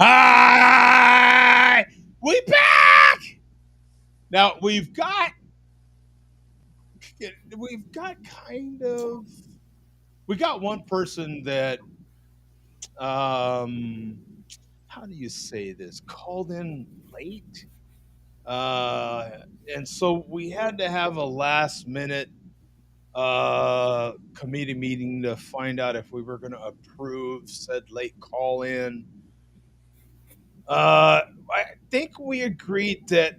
Hi, we back. Now we got one person that how do you say this, called in late, uh, and so we had to have a last minute committee meeting to find out if we were going to approve said late call in. I think we agreed that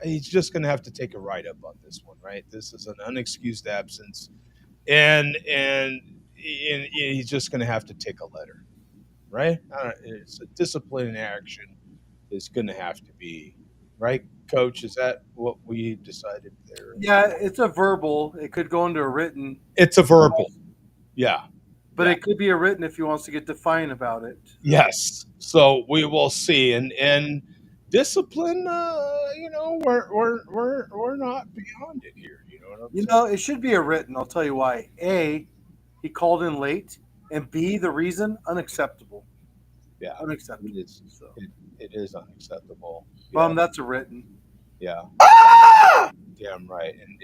he's just going to have to take a write up on this one, right? This is an unexcused absence, and he's just going to have to take a letter, right? It's a disciplinary action. Is going to have to be, right, Coach? Is that what we decided there? Yeah, it's a verbal. It could go into a written, It's a verbal, yeah. but Yeah. it could be a written if he wants to get defiant about it. Yes. So we will see, and discipline. We're not beyond it here. You know what I'm You saying? know, it should be a written. I'll tell you why. A, he called in late, and B, the reason unacceptable. Yeah, Unacceptable. it is. So, It is unacceptable. Yeah, that's a written. yeah, damn right. And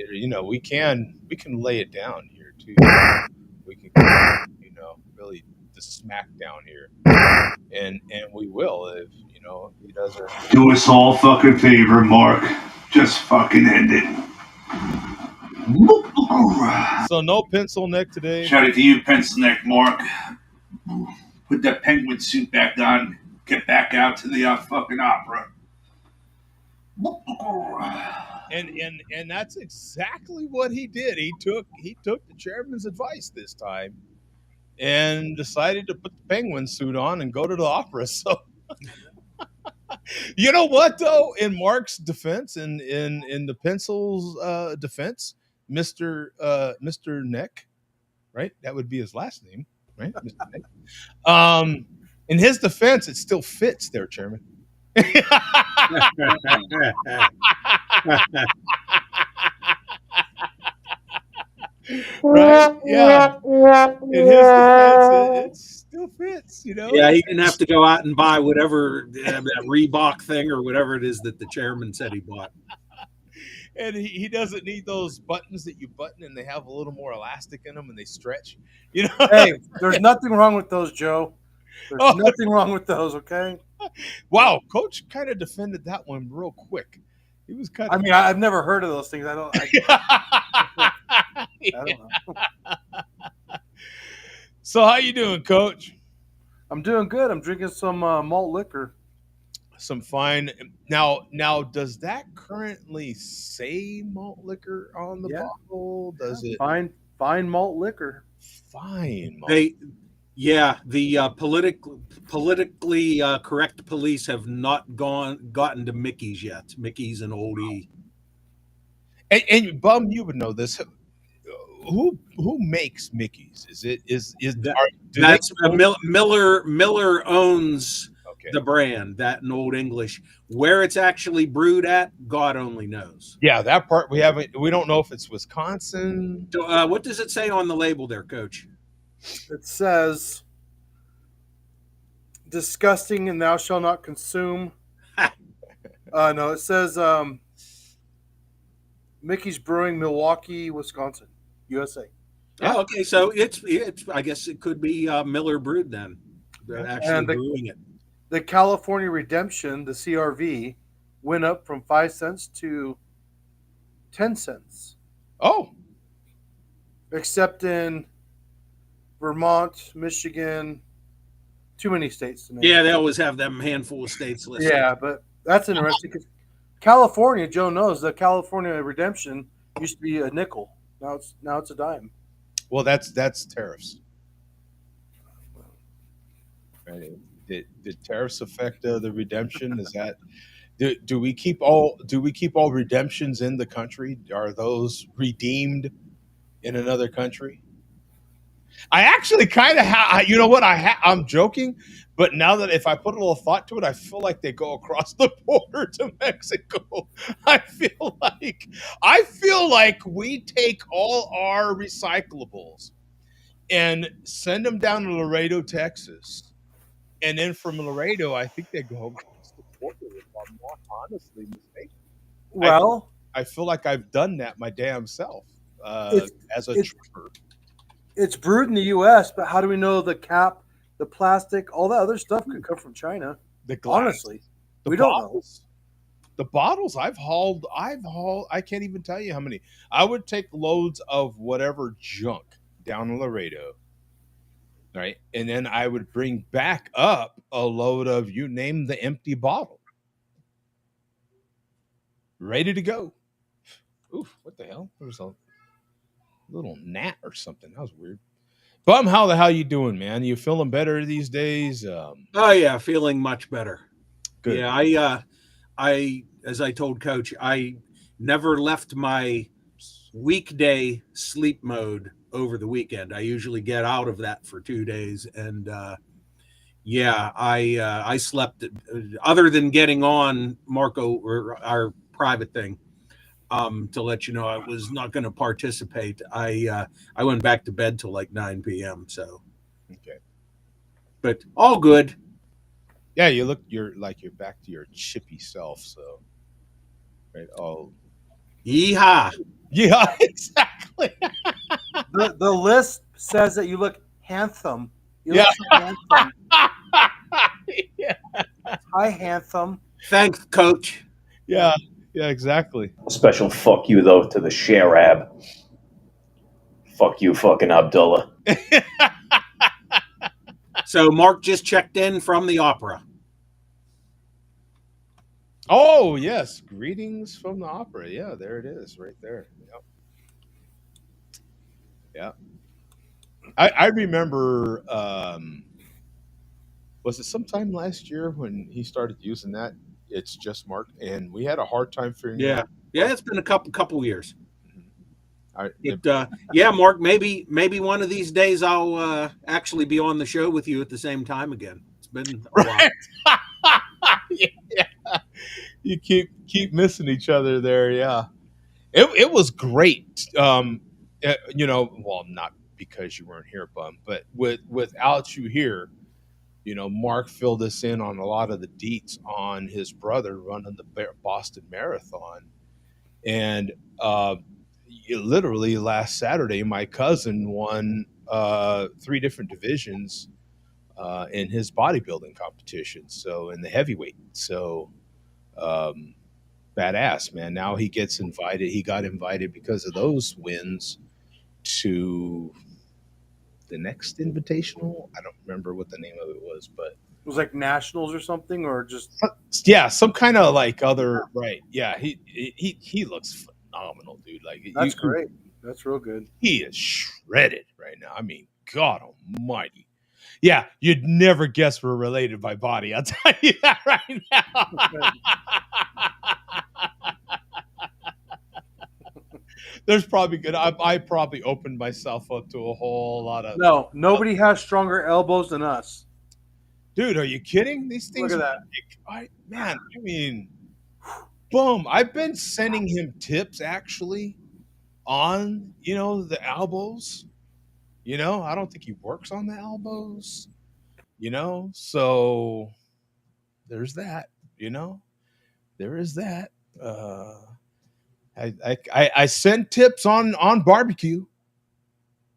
we can lay it down here too. We can, really the smack down here, and we will if he doesn't. Do us all fucking favor, Mark. Just fucking end it. So no pencil neck today. Shout out to you, pencil neck Mark. Put that penguin suit back on. Get back out to the fucking opera. And that's exactly what he did. He took the chairman's advice this time, and decided to put the penguin suit on and go to the opera. So, you know what though? In Mark's defense, in the pencil's defense, Mr. Neck, right? That would be his last name, right? Mr. Neck. In his defense, it still fits there, Chairman. Right? Yeah. In his defense, it still fits, Yeah, he didn't have to go out and buy whatever that Reebok thing or whatever it is that the chairman said he bought. And he doesn't need those buttons that you button and they have a little more elastic in them and they stretch. You know? Hey, there's nothing wrong with those, Joe. There's nothing wrong with those, okay? Wow, Coach kind of defended that one real quick. He was kind of. I mean, I've never heard of those things. I don't know. So how you doing, Coach? I'm doing good. I'm drinking some malt liquor. Some fine. Now, does that currently say malt liquor on the bottle? Does it? Fine malt liquor. Fine. Malt. The politically correct police have not gotten to Mickey's yet. Mickey's and Oldie. And Bum, you would know this. Who makes Mickey's? That's Miller owns the brand, that in Old English. Where it's actually brewed at, God only knows. Yeah, that part we don't know if it's Wisconsin. So what does it say on the label there, Coach? It says disgusting and thou shalt not consume. No, it says Mickey's Brewing, Milwaukee, Wisconsin, USA. Yeah. Oh, okay. So it's I guess it could be Miller brewed then. They're actually brewing it. The California Redemption, the CRV, went up from 5 cents to 10 cents. Oh. Except in Vermont, Michigan, too many states to name. Yeah, they always have them handful of states listed. Yeah, but that's interesting because California, Joe knows, the California Redemption used to be a nickel. Now it's a dime. Well, that's tariffs. Right. Did tariffs affect the redemption? Is that do we keep all redemptions in the country? Are those redeemed in another country? I actually kind of you know what, I'm joking, but now that if I put a little thought to it, I feel like they go across the border to Mexico. I feel like we take all our recyclables and send them down to Laredo, Texas, And then from Laredo, I think they go across the border, if I'm not honestly mistaken. Well, I feel like I've done that my damn self it's as a it's trooper. it's brewed in the U.S., but how do we know the cap, the plastic, all that other stuff could come from China? The glass, Honestly, the we don't know. bottles, the bottles I've hauled. I can't even tell you how many. I would take loads of whatever junk down in Laredo, right, and then I would bring back up a load of you name the empty bottle, ready to go. Oof! What the hell? There was a little gnat or something. That was weird. Bum, how the hell you doing, man? You feeling better these days? Oh yeah, feeling much better. Good. Yeah, I as I told Coach, I never left my weekday sleep mode over the weekend. I usually get out of that for 2 days, and yeah, I slept. Other than getting on Marco or our private thing, to let you know I was not going to participate. I went back to bed till like 9 p.m. So, Okay. but all good. Yeah, you're back to your chippy self. So, right. Oh, Yeehaw! yeah, exactly. The list says that you look handsome. You Yeah. look so handsome. Yeah. Hi, handsome. Thanks, Coach. Yeah. Yeah. Exactly. Special fuck you, though, to the Sharab. Fuck you, fucking Abdullah. So Mark just checked in from the opera. Oh yes, greetings from the opera. Yeah, there it is, right there. Yep. Yeah. I remember. Was it sometime last year when he started using that? It's just Mark, and we had a hard time figuring Yeah, out. yeah, it's been a couple years. I, Yeah, Mark, maybe one of these days I'll actually be on the show with you at the same time again. It's been a while. yeah. You keep missing each other there. Yeah, it was great. Well, not because you weren't here, Bum, but without you here, Mark filled us in on a lot of the deets on his brother running the Boston Marathon, and literally last Saturday, my cousin won 3 different divisions in his bodybuilding competition. So in the heavyweight, so badass, man. Now he gets invited. He got invited because of those wins to the next invitational. I don't remember what the name of it was, but It was like nationals or something, or just yeah, some kind of like other right. Yeah, he looks phenomenal, dude. Like that's great. That's real good. He is shredded right now. I mean, God Almighty. Yeah, you'd never guess we're related by body. I'll tell you that right now. There's probably good. I probably opened myself up to a whole lot of. No, nobody has stronger elbows than us. Dude, are you kidding? These things. Look at that. Man, I mean, boom. I've been sending him tips actually on, the elbows. I don't think he works on the elbows. So there's that. There is that. I send tips on barbecue.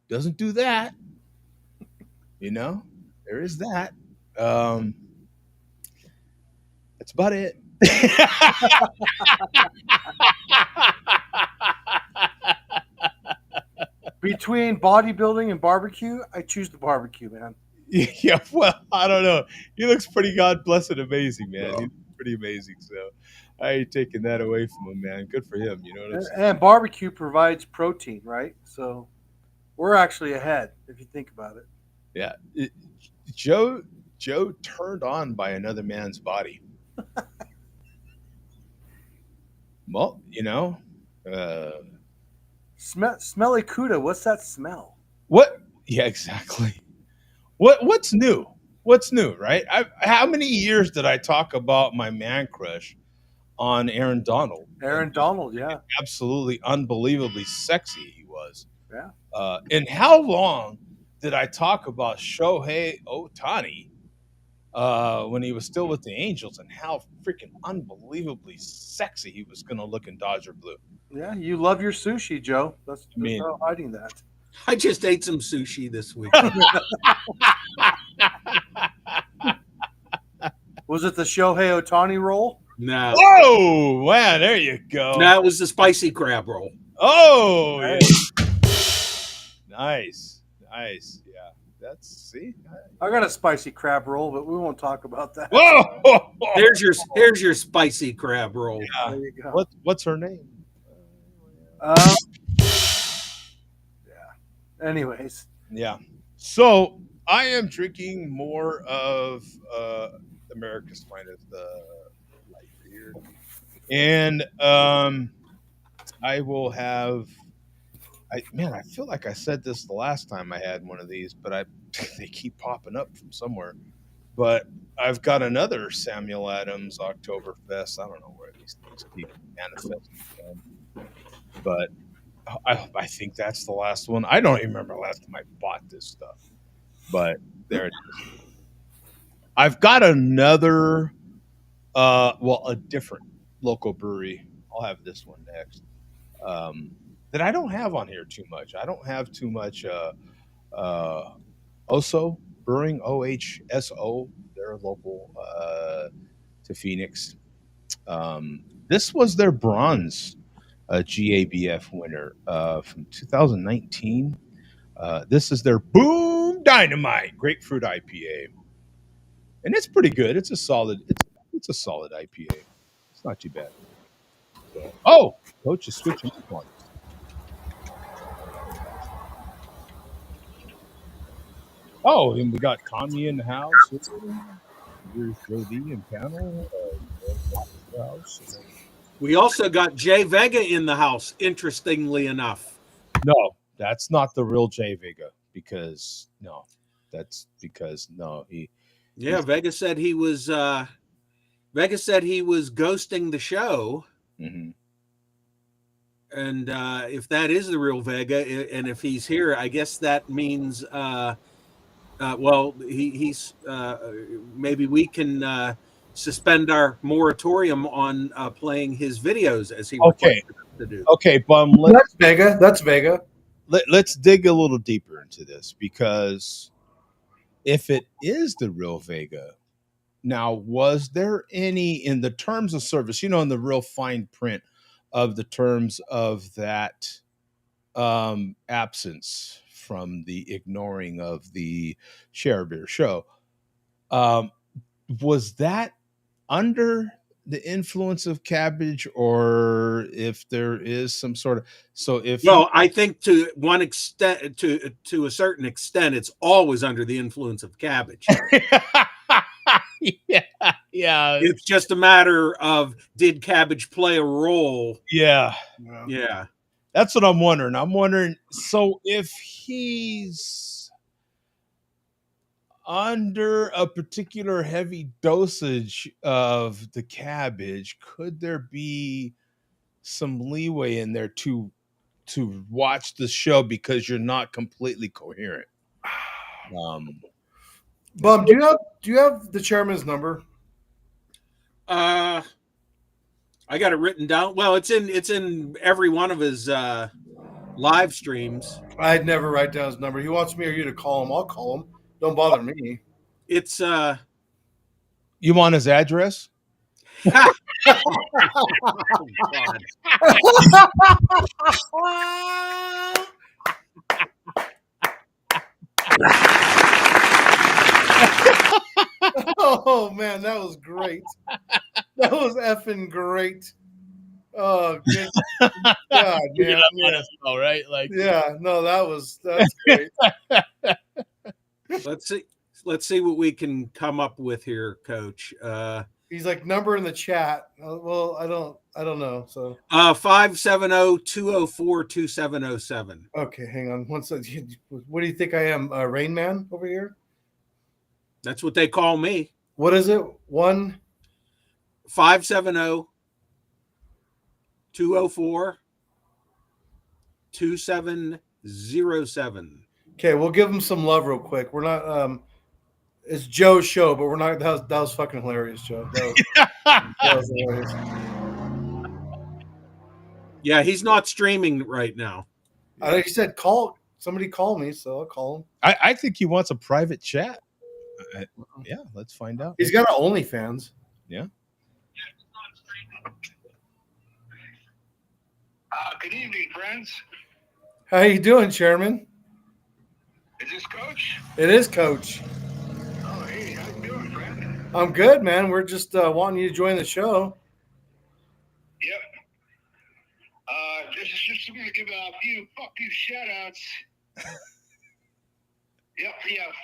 Doesn't do that. There is that. That's about it. Between bodybuilding and barbecue, I choose the barbecue, man. Yeah, well, I don't know. He looks pretty God blessed amazing, man. He looks pretty amazing. So I ain't taking that away from him, man. Good for him. You know what I'm saying? And barbecue provides protein, right? So we're actually ahead if you think about it. Yeah. Joe turned on by another man's body. Well, Smelly Cuda, what's that smell? What? Yeah, exactly. What's new? What's new, right? How many years did I talk about my man crush on Aaron Donald? Aaron Donald, yeah. Absolutely unbelievably sexy he was. Yeah. And how long did I talk about Shohei Ohtani when he was still with the Angels, and how freaking unbelievably sexy he was going to look in Dodger blue. Yeah, you love your sushi, Joe. There's mean- no hiding that. I just ate some sushi this week. Was it the Shohei Otani roll? No, Oh, wow, there you go. that was the spicy crab roll. Oh, Hey. yeah. Nice. Yeah, that's see. I got a spicy crab roll, but we won't talk about that. Whoa! Here's your spicy crab roll. Yeah. There you go. What's her name? Yeah. Anyways, Yeah. So I am drinking more of America's Finest light beer, and I will have. I feel like I said this the last time I had one of these, but they keep popping up from somewhere. But I've got another Samuel Adams Oktoberfest. I don't know where these things keep manifesting from, but I think that's the last one. I don't even remember the last time I bought this stuff, but there it is. I've got another, a different local brewery. I'll have this one next. That I don't have on here too much. I don't have too much Oso Brewing, OHSO. They're local to Phoenix. This was their bronze GABF winner from 2019. This is their Boom Dynamite Grapefruit IPA, and it's pretty good. It's a solid. It's a solid IPA. It's not too bad. So, Coach is switching up on us. Oh, and we got Kami in the house. Here's JD and panel. House. We also got Jay Vega in the house, interestingly enough. No, that's not the real Jay Vega because he. Yeah, Vega said he was ghosting the show. Mm-hmm. And if that is the real Vega, and if he's here, I guess that means he's maybe we can suspend our moratorium on playing his videos as he requested us to do. Okay, Bum. That's Vega. Let's dig a little deeper into this, because if it is the real Vega, now was there any in the terms of service? In the real fine print of the terms of that absence from the ignoring of the Share Beer show, was that under the influence of cabbage, or if there is some sort of I think to one extent, to a certain extent, it's always under the influence of cabbage. yeah, It's just a matter of, did cabbage play a role? yeah. That's what I'm wondering. So if he's under a particular heavy dosage of the cabbage, could there be some leeway in there to watch the show because you're not completely coherent? Bum, do you have the chairman's number? I got it written down. Well, it's in every one of his live streams. I'd never write down his number. He wants me or you to call him. I'll call him. Don't bother me. It's you want his address? Oh, Oh man, that was great. That was effing great. Oh, good God, man. All right, That's great. Let's see what we can come up with here, Coach. He's like, number in the chat. Well, I don't know. So 570-204-2707. okay, hang on one second. What do you think I am? Rain Man over here? That's what they call me. What is it? 570-204-2707. Okay, we'll give him some love real quick. We're not It's Joe's show, but we're not. That was fucking hilarious, Joe. That was hilarious. Yeah, he's not streaming right now. He said, "Call somebody, call me." So I'll call him. I think he wants a private chat. Yeah, let's find out. He's got an OnlyFans. Yeah. Good evening, friends. How you doing, Chairman? Is this Coach? It is, Coach. Oh, hey, how you doing, friend? I'm good, man. We're just wanting you to join the show. Yep. Just going to give a few fuck you shout-outs. Yeah,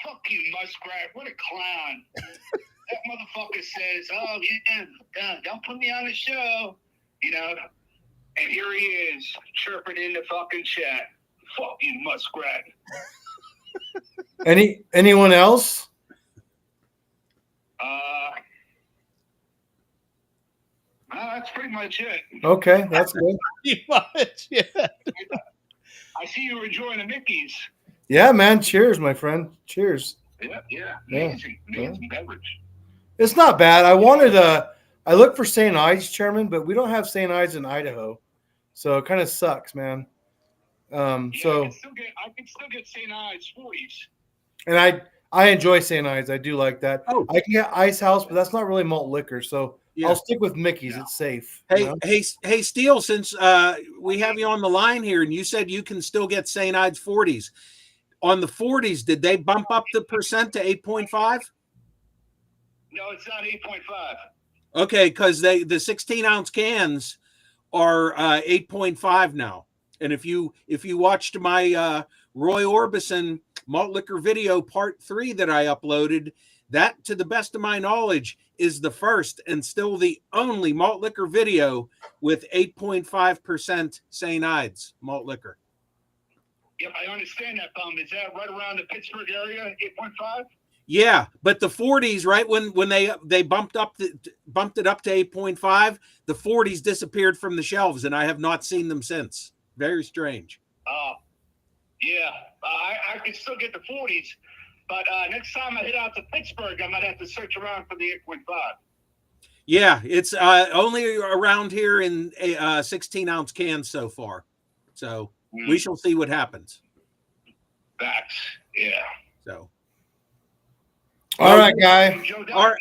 fuck you, Muskrat. What a clown. That motherfucker says, oh, yeah, don't put me on the show. You know, and here he is, chirping in the fucking chat. Fuck you, Muskrat. Anyone else? That's pretty much it. Okay, that's good. Pretty much, yeah. I see you were enjoying the Mickeys. Yeah, man. Cheers, my friend. Cheers. Yeah. Yeah. Amazing beverage. It's not bad. I looked for St. Ides, Chairman, but we don't have St. Ides in Idaho, so it kind of sucks, man. I can still get St. Ides 40s. And I enjoy St. Ides. I do like that. Oh. I can get Ice House, but that's not really malt liquor, so Yeah. I'll stick with Mickey's. Yeah. It's safe. Hey, you know? hey, Steele, since we have you on the line here and you said you can still get St. Ides 40s. On the 40s, did they bump up the percent to 8.5? No, it's not 8.5. Okay, because the 16-ounce cans are 8.5 now. And if you watched my Roy Orbison malt liquor video part 3 that I uploaded, that, to the best of my knowledge, is the first and still the only malt liquor video with 8.5% St. Ides malt liquor. Yep, I understand that, Is that right around the Pittsburgh area, 8.5? Yeah, but the 40s, right when they bumped it up to 8.5, the 40s disappeared from the shelves, and I have not seen them since. Very strange. Yeah, I can still get the 40s, but next time I head out to Pittsburgh, I might have to search around for the 8.5. Yeah, it's only around here in 16-ounce cans so far, so we shall see what happens. Facts, yeah. So, All right, guy. all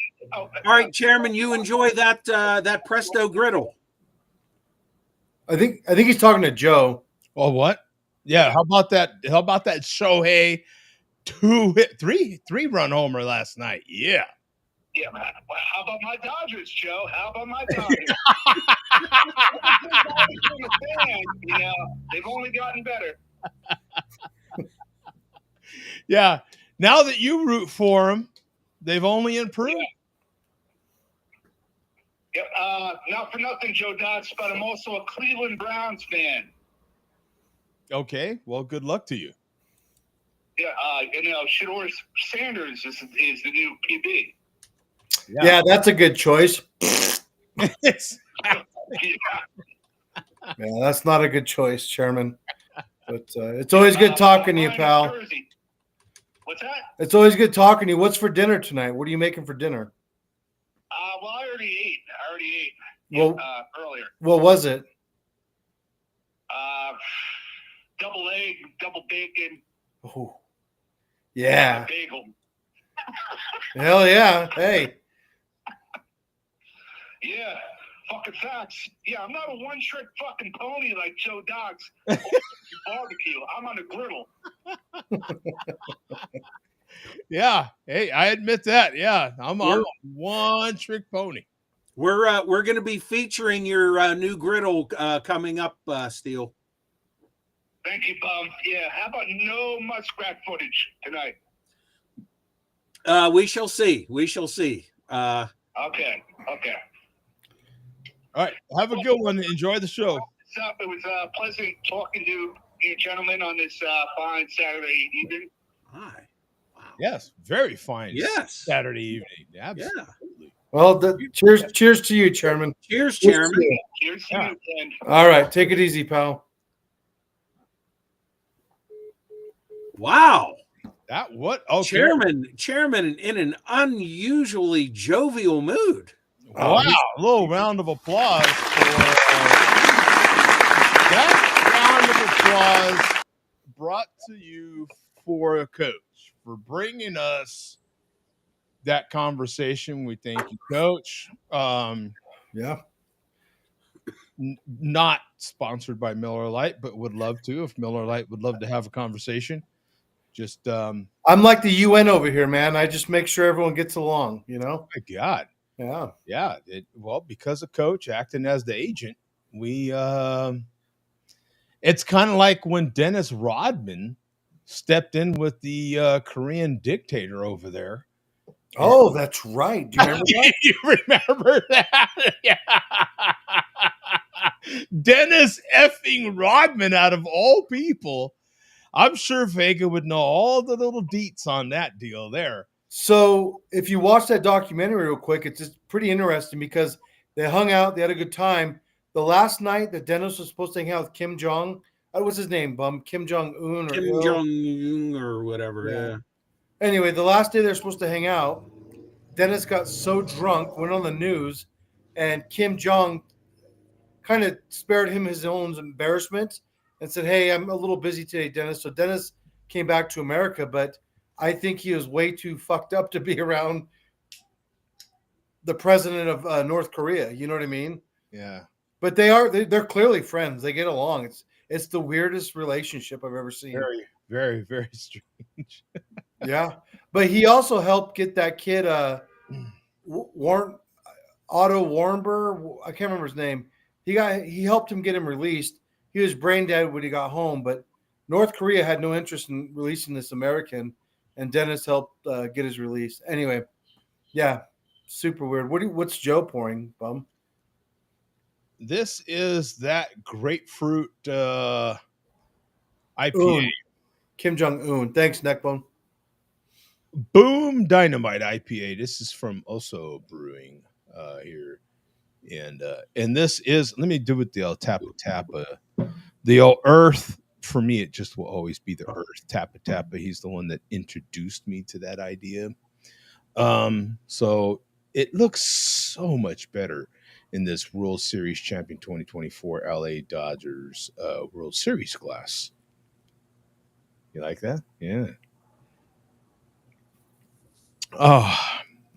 right, Chairman, you enjoy that Presto griddle. I think he's talking to Joe. Oh, what? Yeah. How about that? How about that Shohei 3-run homer last night? Yeah. Yeah, man. Well, how about my Dodgers, Joe? How about my Dodgers? You know, they've only gotten better. Yeah. Now that you root for them, they've only improved. Yeah. Not for nothing, Joe Dodds, but I'm also a Cleveland Browns fan. Okay. Well, good luck to you. Yeah, Shador Sanders is the new QB. Yeah, that's a good choice. Yeah. Yeah, that's not a good choice, Chairman. But it's always good talking to you, pal. What's that? It's always good talking to you. What's for dinner tonight? What are you making for dinner? Well, I already ate. Well, Earlier. What was it? Double egg, double bacon. Oh, yeah. Bagel. Hell yeah. Hey. Yeah. Fucking facts. Yeah, I'm not a one-trick fucking pony like Joe Dogs. Barbecue. I'm on the griddle. Yeah. Hey, I admit that. Yeah. I'm a one-trick pony. We're going to be featuring your new griddle coming up, Steele. Thank you, Bum. Yeah, how about no muskrat footage tonight? We shall see. We shall see. Okay. All right. Have a good one. Enjoy the show. It was pleasant talking to you gentlemen on this fine Saturday evening. Hi. Wow. Yes. Very fine. Yes. Saturday evening. Absolutely. Yeah. Well, cheers to you, Chairman. Cheers, Chairman. Cheers to you, friend. All right. Take it easy, pal. Wow. That what? Okay. Chairman in an unusually jovial mood. Wow. A little round of applause for that round of applause brought to you for a coach for bringing us that conversation. We thank you, Coach. Yeah. Not sponsored by Miller Lite, but would love to. If Miller Lite would love to have a conversation, just I'm like the UN over here, man. I just make sure everyone gets along, you know? my God, Yeah. well, because of Coach acting as the agent, we it's kind of like when Dennis Rodman stepped in with the Korean dictator over there. Oh, that's right. Do you remember that? You remember that? Yeah. Dennis effing Rodman, out of all people. I'm sure Vega would know all the little deets on that deal there. So if you watch that documentary real quick, it's just pretty interesting because they hung out, they had a good time. The last night that Dennis was supposed to hang out with Kim Jong, what's his name, bum? Kim Jong Un or Kim Jong Un or whatever. Yeah. Anyway, the last day they're supposed to hang out, Dennis got so drunk, went on the news, and Kim Jong kind of spared him his own embarrassment and said, "Hey, I'm a little busy today, Dennis." So Dennis came back to America, but I think he was way too fucked up to be around the president of North Korea. You know what I mean? Yeah. But they're clearly friends. They get along. It's the weirdest relationship I've ever seen. Very, very, very strange. Yeah, but he also helped get that kid Warren Otto Warmber. I can't remember his name. He helped him get him released. He was brain dead when he got home, but North Korea had no interest in releasing this American, and Dennis helped get his release. Anyway, yeah, super weird. What's Joe pouring, bum? This is that grapefruit IPA. Un. Kim Jong Un. Thanks, Neckbone. Boom Dynamite IPA. This is from Oso Brewing here. And this is, let me do it the El Tappa Tappa. The old Earth, for me, it just will always be the Earth. Tappa Tappa. He's the one that introduced me to that idea. So it looks so much better in this World Series Champion 2024 LA Dodgers World Series glass. You like that? Yeah. Oh,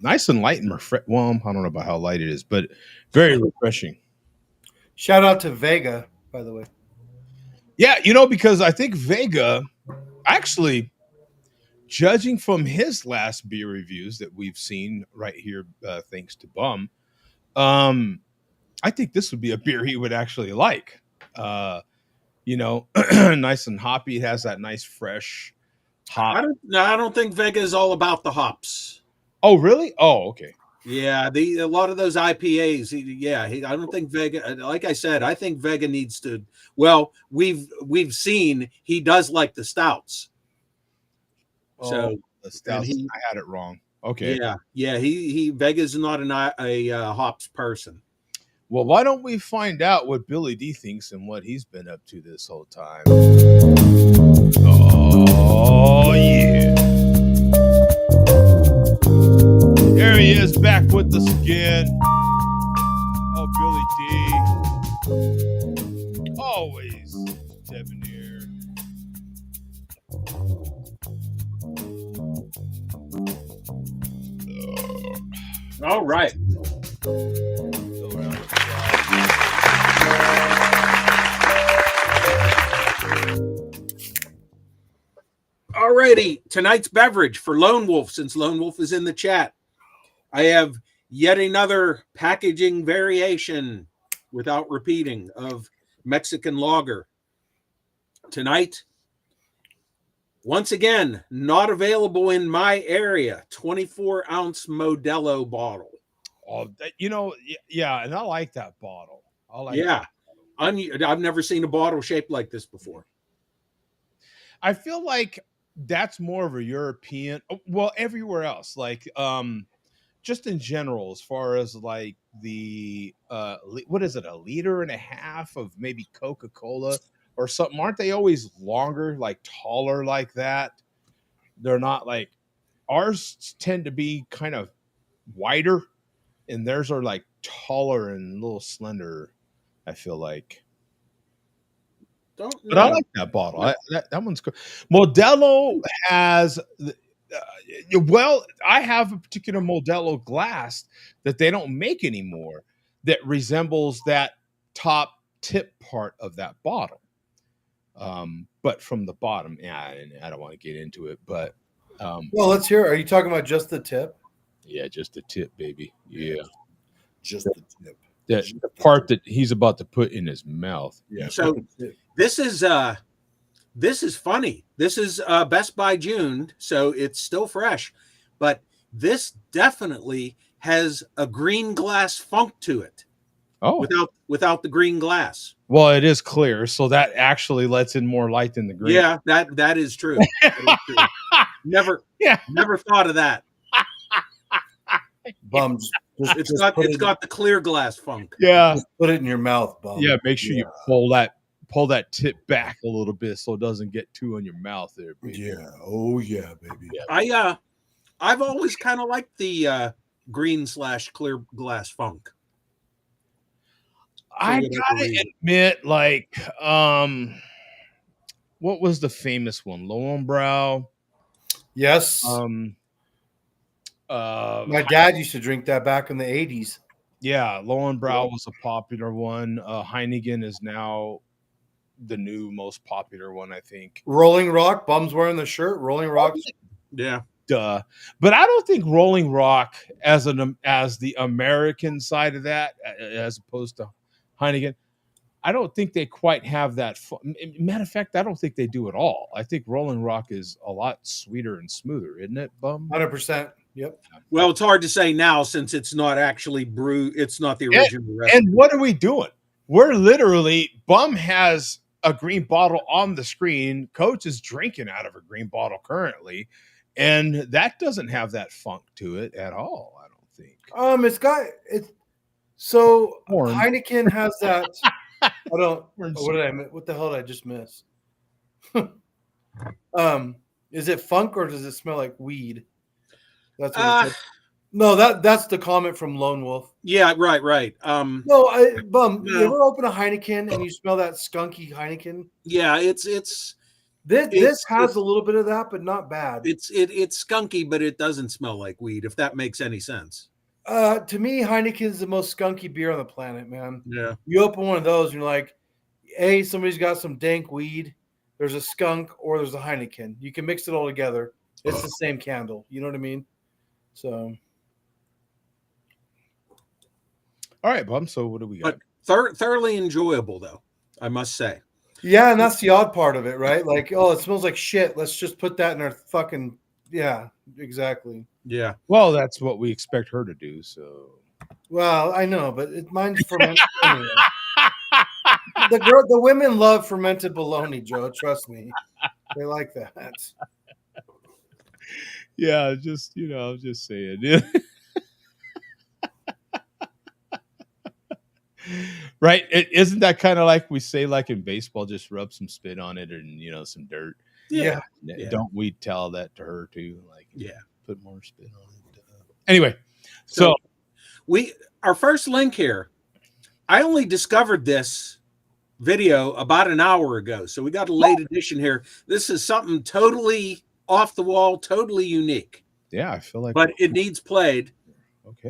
nice and light and well, I don't know about how light it is, but very refreshing. Shout out to Vega, by the way. Yeah, because I think Vega, actually, judging from his last beer reviews that we've seen right here, thanks to Bum, I think this would be a beer he would actually like. Nice and hoppy. It has that nice fresh hop. I don't think Vega is all about the hops. Oh, really? Oh, okay. Yeah, a lot of those IPAs. I don't think Vega. Like I said, I think Vega needs to. Well, we've seen he does like the stouts. So the stouts. I had it wrong. Okay. Yeah. He Vega's not a hops person. Well, why don't we find out what Billy D thinks and what he's been up to this whole time? Oh yeah. There he is, back with the skin. Oh, Billy D. Always debonair. All right. Alrighty, tonight's beverage for Lone Wolf, since Lone Wolf is in the chat. I have yet another packaging variation, without repeating, of Mexican lager. Tonight, once again, not available in my area, 24-ounce Modelo bottle. Oh, yeah, and I like that bottle. I've never seen a bottle shaped like this before. I feel like that's more of a European, well, everywhere else, like just in general, as far as like the what is it, 1.5 liters of maybe Coca-Cola or something? Aren't they always longer, like taller like that? They're not like ours tend to be kind of wider, and theirs are like taller and a little slender. I feel like, Don't but I know. like that bottle. That one's good. Modelo has, well, I have a particular Modelo glass that they don't make anymore that resembles that top tip part of that bottle. But from the bottom, yeah, and I don't want to get into it, but Well, let's hear. Are you talking about just the tip? yeah, just the tip, baby. Yeah, Just the tip. that the part that he's about to put in his mouth. Yeah. So this is funny. This is Best by June, so it's still fresh, but this definitely has a green glass funk to it. Oh, Without the green glass. well, it is clear, so that actually lets in more light than the green. Yeah, that is true. That is true. Never thought of that. Bum, It's got the clear glass funk. Yeah, just put it in your mouth, bum. yeah. Make sure you pull that tip back a little bit so it doesn't get too in your mouth there, baby. Yeah. Oh yeah, baby. Yeah. I've always kind of liked the green/clear glass funk. I gotta admit, like, what was the famous one? Lowenbrow. Yes. My dad used to drink that back in the 80s. Yeah, Lowenbrow was a popular one. Heineken is now the new most popular one, I think. Rolling Rock, Bum's wearing the shirt. Rolling Rock. Yeah. Duh. But I don't think Rolling Rock as the American side of that, as opposed to Heineken, I don't think they quite have that. Matter of fact, I don't think they do at all. I think Rolling Rock is a lot sweeter and smoother, isn't it, Bum? 100%. Yep. Well, it's hard to say now since it's not actually brewed. It's not the original recipe. And what are we doing? We're literally, Bum has a green bottle on the screen. Coach is drinking out of a green bottle currently, and that doesn't have that funk to it at all, I don't think. So Corn. Heineken has that. What the hell did I just miss? Is it funk or does it smell like weed? That's what it said. No, that's the comment from Lone Wolf. Yeah, right. No, Bum, you ever open a Heineken and you smell that skunky Heineken? Yeah, This has a little bit of that, but not bad. It's skunky, but it doesn't smell like weed, if that makes any sense. To me, Heineken is the most skunky beer on the planet, man. Yeah. You open one of those, and you're like, hey, somebody's got some dank weed. There's a skunk or there's a Heineken. You can mix it all together. It's the same candle. You know what I mean? So. All right, Bum. So what do we got? But thoroughly enjoyable, though, I must say. Yeah, and that's the odd part of it, right? Like, oh, it smells like shit. Let's just put that in our fucking. Yeah, exactly. Yeah. Well, that's what we expect her to do. So. Well, I know, but mine's fermented. Anyway. The women love fermented bologna, Joe. Trust me, they like that. Yeah, just I'm just saying. Right? Isn't that kind of like we say, like in baseball, just rub some spit on it and some dirt. Yeah. Don't we tell that to her too? Like, put more spit on it. Anyway, so our first link here. I only discovered this video about an hour ago, so we got a late edition here. This is something totally off the wall, totally unique. Yeah, I feel like, but it needs played. Okay.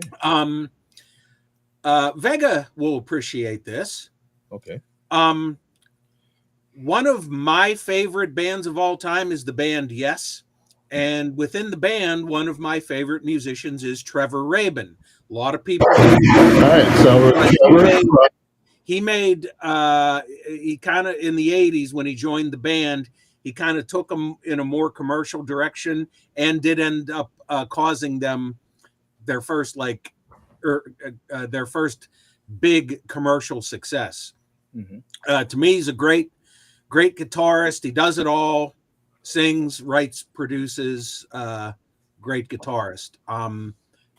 Vega will appreciate this. Okay. One of my favorite bands of all time is the band Yes. And within the band, one of my favorite musicians is Trevor Rabin. A lot of people. All right, so he made he kind of in the 80s when he joined the band, he kind of took them in a more commercial direction and did end up causing them their first their first big commercial success. Mm-hmm. To me, he's a great guitarist. He does it all, sings, writes, produces, great guitarist.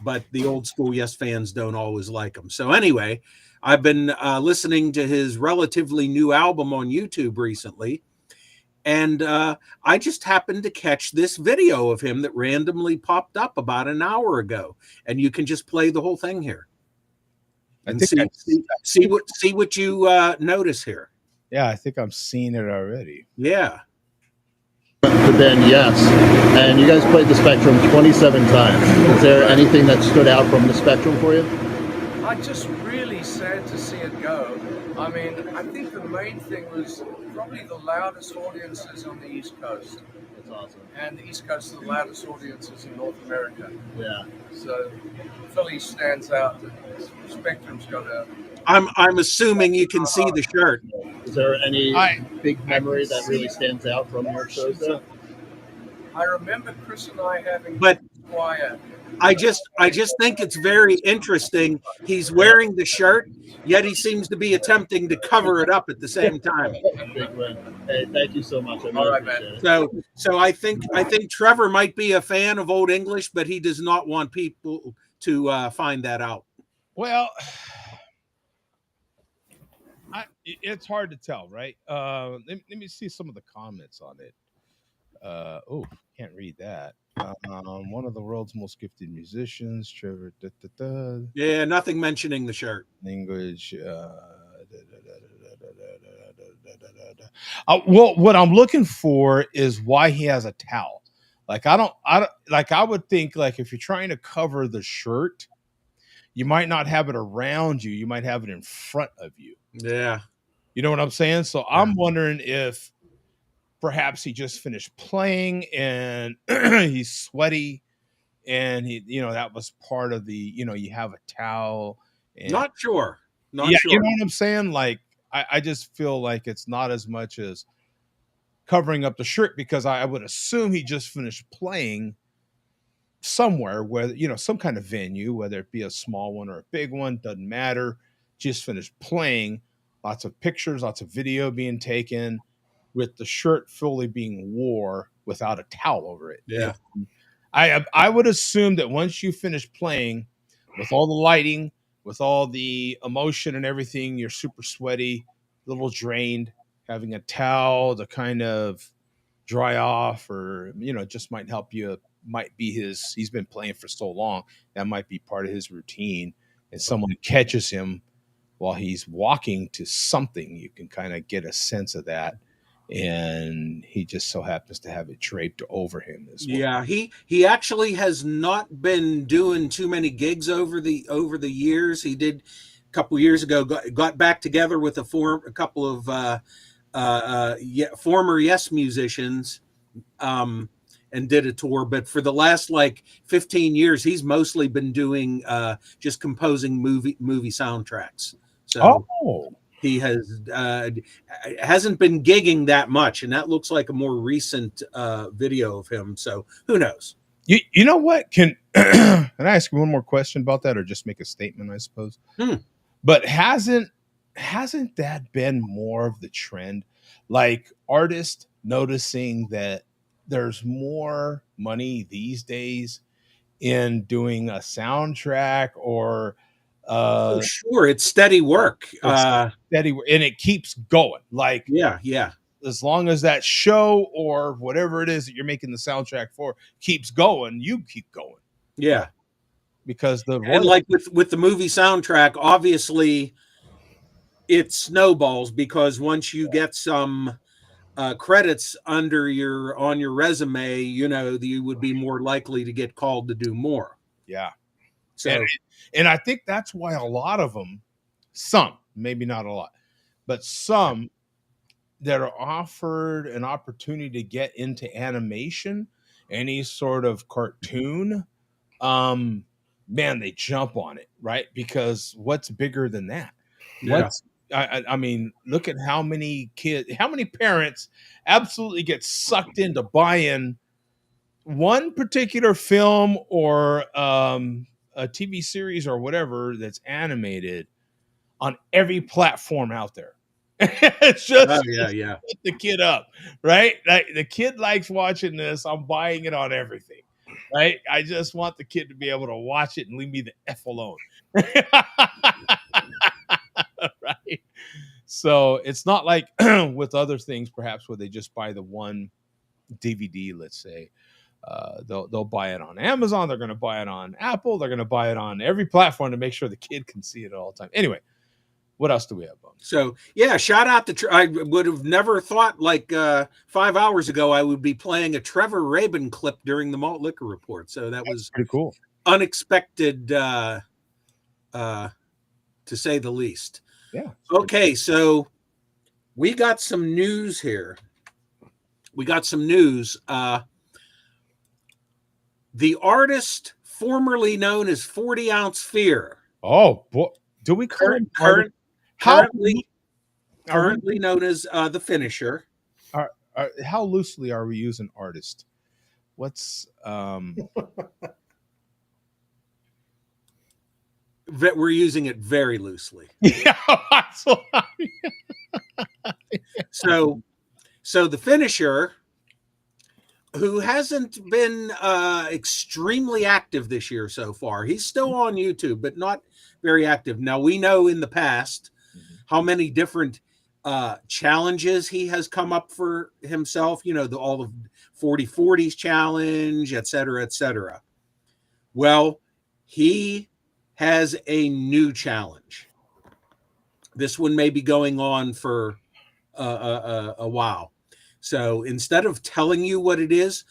But the old school Yes fans don't always like him. So anyway, I've been listening to his relatively new album on YouTube recently. And I just happened to catch this video of him that randomly popped up about an hour ago, and you can just play the whole thing here I and think see what you notice here. yeah, I think I'm seeing it already. Yeah. The band Yes, and you guys played the Spectrum 27 times. Is there anything that stood out from the Spectrum for you? I just really sad to see it go. I mean, I think the main thing was probably the loudest audiences on the East Coast. That's awesome. And the East Coast are the loudest audiences in North America. Yeah. So Philly stands out. Spectrum's got a... I'm assuming you can see the shirt. Is there any big memory that really stands out from your shows there? I remember Chris and I having But quiet. I just think it's very interesting. He's wearing the shirt, yet he seems to be attempting to cover it up at the same time. Big win. Hey, thank you so much. I really All right, appreciate man. it. So I think Trevor might be a fan of Old English, but he does not want people to find that out. Well, it's hard to tell, right? Let me see some of the comments on it. Oh, can't read that. One of the world's most gifted musicians, Trevor. Yeah, nothing mentioning the shirt. Language. Well, what I'm looking for is why he has a towel. Like I don't like. I would think like if you're trying to cover the shirt, you might not have it around you. You might have it in front of you. Yeah. You know what I'm saying? So I'm wondering if perhaps he just finished playing and he's sweaty and that was part of the, you have a towel. And, Not sure. Not yeah, sure. you know what I'm saying? Like, I just feel like it's not as much as covering up the shirt because I would assume he just finished playing somewhere where, some kind of venue, whether it be a small one or a big one, doesn't matter. Just finished playing. Lots of pictures, lots of video being taken with the shirt fully being wore without a towel over it. Yeah. I would assume that once you finish playing with all the lighting, with all the emotion and everything, you're super sweaty, a little drained, having a towel to kind of dry off or, just might help you. Might be he's been playing for so long. That might be part of his routine. And someone catches him while he's walking to something, you can kind of get a sense of that. And he just so happens to have it draped over him as well. Yeah, he actually has not been doing too many gigs over the years. He did a couple years ago, got back together with a couple of former Yes musicians, and did a tour. But for the last 15 years, he's mostly been doing just composing movie soundtracks. So he hasn't been gigging that much, and that looks like a more recent video of him. So who knows? You know what? Can I ask you one more question about that, or just make a statement? I suppose. But hasn't that been more of the trend? Like artists noticing that there's more money these days in doing a soundtrack or sure, it's steady work. Steady work, and it keeps going. Like yeah. As long as that show or whatever it is that you're making the soundtrack for keeps going, you keep going. Yeah. Because and like with the movie soundtrack, obviously it snowballs because once you get some credits on your resume, you would be more likely to get called to do more. Yeah. So and I think that's why a lot of them, some, maybe not a lot, but some that are offered an opportunity to get into animation, any sort of cartoon, man, they jump on it, right? Because what's bigger than that? Yeah. I mean, look at how many parents absolutely get sucked into buying one particular film or a TV series or whatever that's animated on every platform out there. It's just yeah. Put the kid up, right? Like the kid likes watching this. I'm buying it on everything, right? I just want the kid to be able to watch it and leave me the F alone. Right. So it's not like with other things, perhaps where they just buy the one DVD, let's say. They'll buy it on Amazon. They're going to buy it on Apple. They're going to buy it on every platform to make sure the kid can see it at all the time. Anyway, what else do we have, Bones? So yeah, shout out to. I would have never thought 5 hours ago I would be playing a Trevor Rabin clip during the malt liquor report. So that was Pretty cool. unexpected, to say the least. Yeah. Okay, so we got some news here. The artist formerly known as 40 Ounce Fear. Oh, boy. Do we call him currently known as the Finisher. How loosely are we using artist? What's We're using it very loosely. yeah. So the Finisher, who hasn't been extremely active this year so far. He's still on YouTube, but not very active. Now, we know in the past how many different challenges he has come up for himself, all the 40/40s challenge, et cetera, et cetera. Well, he has a new challenge. This one may be going on for a while. So instead of telling you what it is,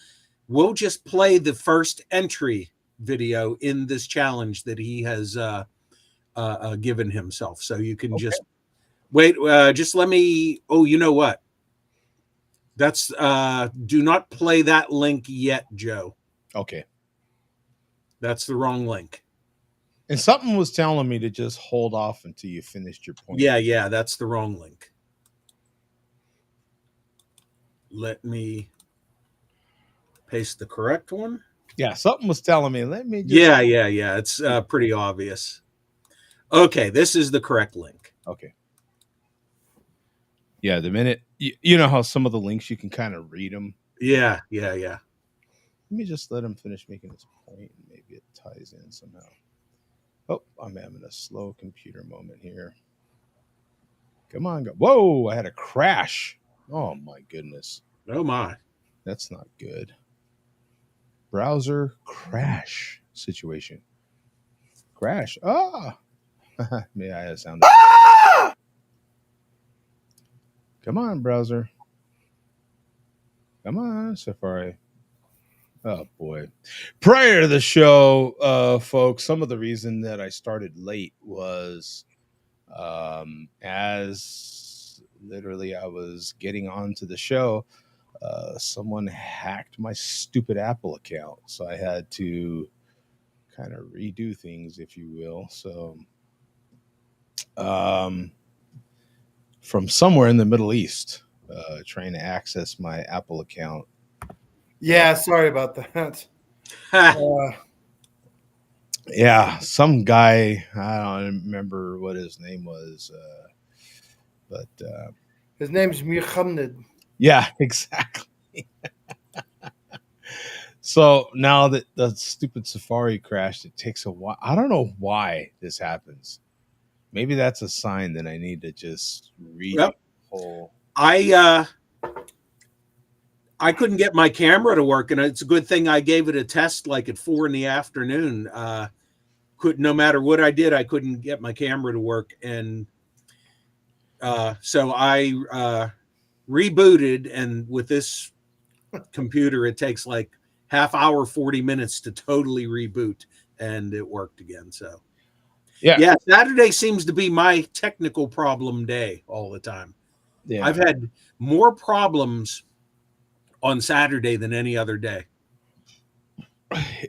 we'll just play the first entry video in this challenge that he has given himself. So you can just wait. Just let me. Oh, you know what? That's do not play that link yet, Joe. Okay. That's the wrong link. And something was telling me to just hold off until you finished your point. Yeah, that's the wrong link. Let me paste the correct one. Yeah, something was telling me. Let me just... Yeah. It's pretty obvious. Okay, this is the correct link. Okay. Yeah, the minute... You know how some of the links you can kind of read them? Yeah. Let me just let him finish making his point, and maybe it ties in somehow. Oh, I'm having a slow computer moment here. Come on. Whoa, I had a crash. Oh, my goodness. Oh, my. That's not good. Browser crash situation. Crash. Ah. May I have sound? Ah! Come on, browser. Come on, Safari. Oh, boy. Prior to the show, folks, some of the reason that I started late was as literally I was getting onto the show, someone hacked my stupid Apple account. So I had to kind of redo things, if you will. So from somewhere in the Middle East, trying to access my Apple account. Yeah, sorry about that. Yeah, some guy, I don't remember what his name was, but his name's Muhammad. Yeah, exactly. So now that the stupid Safari crashed, it takes a while. I don't know why this happens. Maybe that's a sign that I need to just read the whole. I couldn't get my camera to work, and it's a good thing I gave it a test like at 4 p.m. No matter what I did, I couldn't get my camera to work, and so I rebooted. And with this computer, it takes like half hour, 40 minutes to totally reboot, and it worked again. So yeah, Saturday seems to be my technical problem day all the time. Yeah, I've had more problems on Saturday than any other day.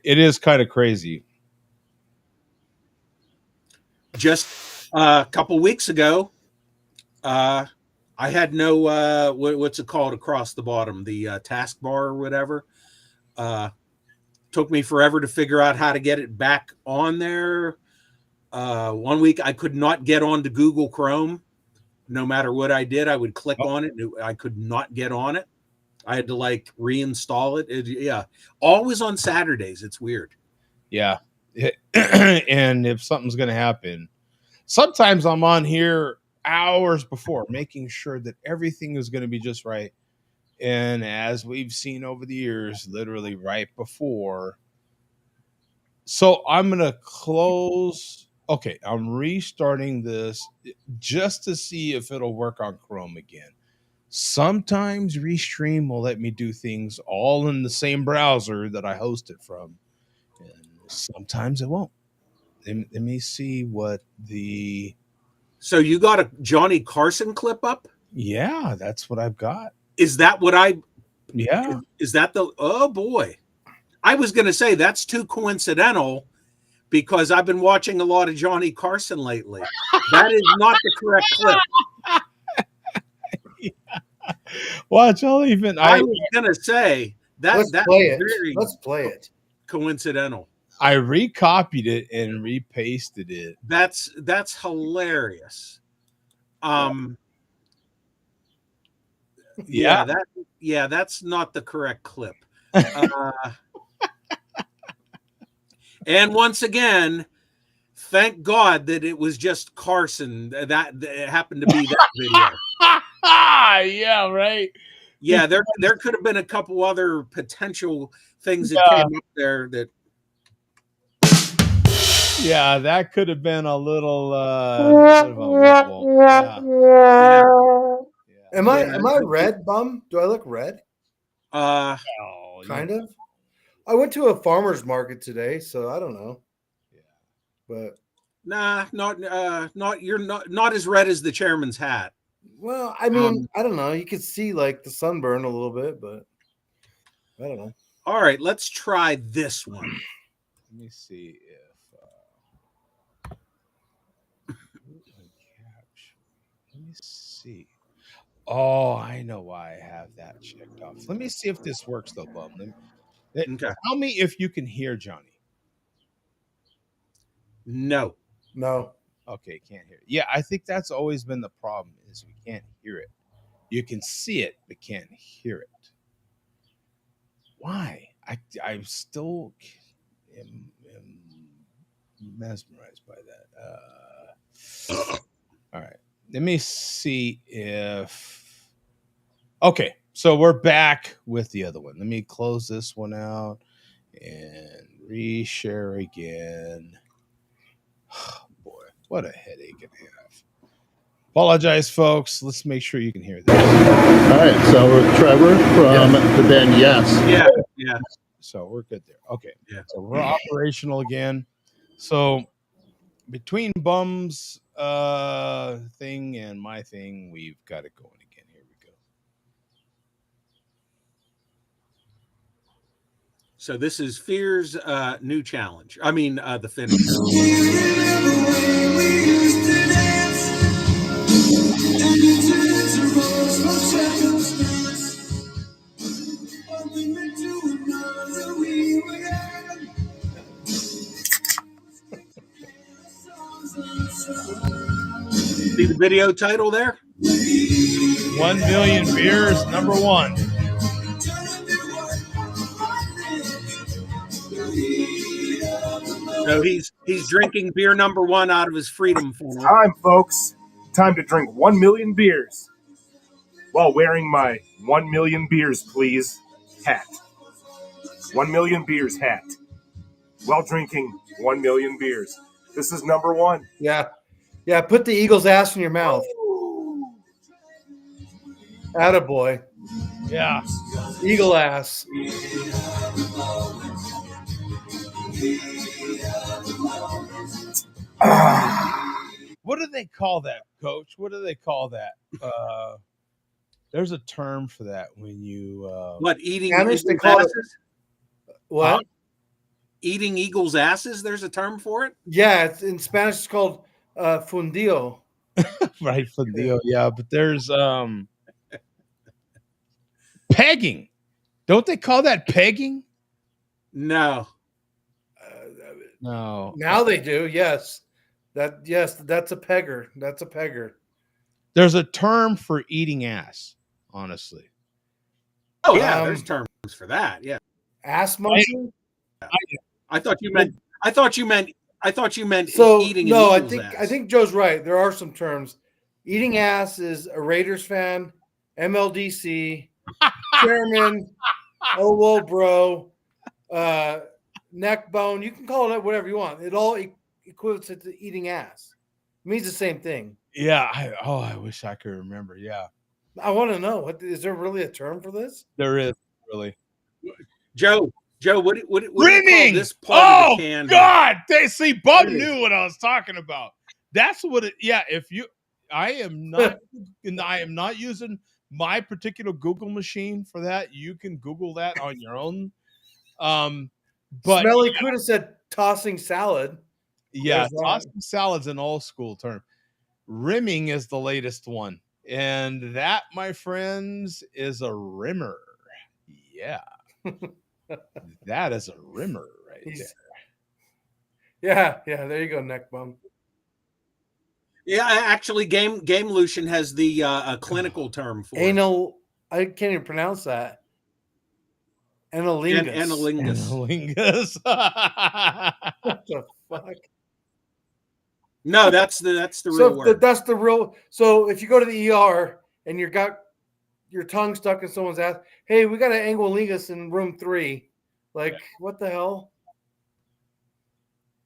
It is kind of crazy. Just a couple weeks ago, I had no what's it called across the bottom, the taskbar or whatever. Took me forever to figure out how to get it back on there. 1 week I could not get onto Google Chrome. No matter what I did, I would click on it. I could not get on it. I had to like reinstall it. Yeah, always on Saturdays. It's weird. Yeah, and if something's going to happen, sometimes I'm on here hours before, making sure that everything is going to be just right. And as we've seen over the years, literally right before. So I'm going to close. Okay, I'm restarting this just to see if it'll work on Chrome again. Sometimes Restream will let me do things all in the same browser that I host it from, and sometimes it won't. Let me see what the. So you got a Johnny Carson clip up? Yeah, that's what I've got. Is that what I? Yeah. Is that the? Oh boy, I was going to say that's too coincidental because I've been watching a lot of Johnny Carson lately. That is not the correct clip. Watch, I'll even. I was going to say that Let's that's play it. very Let's play it. coincidental. I recopied it and repasted it. That's hilarious. Yeah. That's not the correct clip. And once again, thank God that it was just Carson that it happened to be that video. Yeah, right. Yeah, there could have been a couple other potential things that Yeah. came up there that. Yeah, that could have been a little bit of a yeah. Am I red, bum? Do I look red? Uh, Oh, Kind of. I went to a farmer's market today, so I don't know. Yeah. But nah, not you're not as red as the chairman's hat. well, I mean, I don't know. You could see like the sunburn a little bit, but I don't know. All right, let's try this one. Let me see if let me see. Oh, I know why I have that checked off. Let me see if this works though, bum. Okay. Tell me if you can hear Johnny. No. Okay, can't hear it. Yeah, I think that's always been the problem is we can't hear it. You can see it, but can't hear it. Why? I still am mesmerized by that. All right. Let me see if. Okay, so we're back with the other one. Let me close this one out and reshare again. Oh, boy, what a headache it have. Apologize, folks. Let's make sure you can hear this. All right, so we're Trevor from the band Yes. Yeah. So we're good there. Okay. Yeah. So we're operational again. So between Bum's thing and my thing, we've got it going again. Here we go. So this is Fear's new challenge. I mean, the finisher. See the video title there? 1 million beers, number one. So he's drinking beer number one out of his freedom funnel. Time, folks. Time to drink 1 million beers while wearing my 1 million beers, please hat. 1 million beers hat while drinking 1 million beers. This is number one. Yeah. Put the eagle's ass in your mouth. Attaboy. Yeah. Eagle ass. What do they call that, Coach? What do they call that? There's a term for that when you What, eating Spanish, they eagles' call it- asses? What? Eating eagles' asses? There's a term for it? Yeah, it's in Spanish. It's called fundio. right for the yeah, but there's pegging. Don't they call that pegging? No. No. Now they do. Yes, that's a pegger. That's a pegger. There's a term for eating ass, honestly. Oh yeah, there's terms for that. Yeah. Ass munching. I thought you meant So eating no, an eagle's ass. I think Joe's right. There are some terms. Eating ass is a Raiders fan, MLDC, chairman, oh whoa bro, neck bone. You can call it whatever you want. It all equates to eating ass. It means the same thing. Yeah. I wish I could remember. Yeah. I want to know, what is there really a term for this? There is really. Joe, what do you call Rimming. this part of the can? God, they see Bub Rimming. knew what I was talking about. That's what it. Yeah, if you, I am not using my particular Google machine for that. You can Google that on your own. But Smelly Kuda said tossing salad. yeah, There's that. tossing salad's an old school term. Rimming is the latest one, and that, my friends, is a rimmer. Yeah, that is a rimmer right there. Yeah, there you go, neck bum. Yeah, actually, Game Lucian has the a clinical term for anal. I can't even pronounce that. Analingus. Analingus. What the fuck? No, that's the real So word. that's the real. So if you go to the ER and you got your tongue stuck in someone's ass, hey, we got an analingus in room 3. Like, what the hell?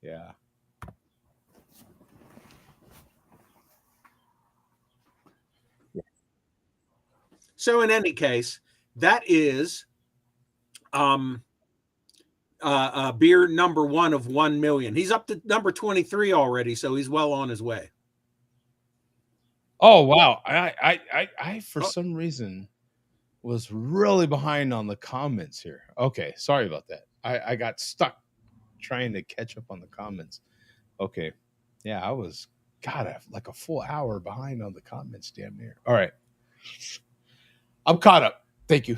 Yeah. So in any case, that is beer number 1 of 1 million. He's up to number 23 already, so he's well on his way. Oh wow. I for some reason was really behind on the comments here. Okay, sorry about that. I got stuck trying to catch up on the comments. Okay. Yeah, I was like a full hour behind on the comments, damn near. All right. I'm caught up. Thank you.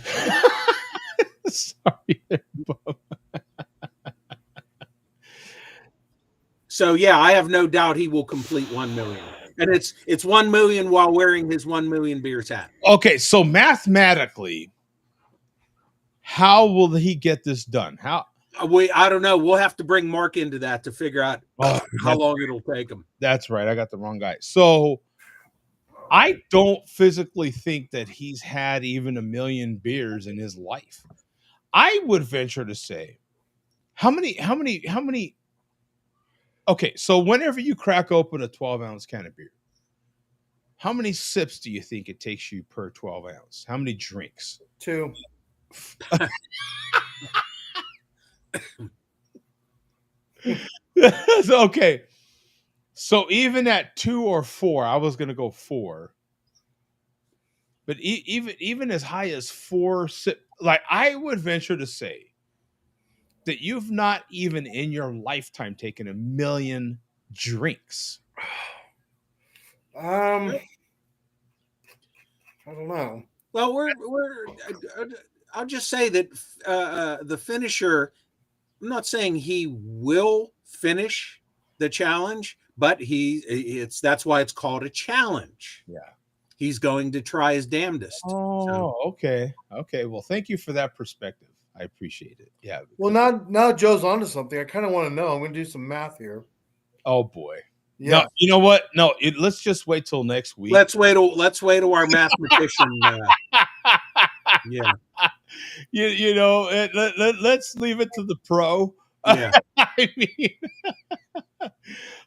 Sorry there, Bob. So yeah, I have no doubt he will complete 1 million. And it's 1 million while wearing his 1 million beers hat. Okay, so mathematically, how will he get this done? How? I don't know. We'll have to bring Mark into that to figure out how long it'll take him. That's right. I got the wrong guy. So I don't physically think that he's had even 1 million beers in his life. I would venture to say, how many? Okay, so whenever you crack open a 12-ounce can of beer, how many sips do you think it takes you per 12 ounce? How many drinks? 2. Okay. So even at 2 or 4, I was going to go 4. But even as high as 4 sip, like I would venture to say that you've not even in your lifetime taken 1 million drinks. I don't know. Well, I'll just say that the finisher, I'm not saying he will finish the challenge, but that's why it's called a challenge. Yeah. He's going to try his damnedest. Oh, okay. Okay. Well, thank you for that perspective. I appreciate it. Yeah. Well, now Joe's onto something. I kind of want to know. I'm going to do some math here. Oh boy. Yeah. No, you know what? No, let's just wait till next week. Let's wait till our mathematician. Yeah. You know, let's leave it to the pro. Yeah. I mean,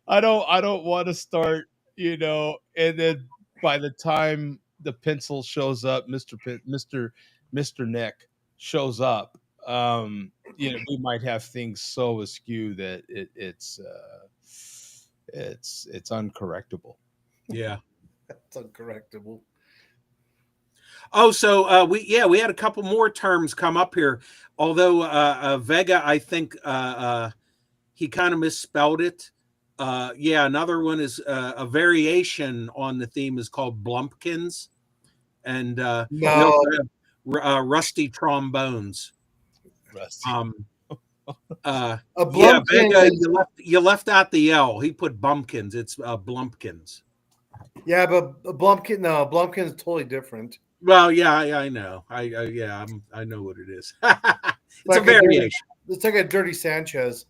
I don't want to start, and then by the time the pencil shows up, Mr. Neck shows up, we might have things so askew that it's uncorrectable. Yeah. That's uncorrectable. Oh, so we had a couple more terms come up here. Although Vega, I think he kind of misspelled it. Another one is a variation on the theme is called Blumpkins, and we also have, rusty trombones. Rusty. Vega, you left out the L. He put bumpkins. It's Blumpkins. Yeah, but Blumpkin is totally different. Well, yeah, I know. I know what it is. It's a variation. It's like a Dirty Sanchez.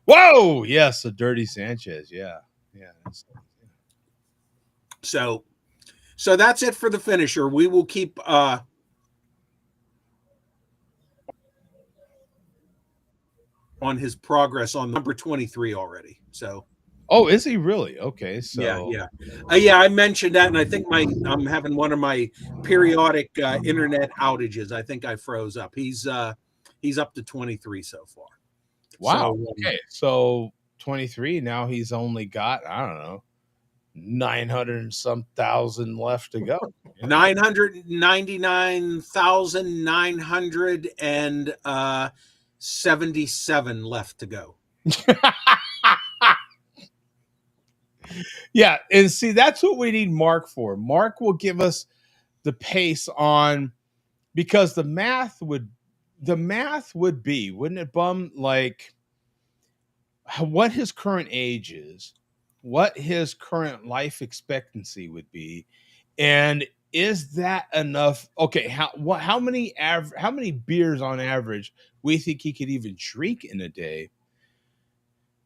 Whoa! Yes, a Dirty Sanchez. Yeah. So that's it for the finisher. We will keep on his progress on number 23 already. So Oh, is he really? Okay, yeah, so yeah. I mentioned that, and I think I'm having one of my periodic internet outages. I think I froze up. He's up to 23 so far. wow. So Okay, so 23. Now he's only got, I don't know, 900 and some thousand left to go. 999,977 left to go. Yeah, and see, that's what we need Mark for. Mark will give us the pace on, because the math would be, wouldn't it, bum, like what his current age is, what his current life expectancy would be, and is that enough? Okay, how many how many beers on average we think he could even drink in a day?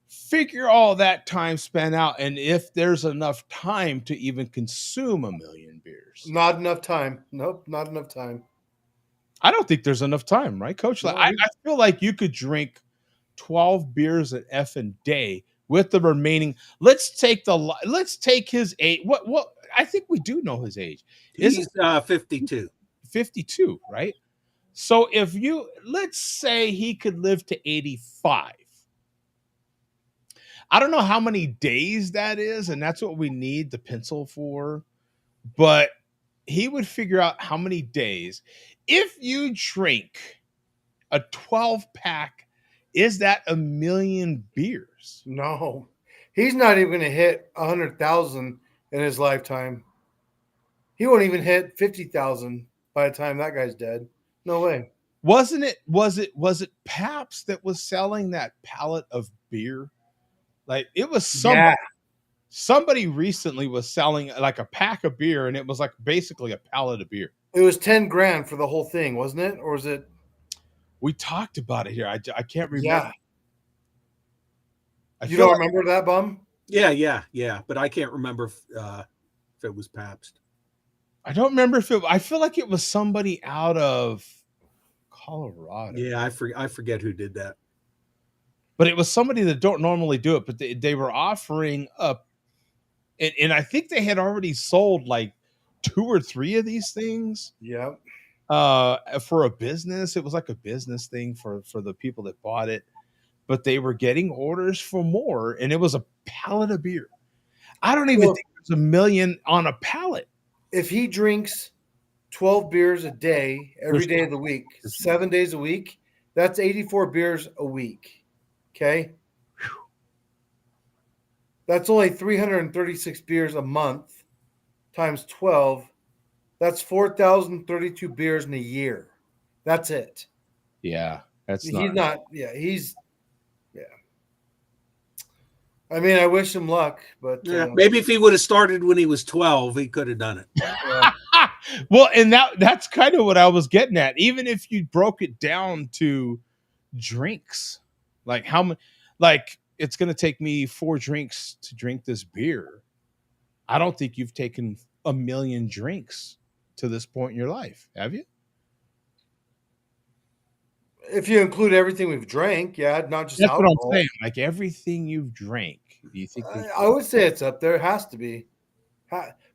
Figure all that time spent out, and if there's enough time to even consume a million beers. Not enough time. Nope, not enough time. I don't think there's enough time, right, Coach? Like, No, I feel like you could drink 12 beers an effing day with the remaining. Let's take his age. What I think we do know his age. He's 52. 52, right? So if let's say he could live to 85. I don't know how many days that is, and that's what we need the pencil for. But he would figure out how many days. If you drink a 12 pack, is that a million beers? no. He's not even going to hit 100,000 in his lifetime. He won't even hit 50,000 by the time that guy's dead. No way. Was it Pabst that was selling that pallet of beer? Like, it was somebody recently was selling like a pack of beer, and it was like basically a pallet of beer. It was 10 grand for the whole thing, wasn't it? Or was it? We talked about it here. I can't remember. Yeah. I You feel don't like, remember that, Bum? Yeah. But I can't remember if it was Pabst. I don't remember if it. I feel like it was somebody out of Colorado. Yeah, I forget who did that. But it was somebody that don't normally do it. But they were offering up, and I think they had already sold like 2 or 3 of these things. Yeah. For a business. It was like a business thing for the people that bought it. But they were getting orders for more, and it was a pallet of beer. I don't even think there's a million on a pallet. If he drinks 12 beers a day, every day of the week, 7 days a week, that's 84 beers a week. Okay. That's only 336 beers a month times 12. That's 4,032 beers in a year. That's it. Yeah, He's not. Yeah. I mean, I wish him luck, but Maybe if he would have started when he was 12, he could have done it. Well, and that's kind of what I was getting at. Even if you broke it down to drinks, like how much, like it's going to take me 4 drinks to drink this beer. I don't think you've taken a million drinks to this point in your life, have you? if you include everything we've drank, yeah, not just That's alcohol. what I'm saying. Like everything you've drank, do you think? I would say it's up there. It has to be.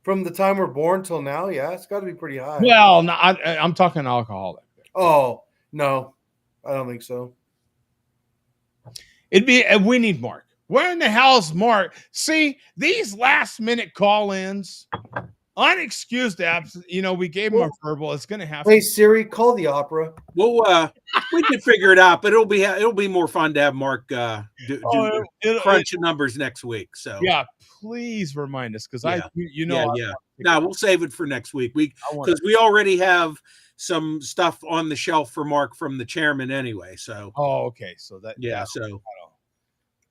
From the time we're born till now, yeah, it's got to be pretty high. Well, no, I'm talking alcoholic. Oh, no, I don't think so. We need Mark. Where in the hell's Mark? See, these last minute call-ins, unexcused absence. We gave him a verbal. It's going to happen. Hey Siri, call the opera. Well, we can figure it out, but it'll be more fun to have Mark crunch the numbers next week. So yeah, please remind us because No, we'll save it for next week. Because we already have some stuff on the shelf for Mark from the chairman anyway. So okay, so that so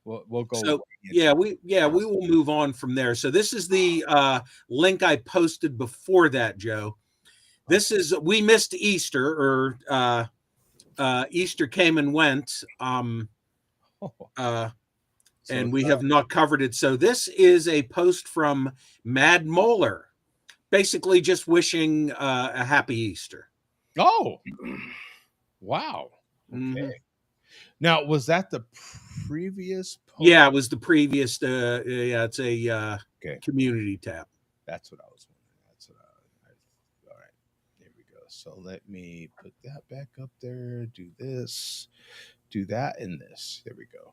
we'll go. So we will move on from there. So this is the link I posted before that, Joe. This is we missed Easter, or Easter came and went. So and we have not covered it. So this is a post from Mad Moeller, basically just wishing a happy Easter. Oh, wow. Okay. Mhm. Now, was that the previous post? Yeah, it was the previous. Yeah, it's a Okay. community tab. That's what I was wondering. That's what all right. Here we go. So let me put that back up there. Do this, do that, and this. There we go.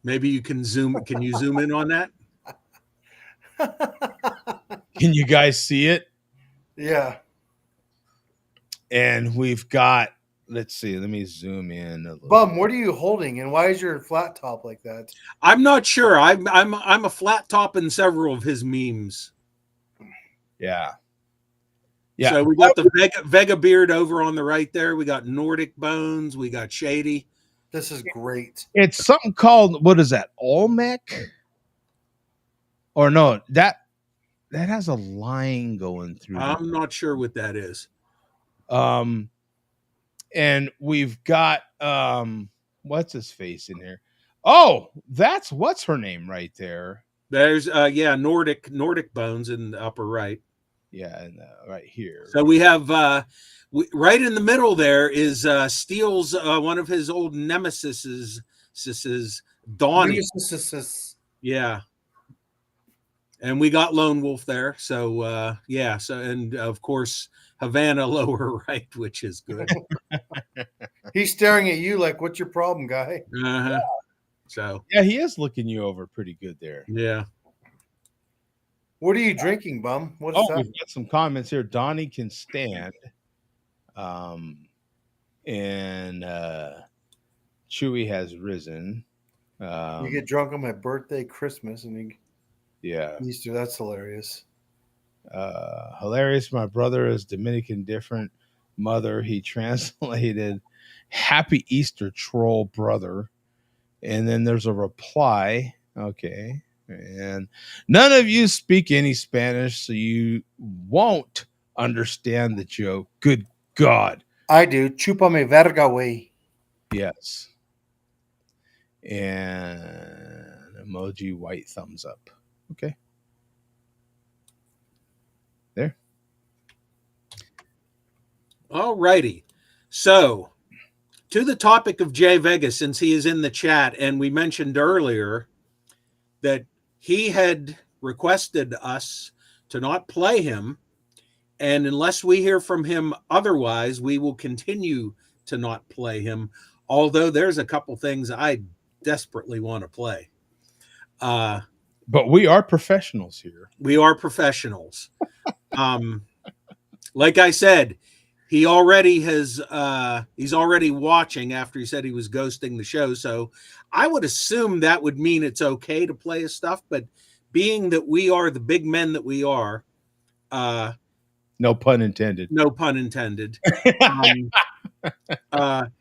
Maybe you can zoom. Can you zoom in on that? Can you guys see it? yeah. And we've got, let's see, let me zoom in a little. Bum, what are you holding, and why is your flat top like that? I'm not sure. I'm a flat top in several of his memes. Yeah. Yeah. So we got the Vega beard over on the right there. We got Nordic Bones. We got Shady. This is great. It's something called, what is that? Olmec? Or no, that has a line going through. I'm not sure what that is. And we've got what's his face in here? Oh, that's what's her name right there. There's Nordic Bones in the upper right. Yeah, and right here. So we have right in the middle there is Steele's one of his old nemesises, Donnie. Yeah. And we got Lone Wolf there. So yeah, so and of course Havana lower right, which is good. He's staring at you like, what's your problem, guy? Uh-huh. So yeah, he is looking you over pretty good there. Yeah. What are you drinking, Bum? What is that? We've got some comments here. Donnie can stand. And Chewy has risen. You get drunk on my birthday, Christmas, and yeah, Easter. That's hilarious. Hilarious. My brother is Dominican different mother. He translated Happy Easter troll brother. And then there's a reply. Okay. And none of you speak any Spanish, so you won't understand the joke. Good God. I do. Chúpame verga, way. Yes. And emoji white thumbs up. Okay. There. All righty. So, to the topic of Jay Vega, since he is in the chat, and we mentioned earlier that he had requested us to not play him, and unless we hear from him otherwise, we will continue to not play him, although there's a couple things I desperately want to play. But we are professionals here. We are professionals. Like I said, he already has he's already watching after he said he was ghosting the show. So I would assume that would mean it's okay to play his stuff, but being that we are the big men that we are, no pun intended. No pun intended.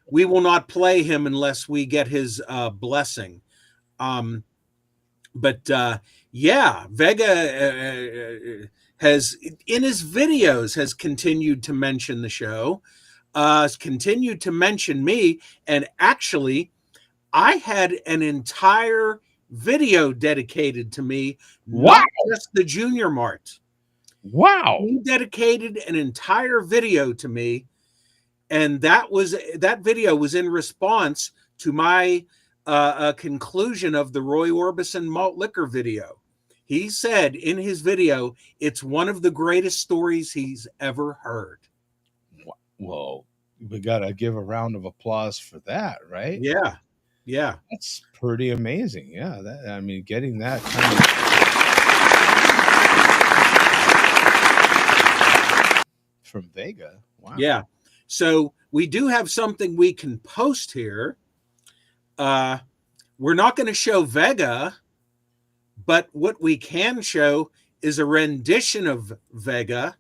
We will not play him unless we get his blessing. But yeah, Vega has in his videos has continued to mention the show, has continued to mention me, and actually, I had an entire video dedicated to me. Wow. Not just the Junior Mart. Wow. He dedicated an entire video to me, and that video was in response to my conclusion of the Roy Orbison malt liquor video. He said in his video, it's one of the greatest stories he's ever heard. Well, we got to give a round of applause for that, right? Yeah. Yeah. That's pretty amazing. Yeah. I mean, getting that kind of from Vega. Wow. Yeah. So we do have something we can post here. We're not going to show Vega, but what we can show is a rendition of Vega,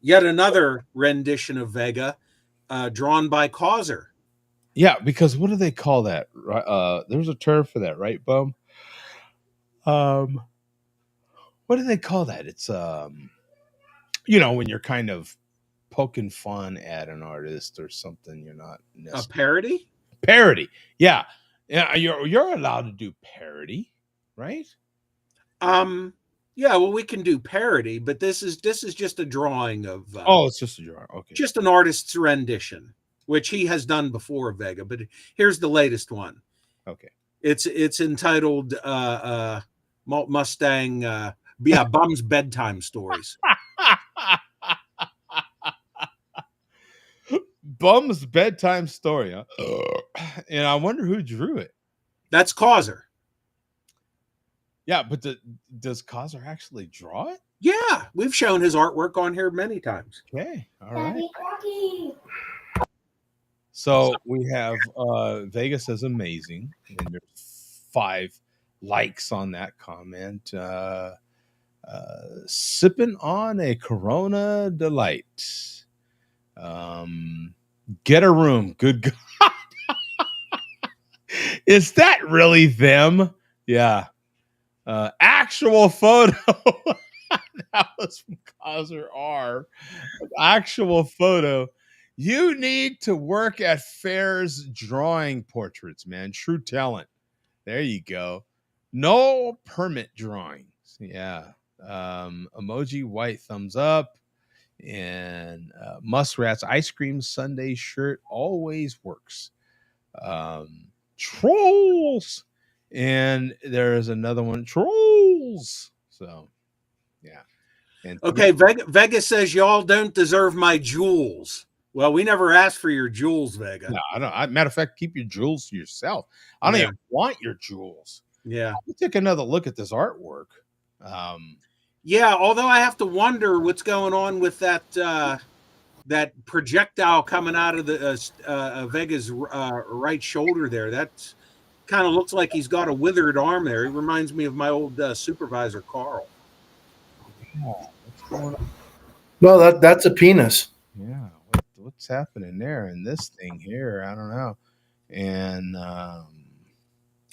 yet another rendition of Vega, drawn by Causer. Yeah, because what do they call that? There's a term for that, right, Bum? What do they call that? It's when you're kind of poking fun at an artist or something, you're not A necessarily parody? parody. Yeah. Yeah, you're allowed to do parody, right? Yeah, well, we can do parody, but this is just a drawing of Oh, it's just a jar. Okay. just an artist's rendition, which he has done before, Vega. But here's the latest one. Okay. It's entitled Malt Mustang Bum's Bedtime Stories. Bum's bedtime story, huh? And I wonder who drew it. That's Causer. Yeah, but does Kaiser actually draw it? Yeah, we've shown his artwork on here many times. Okay, all right. So we have Vegas is amazing, and there's 5 likes on that comment. Sipping on a Corona Delight. Get a room. Good God. Is that really them? Yeah. Actual photo. That was from Causer R. Actual photo. You need to work at fairs drawing portraits, man. True talent. There you go. No permit drawings. Yeah. Emoji white thumbs up. And Muskrat's ice cream Sunday shirt always works. Trolls. And there's another one. Trolls. So, yeah. And Okay, Vega says y'all don't deserve my jewels. Well, we never asked for your jewels, Vega. No, I don't. Matter of fact, keep your jewels to yourself. I don't even want your jewels. Yeah. Let me take another look at this artwork. Yeah, although I have to wonder what's going on with that that projectile coming out of the Vega's right shoulder there. That kind of looks like he's got a withered arm there. He reminds me of my old supervisor, Carl. What's going on? No, that's a penis. Yeah, what's happening there in this thing here? I don't know.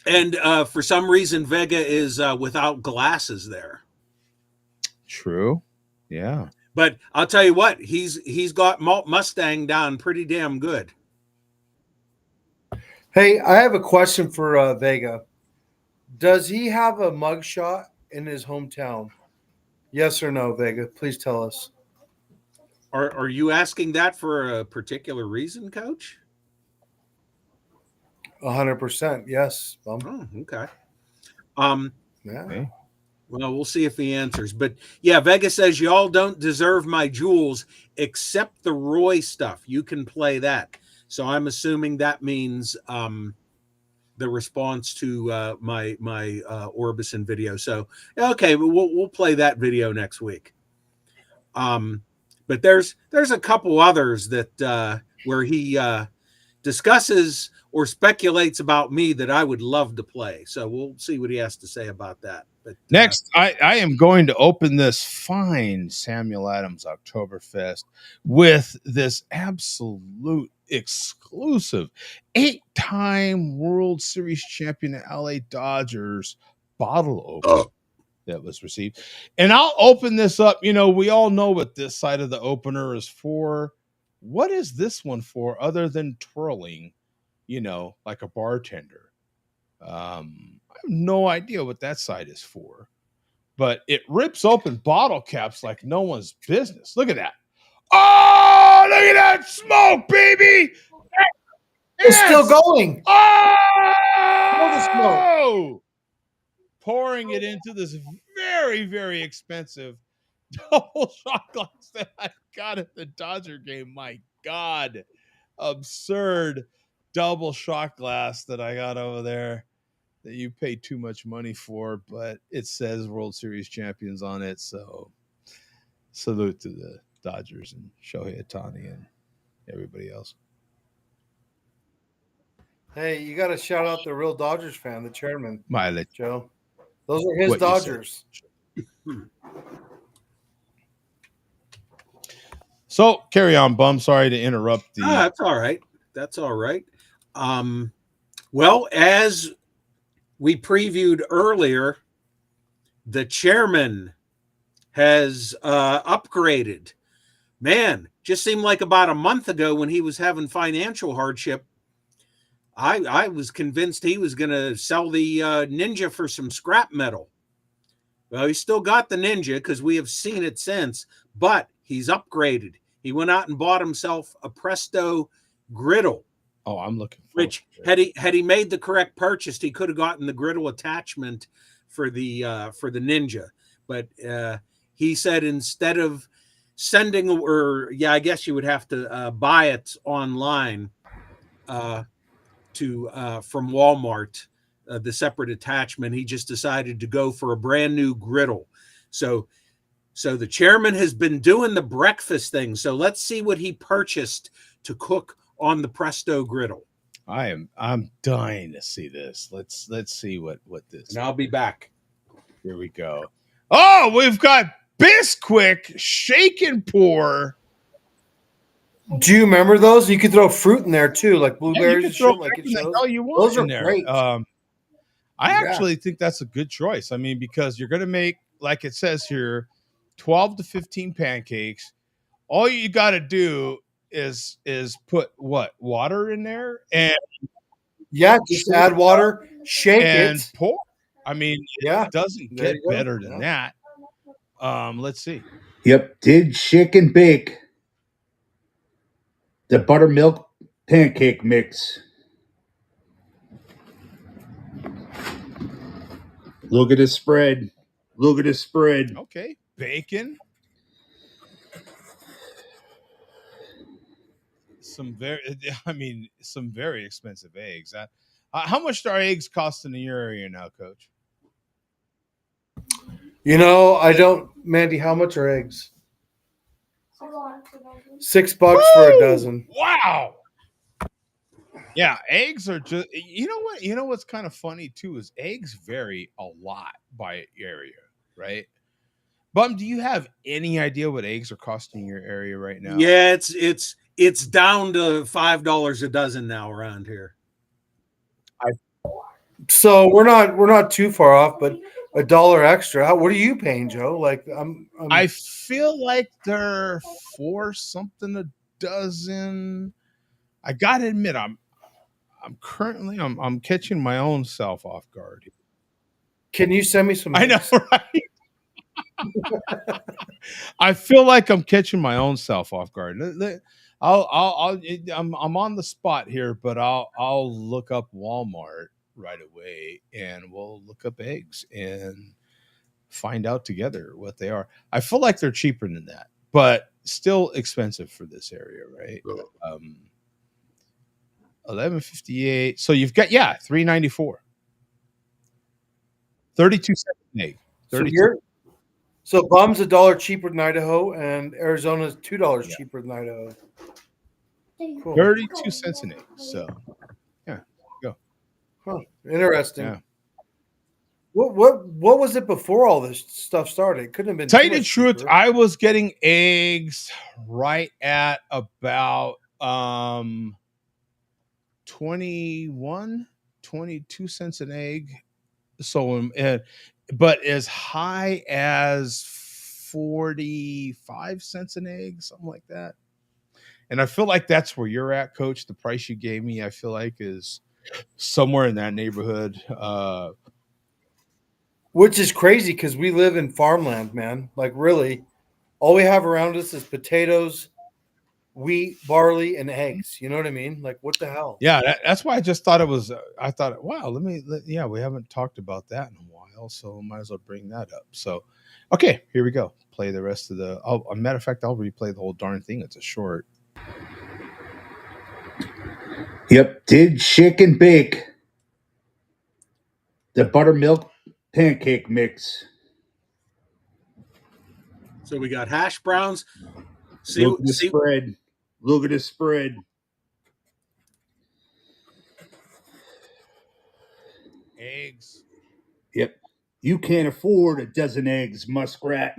And for some reason, Vega is without glasses there. True. Yeah. But I'll tell you what, he's got Malt Mustang down pretty damn good. Hey, I have a question for Vega. Does he have a mugshot in his hometown? Yes or no, Vega? Please tell us. Are you asking that for a particular reason, Coach? 100%. Yes. Oh, okay. Yeah. Okay. Well, we'll see if he answers. But yeah, Vega says y'all don't deserve my jewels except the Roy stuff. You can play that. So I'm assuming that means the response to my Orbison video. So okay, we'll play that video next week. But there's a couple others that where he discusses or speculates about me that I would love to play. So we'll see what he has to say about that. But next, I am going to open this fine Samuel Adams Oktoberfest with this absolute exclusive 8-time World Series champion LA Dodgers bottle opener that was received. And I'll open this up. You know, we all know what this side of the opener is for. What is this one for other than twirling, you know, like a bartender? I have no idea what that side is for, but it rips open bottle caps like no one's business. Look at that. Oh, look at that smoke, baby. It's still going. Oh, pouring it into this very, very expensive double shot glass that I got at the Dodger game. My God, absurd double shot glass that I got over there that you pay too much money for, but it says World Series champions on it. So salute to the Dodgers and Shohei Ohtani and everybody else. Hey, you got to shout out the real Dodgers fan, the chairman, My Joe. Those are his Dodgers. So carry on, Bum. Sorry to interrupt. That's all right. That's all right. Well, as we previewed earlier, the chairman has upgraded Man, just seemed like about a month ago when he was having financial hardship, I was convinced he was going to sell the Ninja for some scrap metal. Well, he's still got the Ninja because we have seen it since, but he's upgraded. He went out and bought himself a Presto griddle. Oh, I'm looking forward Which to it. had he made the correct purchase, he could have gotten the griddle attachment for the Ninja. But he said instead of sending, or yeah, I guess you would have to buy it online from Walmart, the separate attachment. He just decided to go for a brand new griddle. So the chairman has been doing the breakfast thing. So let's see what he purchased to cook on the Presto griddle. I'm dying to see this. Let's see what this. And I'll be back. Here we go. Oh, we've got Bisquick shake and pour. Do you remember those? You could throw fruit in there too, like Yeah, blueberries you can and throw shit, like it everything the shows. hell you want Those in are there. great. I Yeah. actually think that's a good choice. I mean, because you're going to make, like it says here, 12 to 15 pancakes. All you got to do is put what, water in there and Yeah, just add water, shake and it. pour. I mean, Yeah, it doesn't there get you go. better than that. Let's see. Yep, did shake and bake the buttermilk pancake mix. Look at the spread. Look at the spread. Okay, bacon. Some very expensive eggs. How much are eggs costing in your area now, Coach? You know, I don't, Mandy. How much are eggs? $6 for a dozen. Wow. Yeah, eggs are just. You know what? You know what's kind of funny too is eggs vary a lot by area, right? Bum, do you have any idea what eggs are costing in your area right now? Yeah, it's down to $5 a dozen now around here. So we're not too far off, but $1 extra. What are you paying, Joe? Like I feel like they're for something a dozen. I gotta admit, I'm catching my own self off guard. Can you send me some? I know, eggs? right? I feel like I'm catching my own self off guard. I'm on the spot here, but I'll look up Walmart right away, and we'll look up eggs and find out together what they are. I feel like they're cheaper than that, but still expensive for this area, right? 11.58. So you've got $3.94, 32 cents an egg. So Bum's $1 cheaper than Idaho, and Arizona's $2 cheaper than Idaho. Cool. 32 cents an egg. So yeah, go. Huh. Interesting. Yeah. What was it before all this stuff started? It couldn't have been. Tell too you the much truth, cheaper. I was getting eggs right at about 21, 22 cents an egg. So but as high as 45 cents an egg, something like that. And I feel like that's where you're at, Coach. The price you gave me, I feel like, is somewhere in that neighborhood. Which is crazy because we live in farmland, man. Like really, all we have around us is potatoes, wheat, barley, and eggs. You know what I mean? Like what the hell? Yeah, that's why I just thought it was. I thought, wow, we haven't talked about that in a while, so might as well bring that up. So, okay, here we go. Play the rest of the. A matter of fact, I'll replay the whole darn thing. It's a short. Yep, did shake and bake the buttermilk pancake mix. So we got hash browns. Look at the spread. Look at the spread. Eggs. Yep. You can't afford a dozen eggs, muskrat.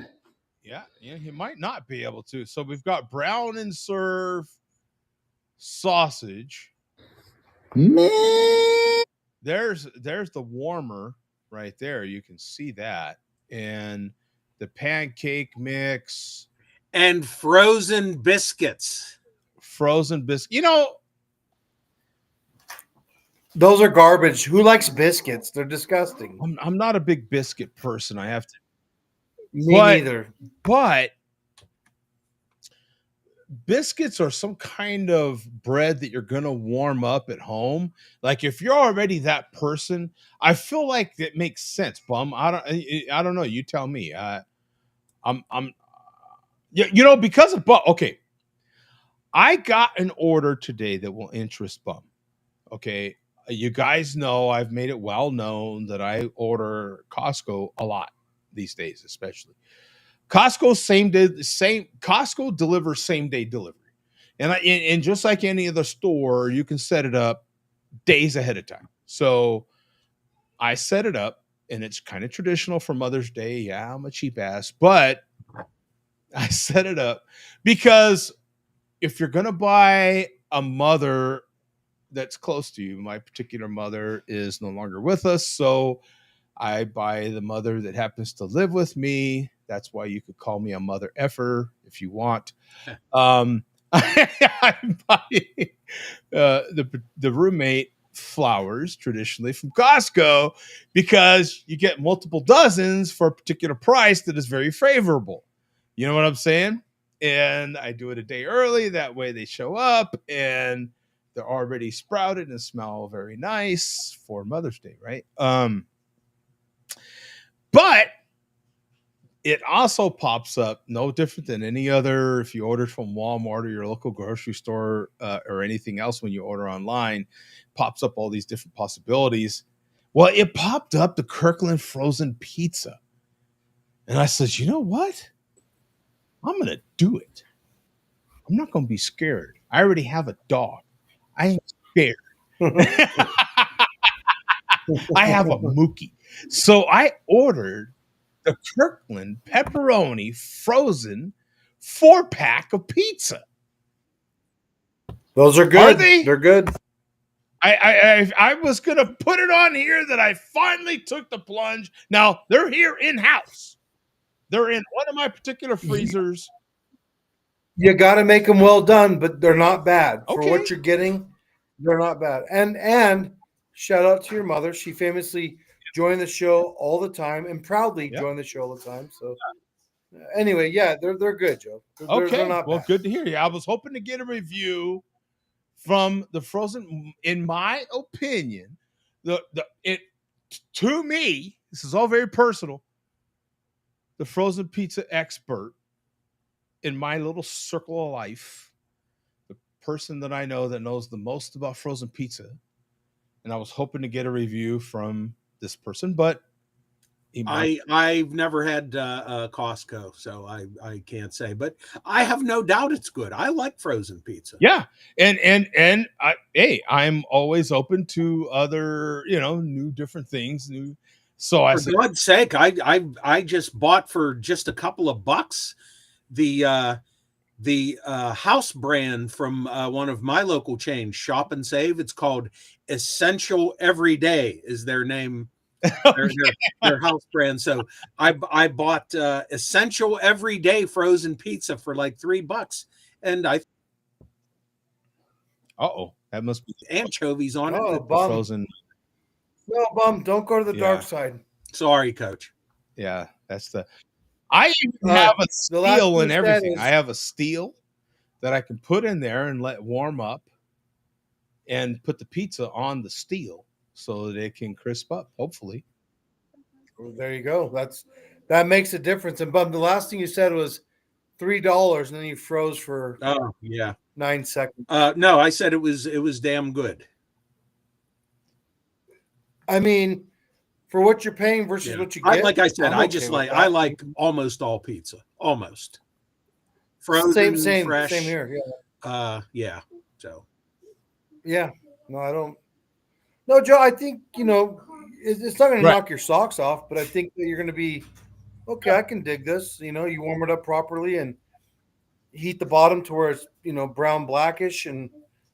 Yeah, he might not be able to. So we've got brown and serve sausage. Man. There's the warmer right there. You can see that. And the pancake mix. And frozen biscuits. Frozen biscuit. Those are garbage. Who likes biscuits? They're disgusting. I'm not a big biscuit person. I have to, Me neither. but biscuits are some kind of bread that you're gonna warm up at home. Like if you're already that person, I feel like it makes sense. Bum, I don't know. You tell me. I'm because of Bum. Okay, I got an order today that will interest Bum. Okay, you guys know I've made it well known that I order Costco a lot these days, especially Costco delivers same day delivery. And just like any other store, you can set it up days ahead of time. So I set it up, and it's kind of traditional for Mother's Day. Yeah, I'm a cheap ass, but I set it up because if you're gonna buy a mother that's close to you, my particular mother is no longer with us, so I buy the mother that happens to live with me. That's why you could call me a mother effer if you want. I buy the roommate flowers traditionally from Costco because you get multiple dozens for a particular price that is very favorable. You know what I'm saying? And I do it a day early. That way they show up and they're already sprouted and smell very nice for Mother's Day, right? But it also pops up no different than any other. If you ordered from Walmart or your local grocery store or anything else, when you order online, pops up all these different possibilities. Well, it popped up the Kirkland frozen pizza. And I said, you know what? I'm going to do it. I'm not going to be scared. I already have a dog. I ain't scared. I have a Mookie. So I ordered the Kirkland pepperoni frozen 4-pack of pizza. Those are good. Are they? They're good. I was gonna put it on here that I finally took the plunge. Now they're here in house. They're in one of my particular freezers. You got to make them well done, but they're not bad for Okay. what you're getting. They're not bad. And shout out to your mother. She famously joined the show all the time and proudly joined the show all the time. So anyway, yeah, they're good, Joe. They're not Well, bad. good to hear you. I was hoping to get a review from the frozen. In my opinion, to me, this is all very personal. The frozen pizza expert in my little circle of life, the person that I know that knows the most about frozen pizza, and I was hoping to get a review from this person, but I've never had Costco, so I can't say, but I have no doubt it's good. I like frozen pizza. Yeah, and I'm always open to other new different things. So I For said, God's sake, I just bought for just a couple of bucks the house brand from one of my local chains, Shop and Save. It's called Essential Everyday is their name. Their house brand. So I bought Essential Everyday frozen pizza for like $3, and I that must be anchovies on Oh, it. bum. frozen. No, bum. Don't go to the dark Yeah. side. Sorry, Coach. Yeah, that's the. I even Uh, have a the last steel thing and you said everything. is- I have a steel that I can put in there and let warm up, and put the pizza on the steel so that it can crisp up. Hopefully, Well, there you go. That makes a difference. And bum, the last thing you said was $3, and then you froze for Oh yeah. 9 seconds. No, I said it was damn good. I mean, for what you're paying versus Yeah. what you get, Like I said, I'm I okay just with like that. I like almost all pizza. Almost. Frozen, same fresh. same here. Yeah. Yeah. So Yeah. No, I don't. No, Joe, I think, it's not going to Right. knock your socks off, but I think that you're going to be, okay, I can dig this. You warm it up properly and heat the bottom to where it's, brown blackish, and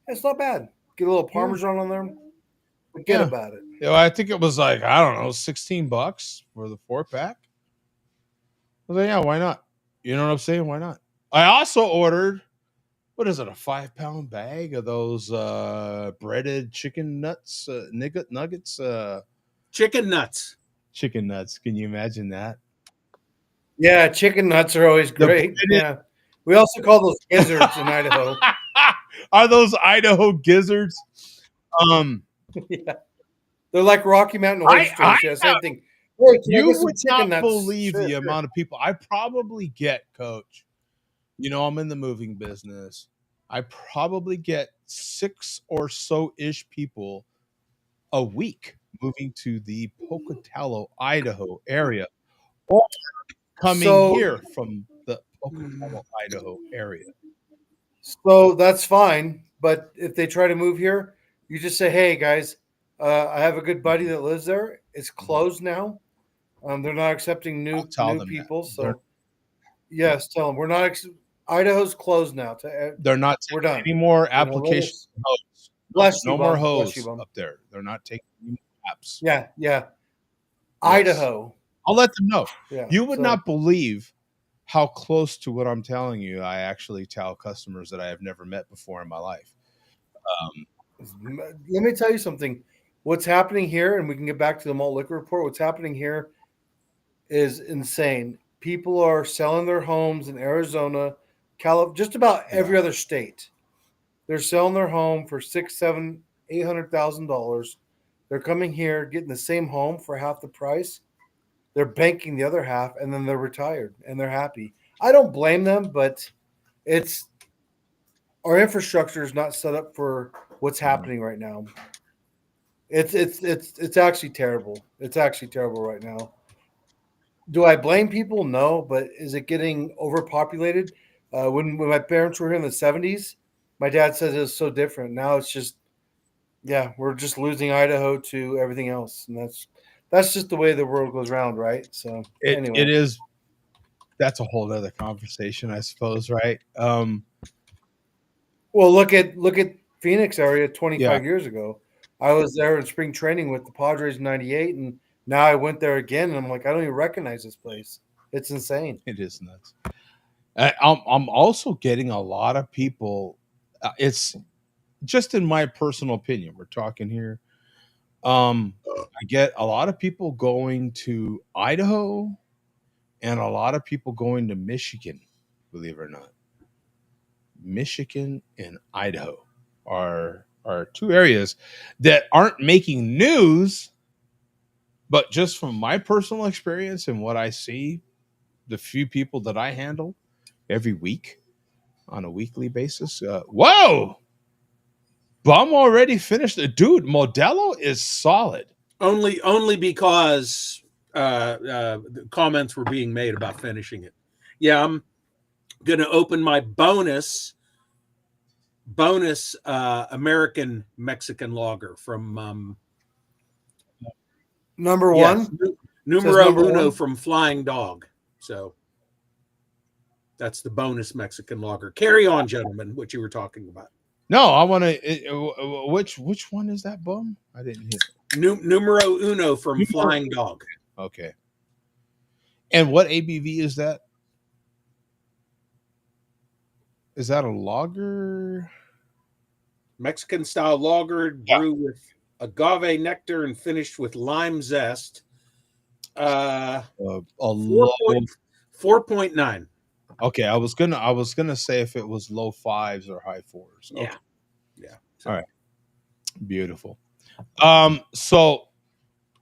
it's not bad. Get a little Parmesan on there. Forget Yeah. about it. I think it was like, I don't know, $16 for the 4-pack. I was like, yeah, why not? You know what I'm saying? Why not? I also ordered, what is it, a 5-pound bag of those breaded chicken nuts, nuggets, Chicken nuts. chicken nuts. Can you imagine that? Yeah, chicken nuts are always The great. breaded Yeah. We also call those gizzards in Idaho. are those Idaho gizzards? Um, Yeah. They're like Rocky Mountain I oysters. Yeah, same thing. Hey, can I you get some would chicken not nuts? believe Sure, the sure. amount of people I probably get, Coach. You know, I'm in the moving business. I probably get 6 or so ish people a week moving to the Pocatello, Idaho area, or coming So here from the Pocatello, Idaho area. So that's fine. But if they try to move here, you just say, "Hey guys, I have a good buddy that lives there. It's Mhm. closed now. They're not accepting I'll new tell new them that. people. So yes, tell them we're not. Idaho's closed now. They're not We're taking done. any more You know, let application us hose. bless you, No more bum. Bless you, hose bum. up there. They're not taking any more apps. Yeah, yeah. Yes. Idaho. I'll let them know. Yeah. You would So not believe how close to what I'm telling you I actually tell customers that I have never met before in my life. Um, let me tell you something. What's happening here, and we can get back to the malt liquor report. What's happening here is insane. People are selling their homes in Arizona, just about yeah. every other state. They're selling their home for six, seven, $800,000. They're coming here, getting the same home for half the price. They're banking the other half, and then they're retired and they're happy. I don't blame them, but it's our infrastructure is not set up for what's Mhm. happening right now. It's actually terrible. It's actually terrible right now. Do I blame people? No, but is it getting overpopulated? When my parents were here in the '70s, my dad says it was so different. Now it's just yeah, we're just losing Idaho to everything else, and that's just the way the world goes round, right? So It anyway, is, that's a whole other conversation, I suppose, right? well look at Phoenix area Yeah, 25 years ago. I was there in spring training with the Padres in '98, and now I went there again, and I'm like, I don't even recognize this place. It's insane. it is nuts. I'm also getting a lot of people. It's just in my personal opinion. We're talking here. I get a lot of people going to Idaho and a lot of people going to Michigan. Believe it or not, Michigan and Idaho are two areas that aren't making news, but just from my personal experience and what I see, the few people that I handle every week on a weekly basis. Whoa, Bum already finished. Dude, Modelo is solid. Only because the comments were being made about finishing it. Yeah, I'm gonna open my bonus American Mexican lager from Number yes, one says numero number uno one. from Flying Dog. So that's the bonus Mexican lager. Carry on, gentlemen, what you were talking about. No, I want to. Which one is that, Bum? I didn't hear. Numero uno from Numero- Flying Dog. Okay. And what ABV is that? Is that a lager? Mexican style lager Yeah. brewed with agave nectar and finished with lime zest. A 4 low. point, 4.9. Okay, I was gonna say if it was low fives or high fours. Yeah. Okay. Yeah. All So right. Beautiful. So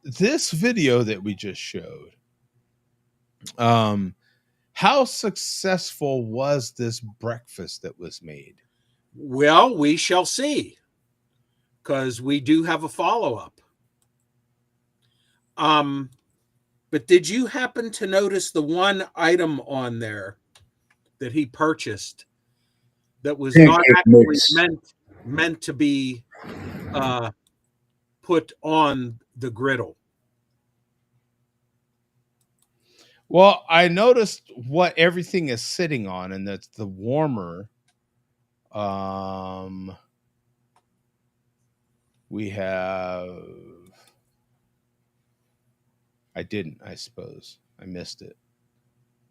this video that we just showed, um, how successful was this breakfast that was made? well, we shall see because we do have a follow-up. Um, but did you happen to notice the one item on there that he purchased that was not Pancake actually mix. meant to be uh, put on the griddle? Well, I noticed what everything is sitting on, and that's the warmer. Um, we have. I didn't. I suppose I missed it.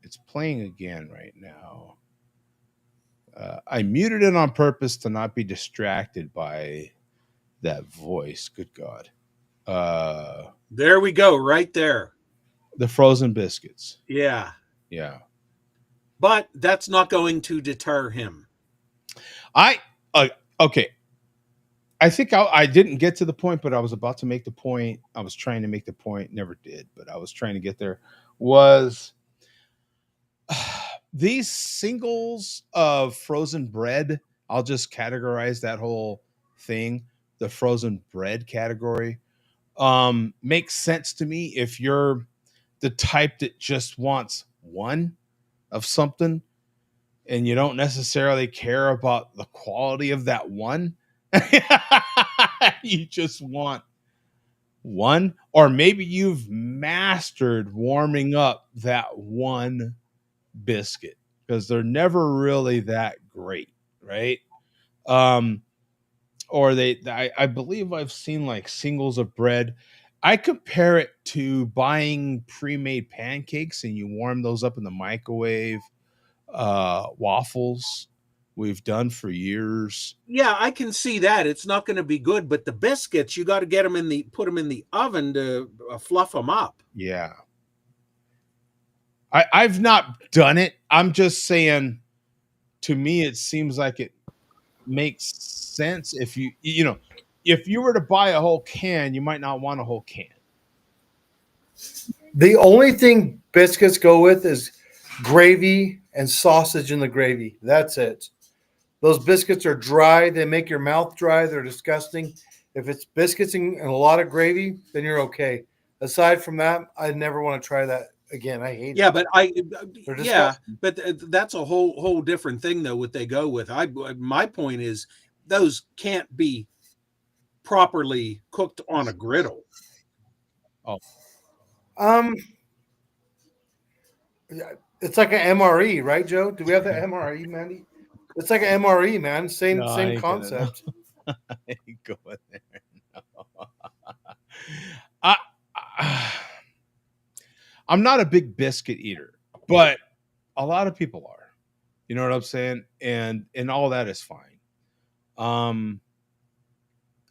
It's playing again right now. I muted it on purpose to not be distracted by that voice. Good God. There we go, right there. The frozen biscuits. Yeah. Yeah. But that's not going to deter him. Okay. I think I didn't get to the point, but I was about to make the point. I was trying to make the point, never did, but I was trying to get there. Was these singles of frozen bread? I'll just categorize that whole thing, the frozen bread category. Makes sense to me if you're the type that just wants one of something and you don't necessarily care about the quality of that one. You just want one, or maybe you've mastered warming up that one biscuit because they're never really that great, right? Um, or I believe I've seen like singles of bread. I compare it to buying pre-made pancakes and you warm those up in the microwave. Waffles we've done for years. Yeah, I can see that. It's not going to be good, but the biscuits, you got to put them in the oven to fluff them up. Yeah. I've not done it. I'm just saying, to me, it seems like it makes sense if if you were to buy a whole can, you might not want a whole can. The only thing biscuits go with is gravy and sausage in the gravy. That's it. Those biscuits are dry. They make your mouth dry. They're disgusting. If it's biscuits and a lot of gravy, then you're okay. Aside from that, I never want to try that again. I hate Yeah, it. but that's a whole different thing though. What they go with, my point is, those can't be properly cooked on a griddle. Oh, it's like an MRE, right, Joe? Do we have the MRE, Mandy? It's like an MRE, man. Same concept. I ain't going there. No. I'm not a big biscuit eater, but a lot of people are. You know what I'm saying? And all that is fine.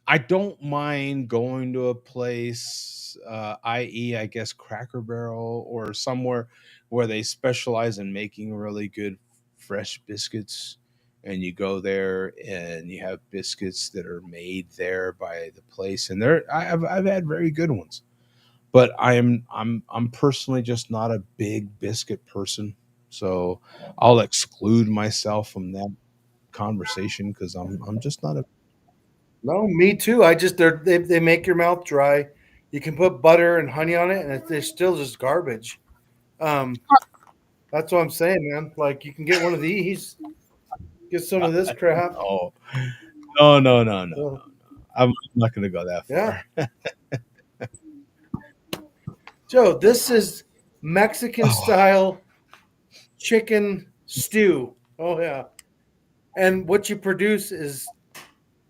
I don't mind going to a place, i.e., I guess Cracker Barrel or somewhere where they specialize in making really good fresh biscuits. And you go there and you have biscuits that are made there by the place, and I've had very good ones. But I'm personally just not a big biscuit person, so I'll exclude myself from that conversation because I'm just not a. No, me too. They make your mouth dry. You can put butter and honey on it, and they're still just garbage. That's what I'm saying, man. Like, you can get one of these, get some of this crap. Oh, no. I'm not going to go that far. Yeah. Joe, this is Mexican style chicken stew. Oh yeah, and what you produce is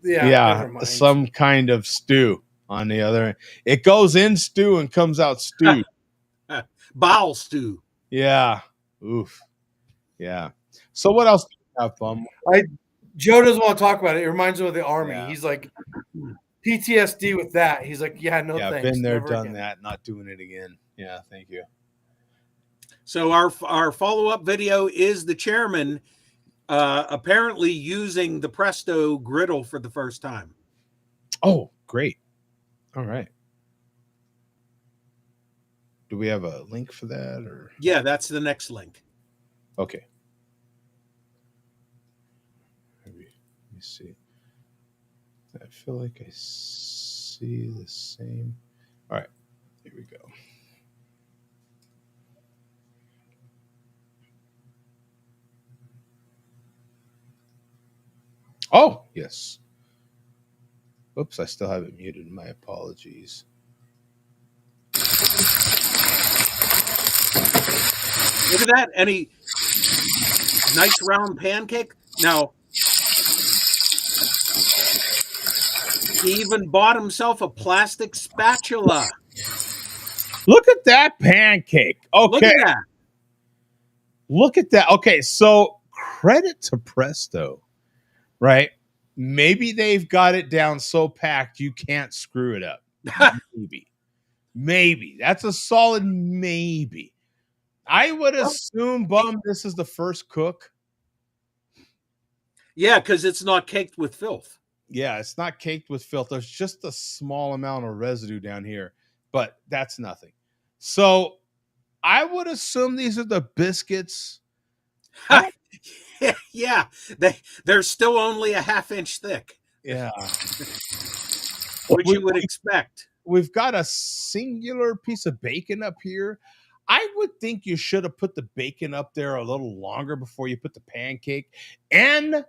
never mind. Some kind of stew. On the other end, it goes in stew and comes out stewed. Bowel stew. Yeah. Oof. Yeah. So what else do you have, Bum? Joe doesn't want to talk about it. It reminds him of the Army. Yeah. He's like PTSD with that. He's like, yeah, no Yeah, thanks. been there, Never done again. that, not doing it again. Yeah, thank you. So our follow-up video is the chairman apparently using the Presto griddle for the first time. Oh, great. All right. Do we have a link for that, or? Yeah, that's the next link. Okay. Let me see. I feel like I see the same. All right. Here we go. Oh, yes. Oops, I still have it muted. My apologies. Look at that. Any nice round pancake. Now, he even bought himself a plastic spatula. Look at that pancake. Okay. Look at that. Look at that. Okay, so credit to Presto, right? Maybe they've got it down so packed you can't screw it up. Maybe that's a solid maybe. I would assume, Bum, this is the first cook. Yeah, because it's not caked with filth. Yeah, it's not caked with filth. There's just a small amount of residue down here, but that's nothing. So I would assume these are the biscuits. Yeah, they're still only a half-inch thick. Yeah. Which you would expect. We've got a singular piece of bacon up here. I would think you should have put the bacon up there a little longer before you put the pancake. And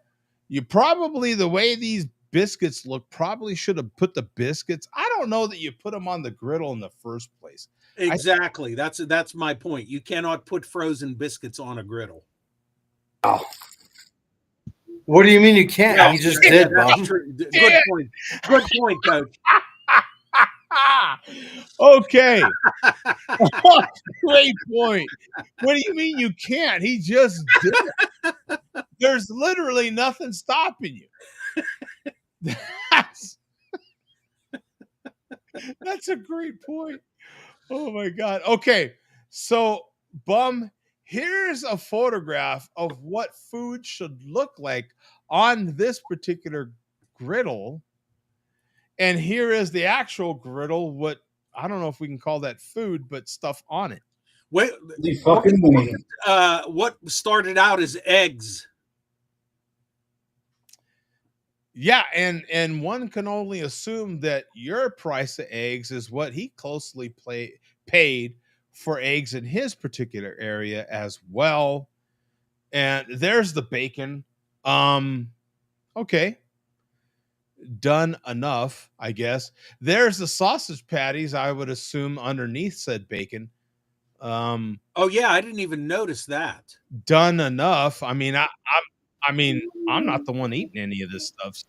you probably, the way these biscuits look, probably should have put the biscuits. I don't know that you put them on the griddle in the first place. Exactly. That's my point. You cannot put frozen biscuits on a griddle. Oh. What do you mean you can't? Yeah, he just did, Bob. Good point. Good point, Coach. Okay. Great point. What do you mean you can't? He just did it. There's literally nothing stopping you. That's a great point. Oh my God. Okay. So, Bum, here's a photograph of what food should look like on this particular griddle. And here is the actual griddle. What, I don't know if we can call that food, but stuff on it. Wait, what started out as eggs? Yeah, and one can only assume that your price of eggs is what he closely paid for eggs in his particular area as well. And there's the bacon. Okay. Done enough, I guess. There's the sausage patties, I would assume, underneath said bacon. Oh yeah, I didn't even notice that. Done enough. I mean, I'm not the one eating any of this stuff, so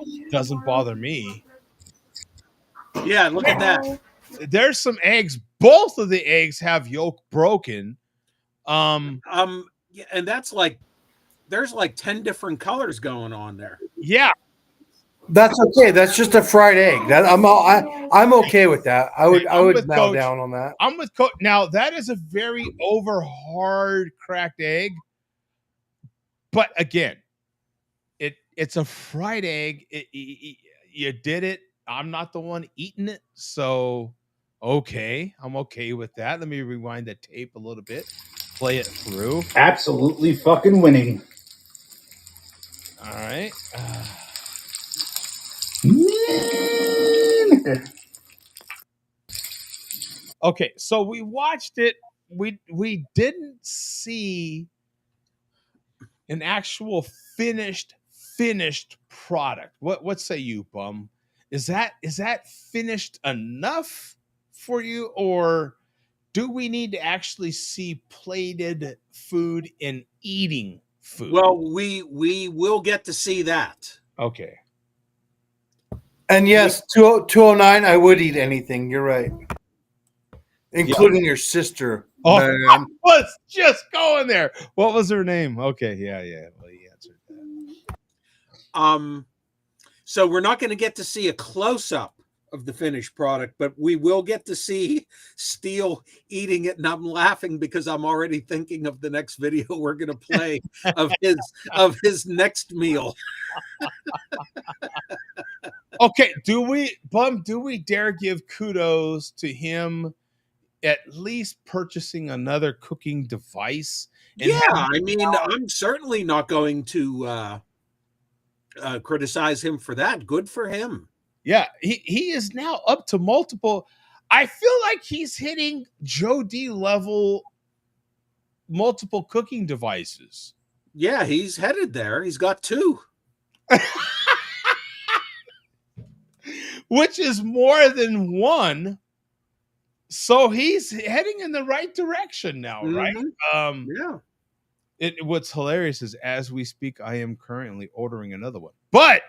it doesn't bother me. Yeah, look at that. There's some eggs. Both of the eggs have yolk broken. And that's like there's like 10 different colors going on there. Yeah. That's okay. That's just a fried egg. That I'm okay with that. I would bow down on that. I'm with Coach. Now that is a very over hard cracked egg. But again, it's a fried egg. You did it. I'm not the one eating it. So, okay. I'm okay with that. Let me rewind the tape a little bit. Play it through. Absolutely fucking winning. All right. Okay. So we watched it. We didn't see an actual finished product. What say you, Bum? Is that finished enough for you, or do we need to actually see plated food and eating food? Well, we will get to see that. Okay. And yes, 209, I would eat anything. You're right. Including your sister. Oh, man. I was just going there. What was her name? Okay, yeah. Well, he answered that. So we're not going to get to see a close-up of the finished product, but we will get to see Steele eating it, and I'm laughing because I'm already thinking of the next video we're going to play of his next meal. Okay, do we dare give kudos to him at least purchasing another cooking device? And yeah, I mean, I'm certainly not going to criticize him for that. Good for him. Yeah, he is now up to multiple. I feel like he's hitting Joe D level multiple cooking devices. Yeah, he's headed there. He's got 2. Which is more than one. So he's heading in the right direction now, right? Yeah. What's hilarious is as we speak, I am currently ordering another one. But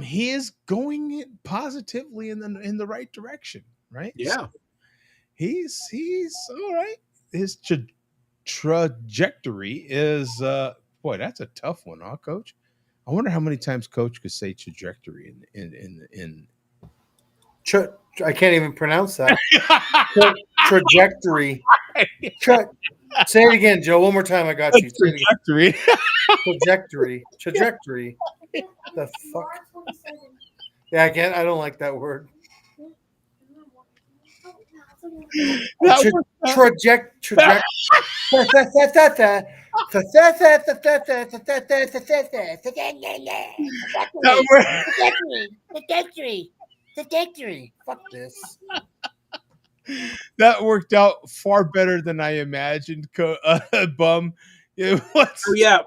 he is going positively in the right direction, right? Yeah. So he's all right. His trajectory is boy, that's a tough one, huh, Coach? I wonder how many times Coach could say trajectory in I can't even pronounce that. Trajectory. Say it again, Joe. One more time. I got you. Say it again. trajectory. Trajectory. Trajectory. The fuck? Yeah, I can't. I don't like that word. That worked out- Trajectory. that Trajectory. Fuck this. that worked out far better than I imagined. Bum. It was Oh yeah.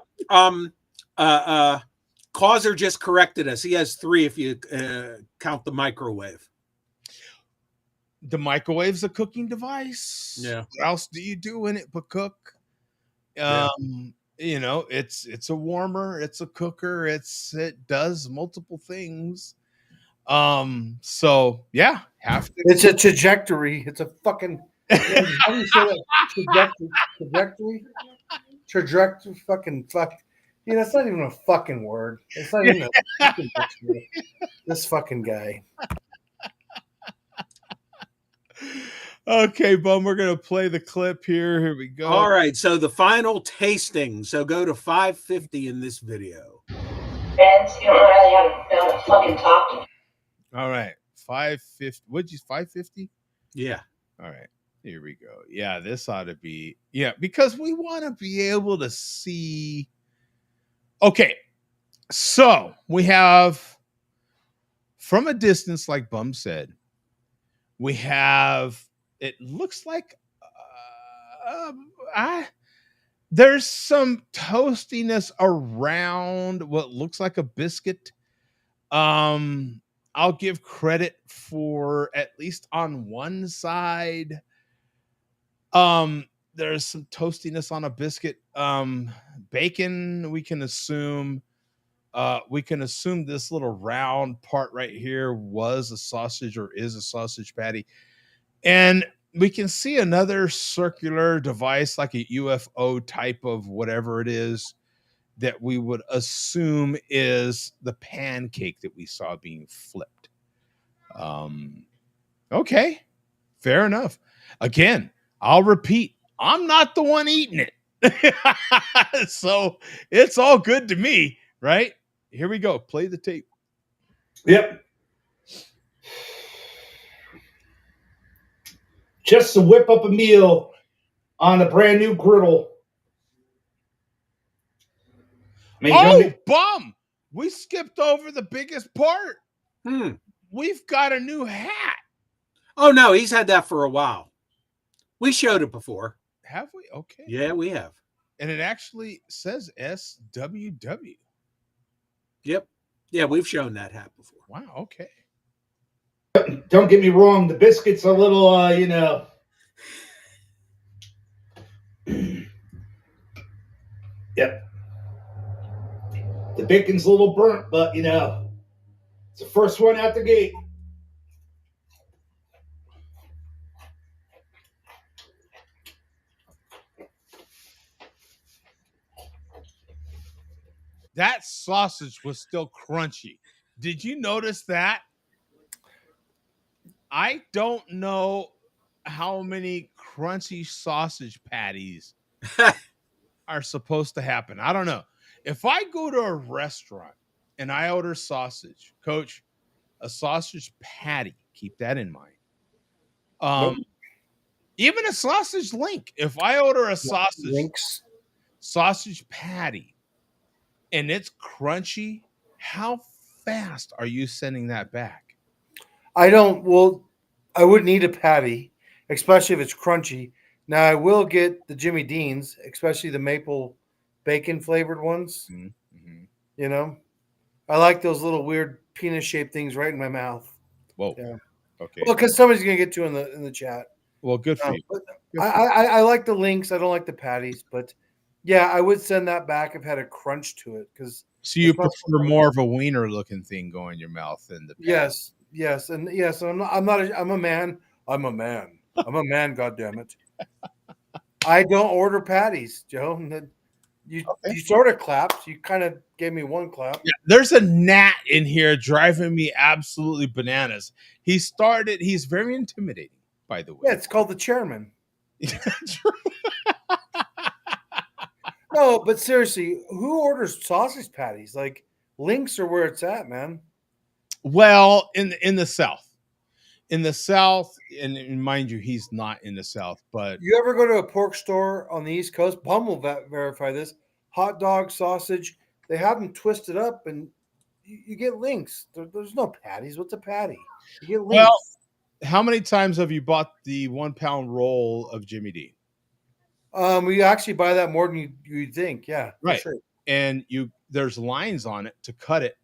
Causer just corrected us. He has 3 if you count the microwave. the microwave's a cooking device. Yeah. What else do you do in it but cook? Yeah. It's a warmer, it's a cooker, it does multiple things. So yeah, have to. It's a trajectory. It's a fucking. How do you say that? Trajectory. Trajectory. Fucking fuck. Yeah, that's not even a fucking word. It's not even a fucking dictionary. This fucking guy. Okay, Bum, we're gonna play the clip here. Here we go. All right. So the final tasting. So go to 550 in this video. Friends, you don't really know how to fucking talk to me. All right, 550. What'd you 550? Yeah. All right, here we go. Yeah, this ought to be because we want to be able to see. Okay, so we have from a distance, like Bum said, we have. It looks like there's some toastiness around what looks like a biscuit. I'll give credit for at least on one side. There's some toastiness on a biscuit. Bacon, we can assume this little round part right here was a sausage or is a sausage patty. And we can see another circular device like a UFO type of whatever it is that we would assume is the pancake that we saw being flipped. Okay, fair enough. Again, I'll repeat, I'm not the one eating it. So it's all good to me, right? Here we go. Play the tape. Yep. Just to whip up a meal on a brand new griddle. I mean, Oh, Bum! We skipped over the biggest part. Hmm. We've got a new hat. Oh no, he's had that for a while. We showed it before. Have we? Okay. Yeah, we have. And it actually says SWW. Yep. Yeah, we've shown that hat before. Wow. Okay. don't get me wrong, the biscuit's a little, Yep. The bacon's a little burnt, but, it's the first one out the gate. That sausage was still crunchy. Did you notice that? I don't know how many crunchy sausage patties are supposed to happen. I don't know. If I go to a restaurant and I order sausage, Coach, a sausage patty, keep that in mind. Even a sausage link. If I order a sausage patty and it's crunchy, how fast are you sending that back? I wouldn't eat a patty, especially if it's crunchy. Now I will get the Jimmy Dean's, especially the maple bacon flavored ones. Mm-hmm. I like those little weird penis shaped things right in my mouth. Whoa. Yeah. Okay. Well, because somebody's gonna get to in the chat. Well, good for you. I like the links. I don't like the patties, but yeah, I would send that back if it had a crunch to it. Because so you prefer more of a wiener looking thing going in your mouth than the patty. Yes, and yes. I'm a man. I'm a man. God damn it. I don't order patties, Joe. You Okay. you sort of clapped. You kind of gave me one clap. Yeah, there's a gnat in here driving me absolutely bananas. He's very intimidating, by the way. Yeah, it's called the chairman. No, but seriously, who orders sausage patties? Like Links are where it's at, man. Well, in the South. In the South, and mind you, he's not in the South, but You ever go to a pork store on the East Coast? Bum will verify this. Hot dog, sausage, they have them twisted up, and you get links. There's no patties. What's a patty? You get links. well, how many times have you bought the 1 pound roll of Jimmy Dean? We actually buy that more than you think. Yeah, for Right. sure. And there's lines on it to cut it,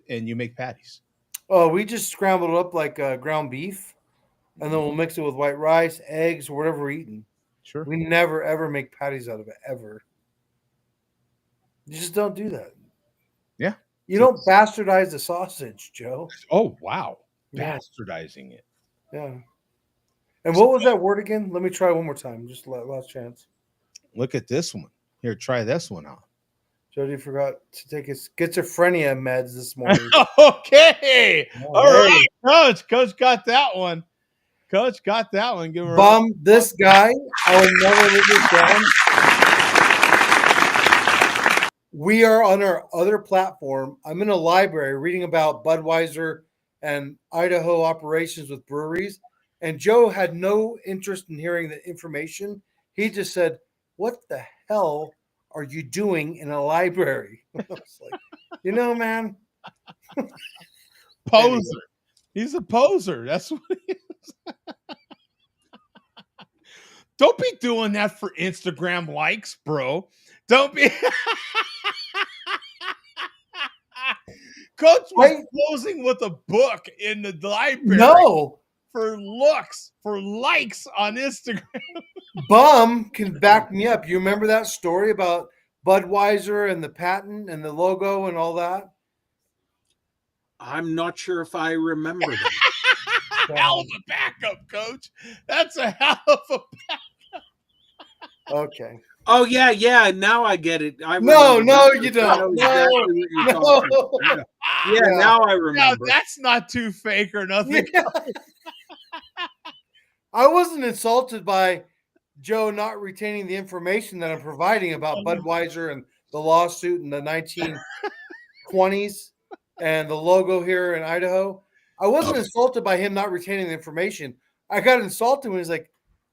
and you make patties. Oh, we just scramble it up like ground beef, and then we'll mix it with white rice, eggs, or whatever we're eating. Sure. We never ever make patties out of it ever. You just don't do that. Yeah. You don't bastardize the sausage, Joe. Oh wow, Yeah. bastardizing it. Yeah. And what was that word again? Let me try one more time. Just last chance. Look at this one. Here, try this one out. Jody forgot to take his schizophrenia meds this morning. Okay. Oh, All hey. right, Coach. Coach got that one. Coach got that one. Give him a Bum, this guy, I will never live this down. We are on our other platform. I'm in a library reading about Budweiser and Idaho operations with breweries. And Joe had no interest in hearing the information. He just said, "What the hell are you doing in a library?" I was like, man. poser. Anyway. He's a poser. That's what he is. Don't be doing that for Instagram likes, bro. Don't be. Coach was posing with a book in the library. No. For likes on Instagram. Bum can back me up. You remember that story about Budweiser and the patent and the logo and all that? I'm not sure if I remember that. Hell of a backup, Coach. That's a hell of a backup. Okay. Oh yeah. Now I get it. No, you don't. I know exactly what you're talking about. Yeah, now I remember. Now, that's not too fake or nothing. Yeah. I wasn't insulted by Joe not retaining the information that I'm providing about Budweiser and the lawsuit in the 1920s and the logo here in Idaho. I wasn't insulted by him not retaining the information. I got insulted when he's like,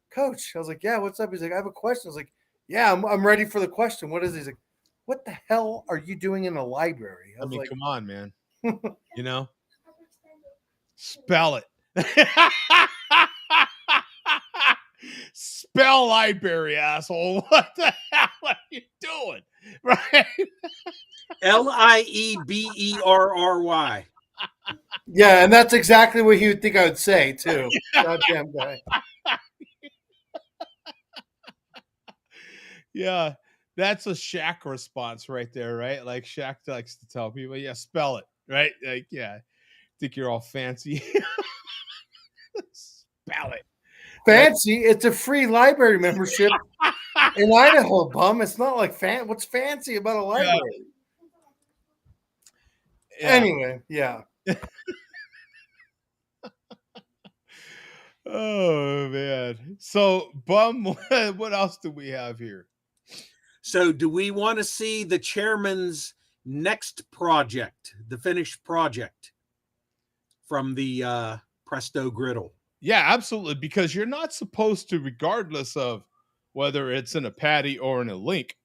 "Coach," I was like, "Yeah, what's up?" He's like, "I have a question." I was like, "Yeah, I'm ready for the question. What is it?" He's like, "What the hell are you doing in a library?" I mean, like, come on, man. Spell it. Spell library, asshole. What the hell are you doing? Right? Lieberry. Yeah, and that's exactly what he would think I would say too. Goddamn guy. Yeah, that's a Shaq response right there, right? Like Shaq likes to tell people, "Yeah, spell it," right? Like, yeah, think you're all fancy. Spell it. Fancy? It's a free library membership in Idaho, bum. It's not like what's fancy about a library? Yeah. Anyway, yeah. Oh man. So, Bum, what else do we have here? So, do we want to see the chairman's next project, the finished project from the Presto Griddle? Yeah, absolutely. Because you're not supposed to, regardless of whether it's in a patty or in a link,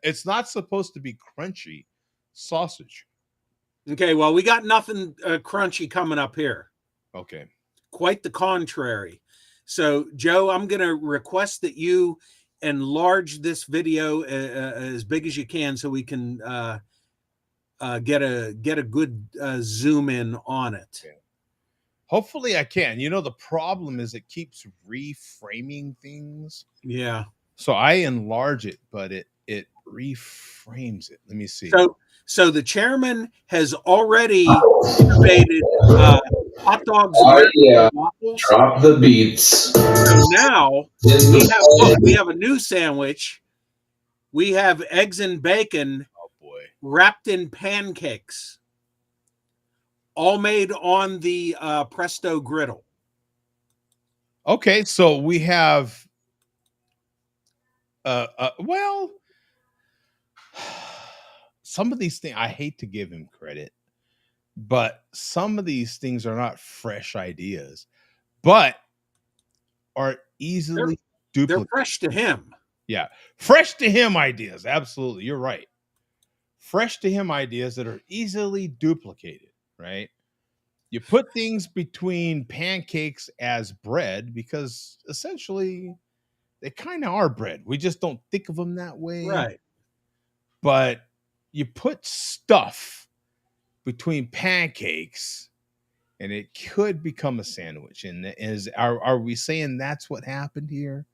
it's not supposed to be crunchy sausage. Okay, well, we got nothing crunchy coming up here. Okay. Quite the contrary. So, Joe, I'm going to request that you enlarge this video as big as you can so we can get a good zoom in on it. Okay. Hopefully I can. The problem is it keeps reframing things. Yeah. So I enlarge it, but it reframes it. Let me see. So the chairman has already innovated hot dogs Oh, with yeah. waffles. Drop the beats. So now we have a new sandwich. We have eggs and bacon Oh boy. wrapped in pancakes, all made on the Presto griddle. Okay, so we have well, some of these things I hate to give him credit, but some of these things are not fresh ideas, but are easily They're duplicated. fresh to him. Yeah, fresh to him ideas. Absolutely, you're right. Fresh to him ideas that are easily duplicated, right? You put things between pancakes as bread because essentially they kind of are bread. We just don't think of them that way. Right. But you put stuff between pancakes and it could become a sandwich. And are we saying that's what happened here?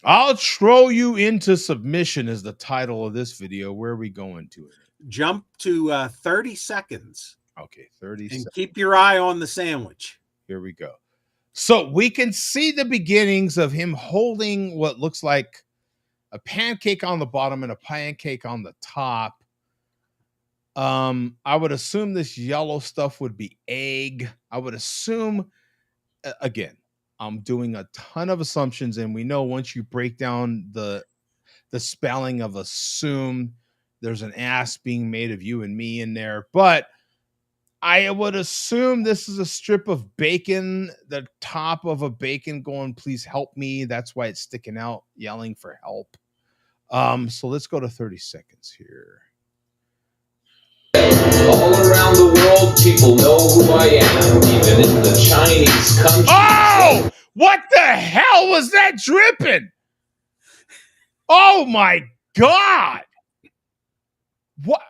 I'll throw you into submission is the title of this video. Where are we going to it? Jump to 30 seconds. Okay, 30 and seconds. keep your eye on the sandwich. Here we go. So we can see the beginnings of him holding what looks like a pancake on the bottom and a pancake on the top. I would assume this yellow stuff would be egg. I would assume, again, I'm doing a ton of assumptions, and we know once you break down the spelling of assume, there's an ass being made of you and me in there. But I would assume this is a strip of bacon, the top of a bacon going, please help me. That's why it's sticking out, yelling for help. So let's go to 30 seconds here. All around the world, people know who I am, even in the Chinese country. Oh, what the hell was that dripping? Oh my God. What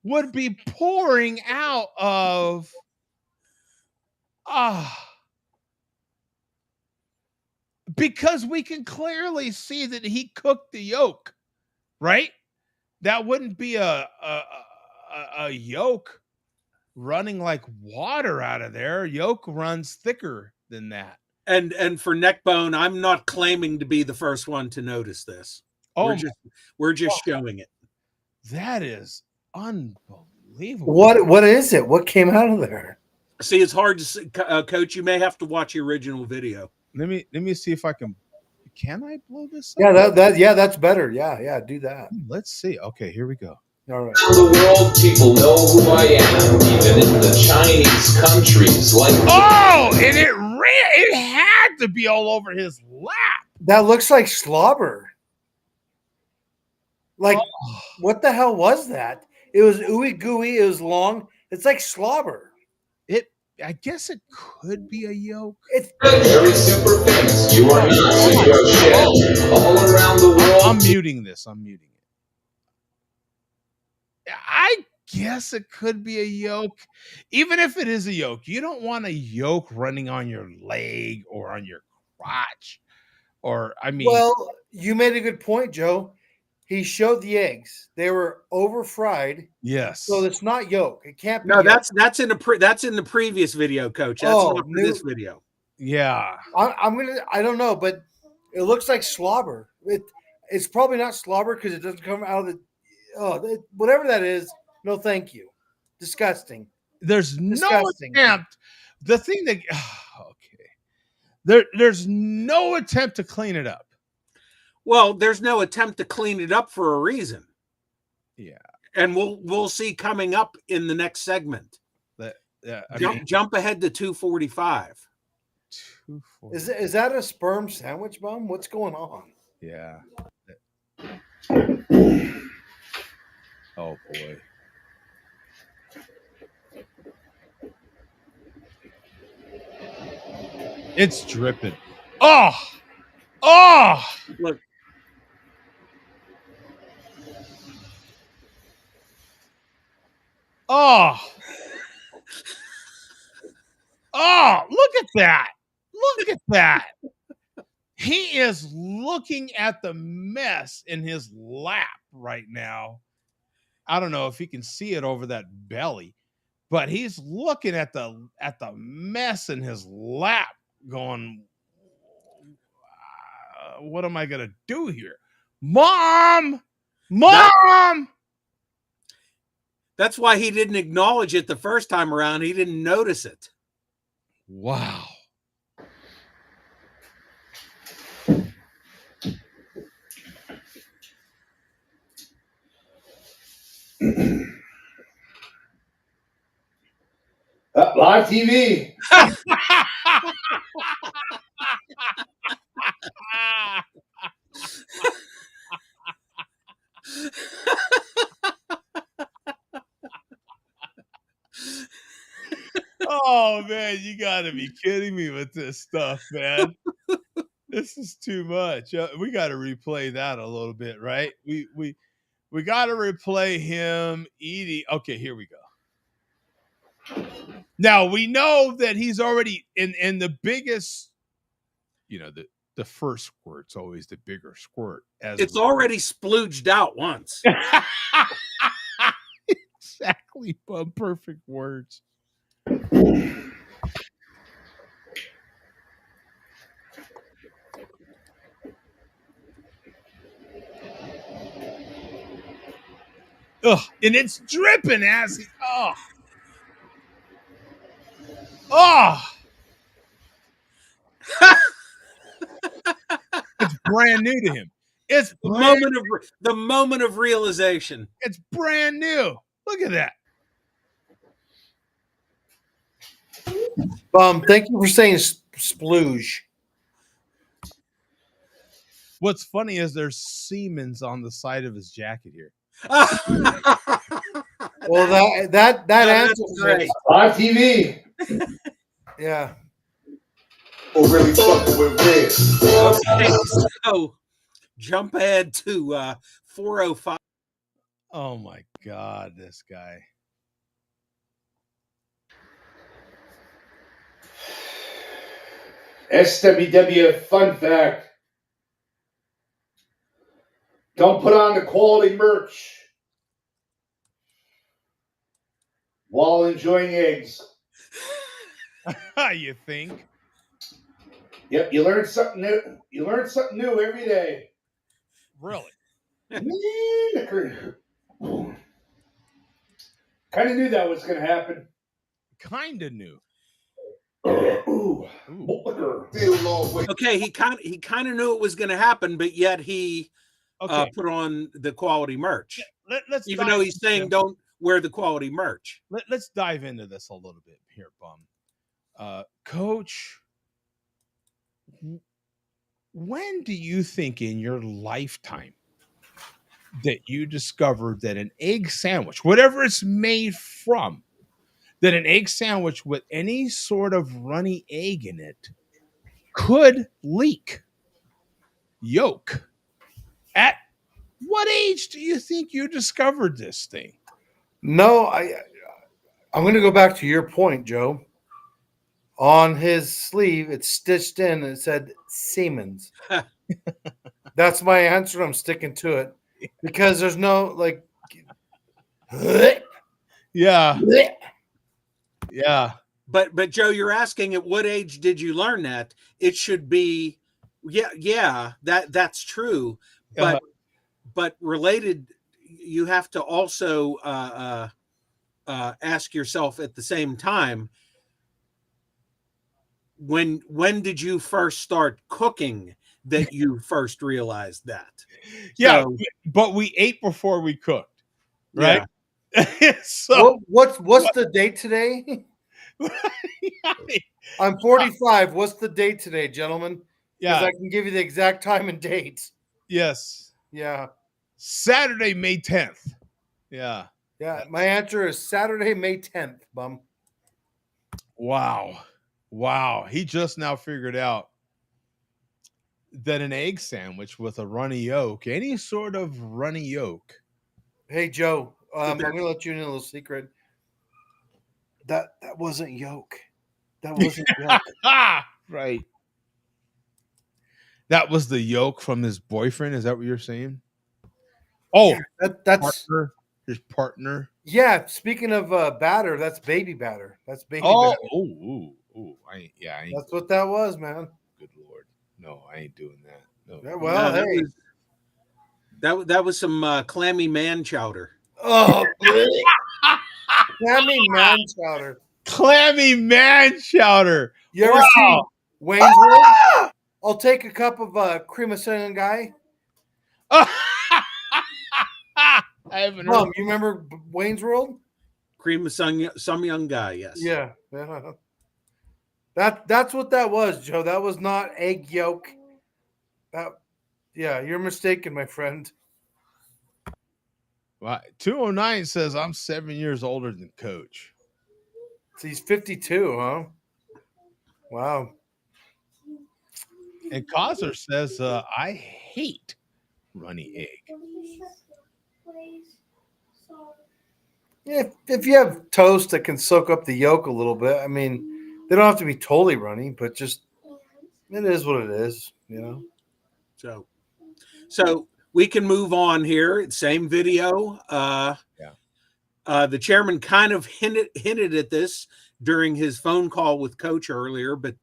would be pouring out of because we can clearly see that he cooked the yolk, right? That wouldn't be a yolk running like water out of there. Yolk runs thicker than that. And for Neckbone, I'm not claiming to be the first one to notice this. Oh, we're just showing it. That is unbelievable. What is it? What came out of there? See, it's hard to see, Coach. You may have to watch the original video. Let me see if I can. Can I blow this up? Yeah, that's better. Yeah, do that. Let's see. Okay, here we go. All right. Around the world, people know who I am, even in the Chinese countries like. Oh, and it had to be all over his lap. That looks like slobber. Like, what the hell was that? It was ooey gooey. It was long. It's like slobber. I guess it could be a yolk. It's very super famous. You are not shit. All around the world. I'm muting this. I'm muting it. I guess it could be a yolk. Even if it is a yolk, you don't want a yolk running on your leg or on your crotch. Or, I mean. Well, you made a good point, Joe. He showed the eggs; they were over fried. Yes, so it's not yolk. It can't be. No, yolk. that's in the previous video, Coach. That's not for this video. Yeah, I don't know, but it looks like slobber. It's probably not slobber because it doesn't come out of the. Whatever that is. No, thank you. Disgusting. There's disgusting. No attempt. The thing that there's no attempt to clean it up. Well, there's no attempt to clean it up for a reason. Yeah. And we'll see coming up in the next segment. Jump ahead to 245. Is that a sperm sandwich, Bum? What's going on? Yeah. Oh boy. It's dripping. Oh! Look. Oh, look at that. Look at that. He is looking at the mess in his lap right now. I don't know if he can see it over that belly, but he's looking at the mess in his lap, going, "What am I gonna do here, Mom? Mom!" That's why he didn't acknowledge it the first time around. He didn't notice it. Wow. Live TV. Oh man, you gotta be kidding me with this stuff, man. This is too much. We got to replay that a little bit, right? We got to replay him eating. Okay, here we go. Now we know that he's already in the biggest. The first squirt's always the bigger squirt. It's already splooged out once. Exactly, Bub. Perfect words. Ugh, and it's dripping as he. It's brand new to him. It's the moment of realization. It's brand new. Look at that. Thank you for saying splooge. What's funny is there's Siemens on the side of his jacket here. Well, that answers great. Live TV. Yeah. Oh, really fucking with Riz. Okay, so jump ahead to 405. Oh my God, this guy. SWW fun fact. Don't put on the quality merch while enjoying eggs. You think? Yep, you learn something new. You learn something new every day. Really? Kind of knew that was going to happen. Kind of knew. Okay, he kind of knew it was going to happen, but yet he put on the quality merch. Let's even though he's saying don't wear the quality merch. Let's dive into this a little bit here, Bum. Coach, when do you think in your lifetime that you discovered that an egg sandwich, whatever it's made from, that an egg sandwich with any sort of runny egg in it could leak yolk? At what age do you think you discovered this thing? No, I'm going to go back to your point, Joe. On his sleeve, it's stitched in and it said Siemens. That's my answer. I'm sticking to it because there's no like. Yeah. Yeah. But Joe, you're asking at what age did you learn that? It should be, that's true. But but related, you have to also ask yourself at the same time, when did you first start cooking that you first realized that? Yeah, so, but we ate before we cooked, right? Yeah. So what's the date today? I'm 45. What's the date today, gentlemen? Because I can give you the exact time and date. Yes. Yeah. Saturday, May 10th. Yeah. Yeah. My answer is Saturday, May 10th, Bum. Wow. He just now figured out that an egg sandwich with a runny yolk, any sort of runny yolk. Hey, Joe, I'm going to let you in a little secret. That wasn't yolk. That wasn't yolk. Right. That was the yolk from his boyfriend. Is that what you're saying? Oh, yeah, that's partner. His partner. Yeah, speaking of batter, that's baby batter. That's baby Oh, batter. I ain't, yeah, I ain't. That's what that was, man. Good lord, no, I ain't doing that. No. Yeah, well, that hey. was that was some clammy man chowder. Oh, Clammy man chowder. Clammy man chowder. You ever Wow. seen Wayne's World? I'll take a cup of cream of cinnamon guy. I haven't heard. Mom, you remember Wayne's World? Cream of some young guy, yes. Yeah. That's what that was, Joe. That was not egg yolk. Yeah, you're mistaken, my friend. Well, 209 says I'm 7 years older than Coach. So he's 52, huh? Wow. And Cosler says I hate runny egg. If you have toast that can soak up the yolk a little bit, I mean, they don't have to be totally runny, but just it is what it is, you know. So we can move on here. Same video. The chairman kind of hinted at this during his phone call with Coach earlier, but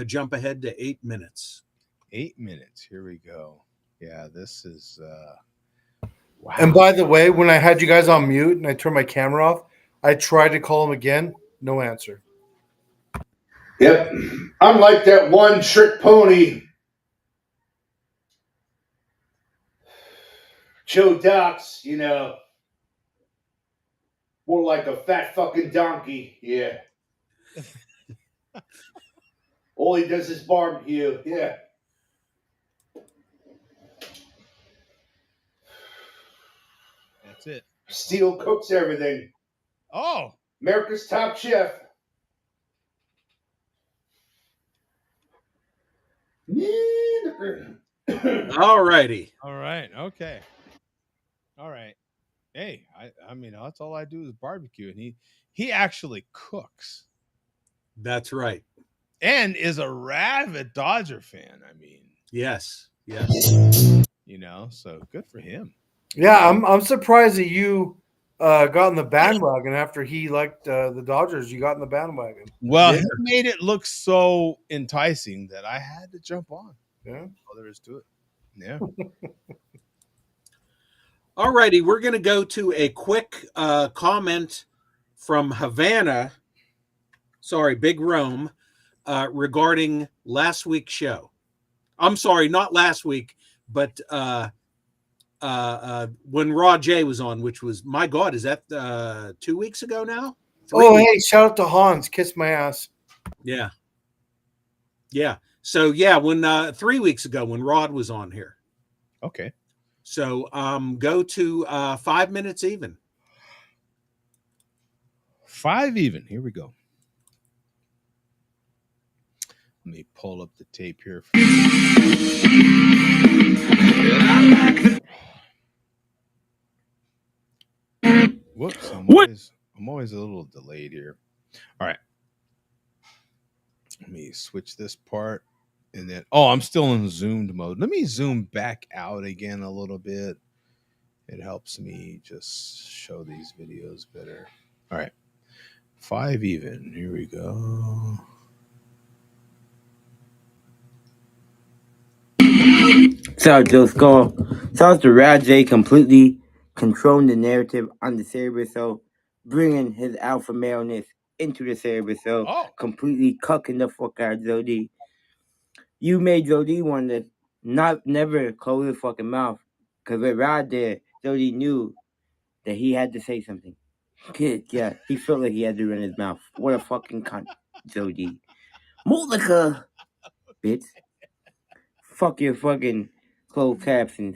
jump ahead to 8 minutes. 8 minutes. Here we go. Yeah, this is wow. And by the way, when I had you guys on mute and I turned my camera off, I tried to call him again. No answer. Yep. Unlike that one trick pony, Joe Dox, you know, more like a fat fucking donkey. Yeah. All he does is barbecue. Yeah. That's it. Steel cooks everything. Oh. America's top chef. All righty. All right. Okay. All right. Hey, I mean, that's all I do is barbecue, and he actually cooks. That's right. And is a rabid Dodger fan. I mean, yes. You know, so good for him. Yeah, I'm surprised that you got in the bandwagon after he liked the Dodgers. You got in the bandwagon. Well, he made it look so enticing that I had to jump on. Yeah, all there is to it. Yeah. All righty, we're going to go to a quick comment from Havana. Sorry, Big Rome, regarding last week's show. I'm sorry, not last week, but when Raw J was on, which was, my God, is that 2 weeks ago now? 3 weeks? Hey, shout out to Hans. Kiss my ass. Yeah. Yeah. So, yeah, when 3 weeks ago when Rod was on here. Okay. So go to 5 minutes even. 5 even. Here we go. Let me pull up the tape here. Whoops. I'm always a little delayed here. All right. Let me switch this part. And then, I'm still in zoomed mode. Let me zoom back out again a little bit. It helps me just show these videos better. All right. 5 even. Here we go. Shout out Joe Skull. Shout out to Rad J completely controlling the narrative on the Cerebro, bringing his alpha maleness into the Cerebro, completely cucking the fuck out of Zodi. You made Zodi want to never close his fucking mouth, because with Rad there, Zodi knew that he had to say something. Yeah, he felt like he had to run his mouth. What a fucking cunt, Zodi. Mulika, bitch. Fuck your fucking closed captions.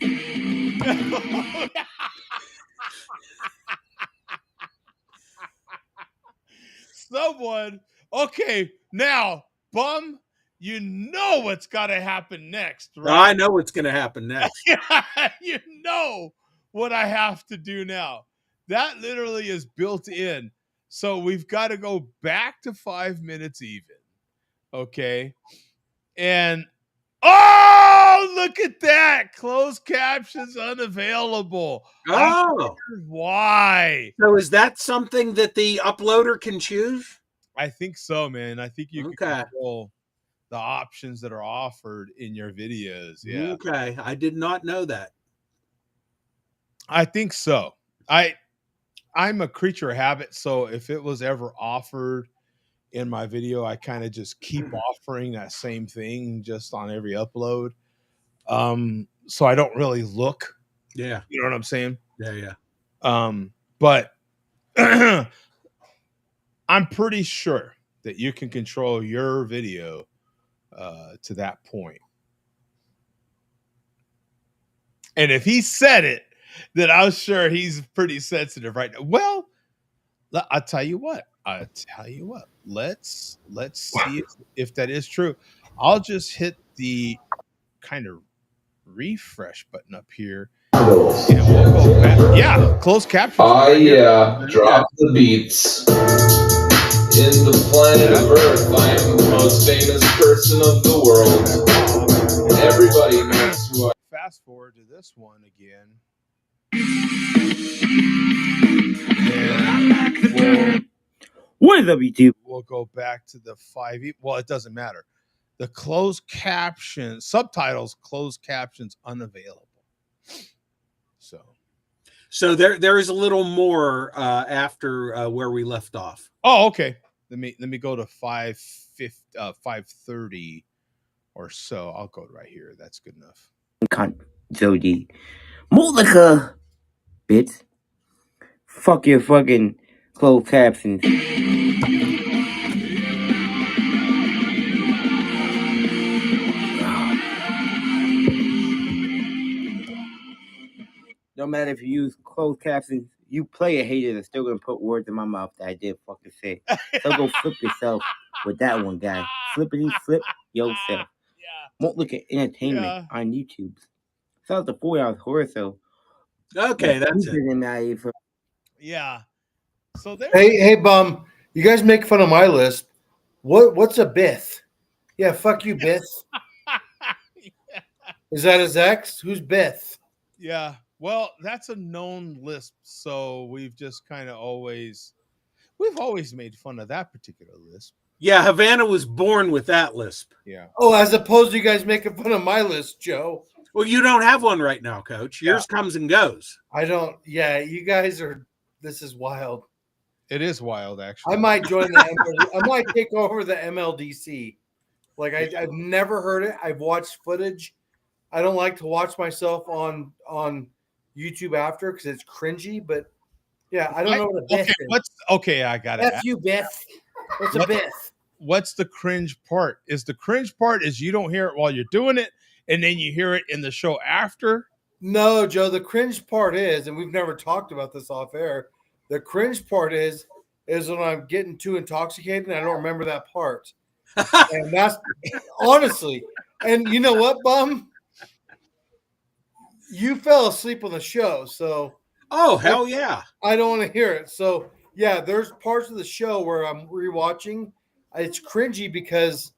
Someone, okay, now, Bum, you know what's got to happen next, right? I know what's going to happen next. You know what I have to do now. That literally is built in. So we've got to go back to 5 minutes even. Okay. And Oh, look at that. Closed captions unavailable. Oh. Why? So is that something that the uploader can choose? I think so, man. I think you can Okay. control the options that are offered in your videos. Yeah. Okay. I did not know that. I think so. I'm a creature of habit, so if it was ever offered in my video, I kind of just keep offering that same thing just on every upload. So I don't really look. Yeah. You know what I'm saying? Yeah. But I'm pretty sure that you can control your video to that point. And if he said it, then I'm sure he's pretty sensitive right now. Well, I'll tell you what. Let's see if that is true. I'll just hit the kind of refresh button up here, and we'll go back. Yeah, closed captions. Ah, yeah, drop the beats. In the planet of Earth, I am the most famous person of the world. Everybody knows who I am. Fast forward to this one again. What is up, YouTube? We'll go back to the 5. Well, it doesn't matter. The closed captions, subtitles, closed captions unavailable. So there is a little more after where we left off. Oh, okay. Let me go to 5:30 or so. I'll go right here. That's good enough. Jody, Molika, bitch. Fuck your fucking closed captions. No matter if you use closed captions, you play a hater that's still gonna put words in my mouth that I didn't fucking say. So go flip yourself with that one, guy. Flippity flip yourself. Won't look at entertainment on YouTube. So it's a 4-hour horror show. Okay, that's it. Yeah. So there. Hey, bum. You guys make fun of my list. What's a Bith? Yeah, fuck you, Bith. Is that his ex? Who's Bith? Yeah. Well, that's a known lisp, so we've just kind of always made fun of that particular lisp. Yeah, Havana was born with that lisp. Yeah. Oh, as opposed to you guys making fun of my list, Joe. Well, you don't have one right now, Coach. Yours comes and goes. I don't. Yeah, you guys are. This is wild. It is wild, actually. I might join the. I might take over the MLDC. Like I've never heard it. I've watched footage. I don't like to watch myself on YouTube after because it's cringy. But yeah, I don't know what a Beth is. Okay, I got it. F you, Beth. What's a Beth? What's the cringe part? Is the cringe part is you don't hear it while you're doing it, and then you hear it in the show after? No, Joe. The cringe part is, and we've never talked about this off air. The cringe part is when I'm getting too intoxicated and I don't remember that part. And that's honestly. And you know what, bum? You fell asleep on the show, so. Oh, hell yeah. I don't want to hear it. So, yeah, there's parts of the show where I'm rewatching. It's cringy because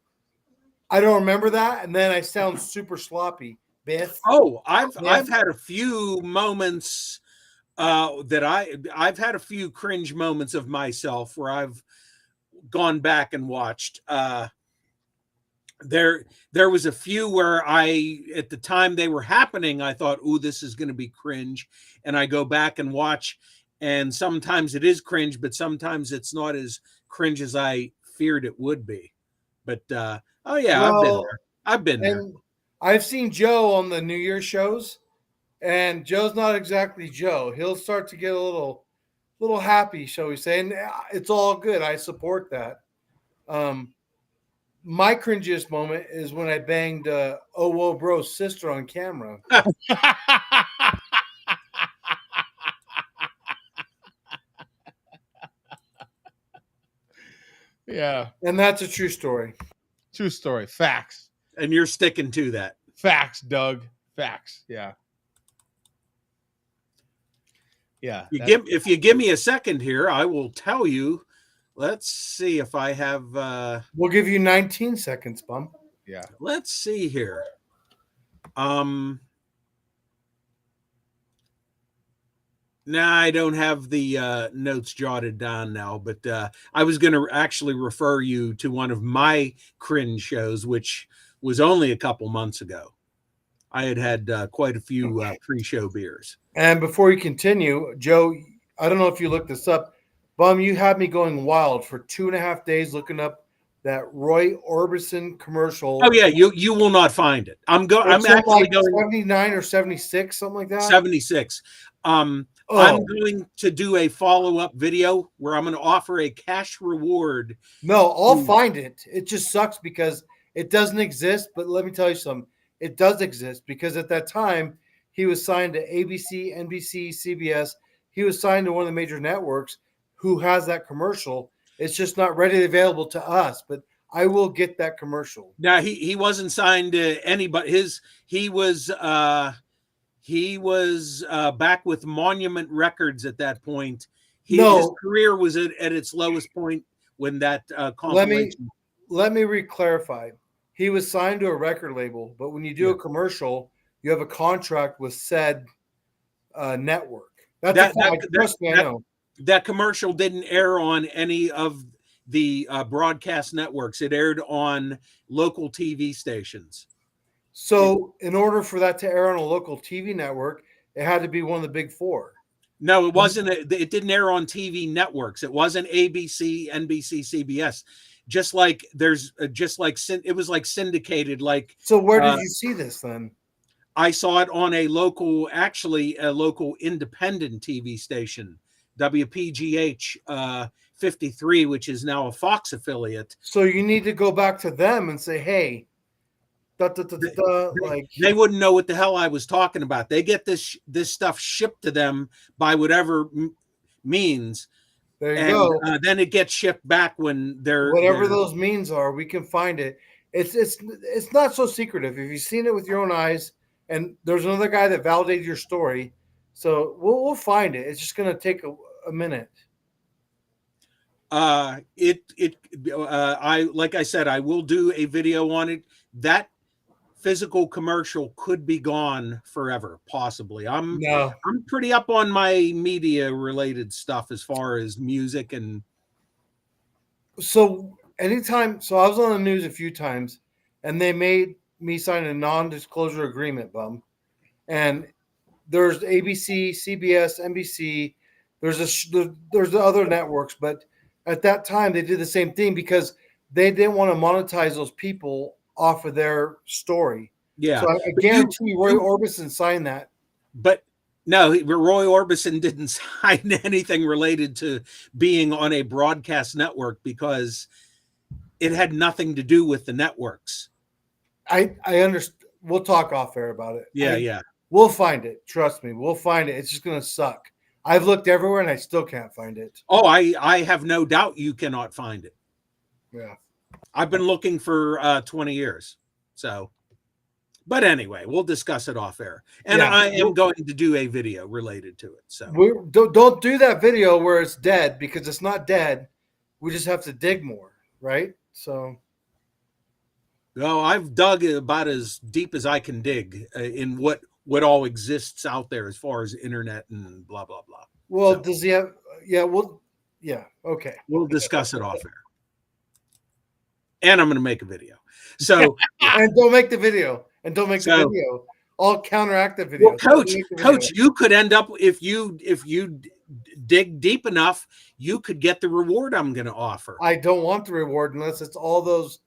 I don't remember that, and then I sound super sloppy. Beth. Oh, I've had a few moments that I've had a few cringe moments of myself where I've gone back and watched. There was a few where at the time they were happening, I thought, "Ooh, this is going to be cringe," and I go back and watch, and sometimes it is cringe, but sometimes it's not as cringe as I feared it would be. But oh yeah, Well, I've been there. I've seen Joe on the New Year's shows, and Joe's not exactly Joe. He'll start to get a little happy, shall we say, and it's all good. I support that. My cringiest moment is when I banged Oh Whoa Bro's sister on camera. Yeah. And that's a true story. True story. Facts. And you're sticking to that. Facts, Doug. Facts. Yeah. Yeah. If you give me a second here, I will tell you. Let's see if I have. We'll give you 19 seconds, bum. Yeah. Let's see here. Nah, I don't have the notes jotted down now, but I was going to actually refer you to one of my cringe shows, which was only a couple months ago. I had quite a few pre-show beers. And before you continue, Joe, I don't know if you looked this up. Bum, you had me going wild for 2.5 days looking up that Roy Orbison commercial. Oh yeah, you will not find it. I'm actually like going 79 or 76, something like that. 76. I'm going to do a follow-up video where I'm going to offer a cash reward. No, I'll find it. It just sucks because it doesn't exist. But let me tell you something. It does exist because at that time he was signed to ABC, NBC, CBS. He was signed to one of the major networks who has that commercial. It's just not readily available to us, but I will get that commercial. Now he wasn't signed to anybody. He was back with Monument Records at that point. His career was at its lowest point when that compilation. Let me re-clarify. He was signed to a record label, but when you do a commercial, you have a contract with said network. Trust me, I know. That commercial didn't air on any of the broadcast networks. It aired on local TV stations. So in order for that to air on a local TV network, it had to be one of the big four. No, it wasn't. It didn't air on TV networks. It wasn't ABC, NBC, CBS. Just like it was like syndicated. Like, so where did you see this then? I saw it on a local independent TV station, WPGH 53, which is now a Fox affiliate. So you need to go back to them and say, hey, like they wouldn't know what the hell I was talking about. They get this stuff shipped to them by whatever means. There you go. Then it gets shipped back when they're whatever those means are. We can find it. It's not so secretive if you've seen it with your own eyes. And there's another guy that validated your story, so we'll find it. It's just going to take a minute. I like I said, I will do a video on it. That physical commercial could be gone forever, possibly. I'm pretty up on my media related stuff as far as music and so anytime. So I was on the news a few times, and they made me sign a non-disclosure agreement, Bum. And there's ABC, CBS, NBC. There's the other networks, but at that time they did the same thing because they didn't want to monetize those people off of their story. Yeah. So I guarantee Roy Orbison signed that. But no, Roy Orbison didn't sign anything related to being on a broadcast network because it had nothing to do with the networks. I understand. We'll talk off air about it. Yeah. We'll find it. Trust me. We'll find it. It's just going to suck. I've looked everywhere and I still can't find it. Oh, I have no doubt you cannot find it. Yeah. I've been looking for 20 years. So, but anyway, we'll discuss it off air. And I am going to do a video related to it. So don't do that video where it's dead because it's not dead. We just have to dig more, right? So. No, I've dug about as deep as I can dig in what all exists out there as far as internet and blah, blah, blah. Well, does he have, okay. We'll discuss it off air. And I'm going to make a video. So, and don't make the video. The video. I'll counteract the video. Well, coach, you could end up, if you dig deep enough, you could get the reward I'm going to offer. I don't want the reward unless it's all those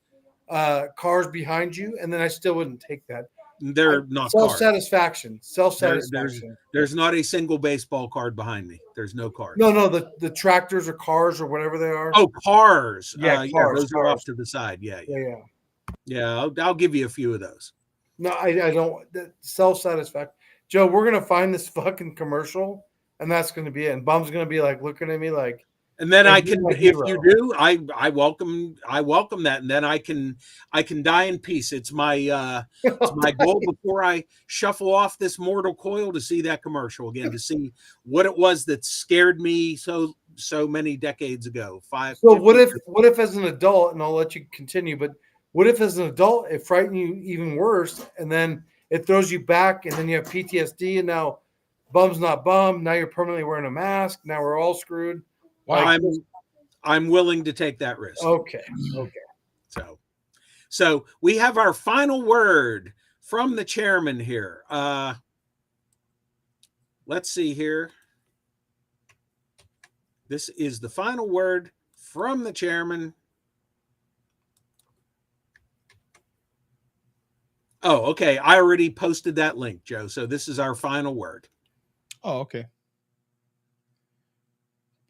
cars behind you, and then I still wouldn't take that. They're not self-satisfaction. There's not a single baseball card behind me. There's no card. No, the tractors or cars or whatever they are. Oh, cars. Yeah, those are off to the side. Yeah. I'll give you a few of those. No, I don't. Self-satisfaction. Joe, we're gonna find this fucking commercial, and that's gonna be it. And Bum's gonna be like looking at me like. And then I can, if you do, I welcome that, and then I can die in peace. It's my goal before I shuffle off this mortal coil to see that commercial again, to see what it was that scared me so many decades ago. So what if as an adult, and I'll let you continue, but What if as an adult it frightened you even worse, and then it throws you back, and then you have PTSD, and now bum's not bum. Now you're permanently wearing a mask. Now we're all screwed. Wow. I'm willing to take that risk. Okay. So we have our final word from the chairman here. Let's see here. This is the final word from the chairman. Oh, okay. I already posted that link, Joe. So this is our final word. Oh, okay.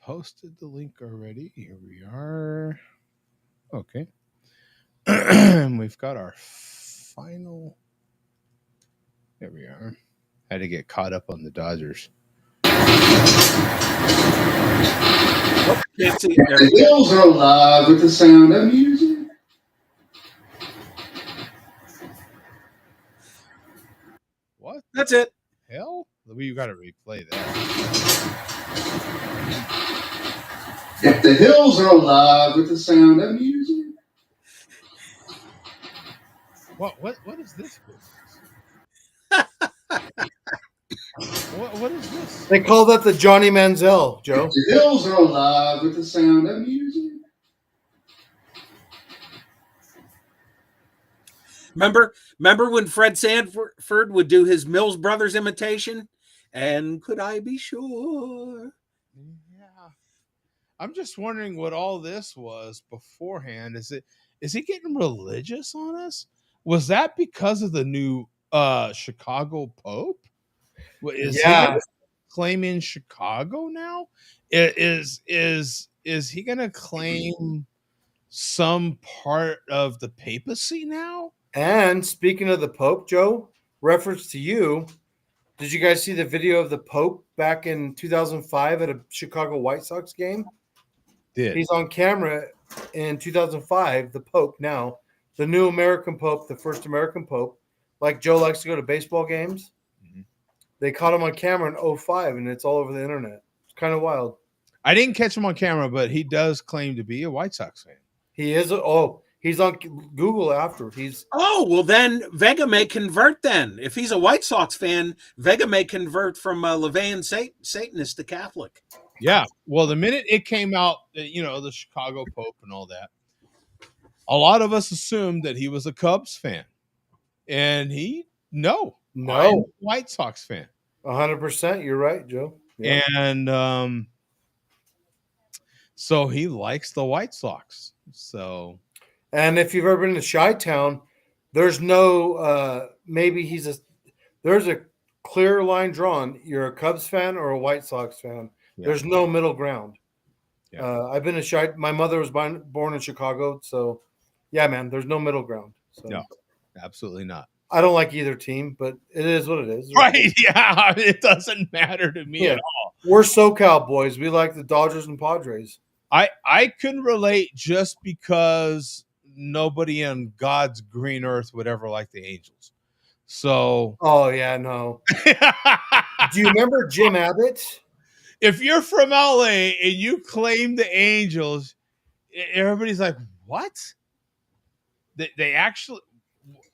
Posted the link already. Here we are. Okay. We've got our final. There we are. Had to get caught up on the Dodgers. The hills are alive with the sound of music. What? That's it. Hell? You got to replay that. If the hills are alive with the sound of music. What is this business? What is this? They call that the Johnny Manziel, Joe. If the hills are alive with the sound of music. Remember when Fred Sanford would do his Mills Brothers imitation? And could I be sure? Yeah. I'm just wondering what all this was beforehand. Is he getting religious on us? Was that because of the new Chicago Pope? Is he claiming Chicago now? Is he gonna claim some part of the papacy now? And speaking of the Pope, Joe, reference to you, did you guys see the video of the Pope back in 2005 at a Chicago White Sox game? Did. He's on camera in 2005, the Pope now, the new American Pope, the first American Pope. Like Joe likes to go to baseball games. Mm-hmm. They caught him on camera in 2005, and it's all over the internet. It's kind of wild. I didn't catch him on camera, but he does claim to be a White Sox fan. He is. He's on Google after. Well, then Vega may convert then. If he's a White Sox fan, Vega may convert from LaVeyan Satanist to Catholic. Yeah. Well, the minute it came out, the Chicago Pope and all that, a lot of us assumed that he was a Cubs fan. And no. I'm a White Sox fan. 100%. You're right, Joe. Yeah. And so he likes the White Sox. So, and if you've ever been to Chi-Town, there's no there's a clear line drawn. You're a Cubs fan or a White Sox fan. Yeah. There's no middle ground. Yeah. I've been to my mother was born in Chicago, so yeah, man, there's no middle ground. So. No, absolutely not. I don't like either team, but it is what it is. Right? Yeah, it doesn't matter to me at all. We're SoCal boys. We like the Dodgers and Padres. I can relate just because nobody on God's green earth would ever like the Angels. So. Oh yeah, no. Do you remember Jim Abbott? If you're from LA and you claim the Angels, everybody's like, "What?" They actually.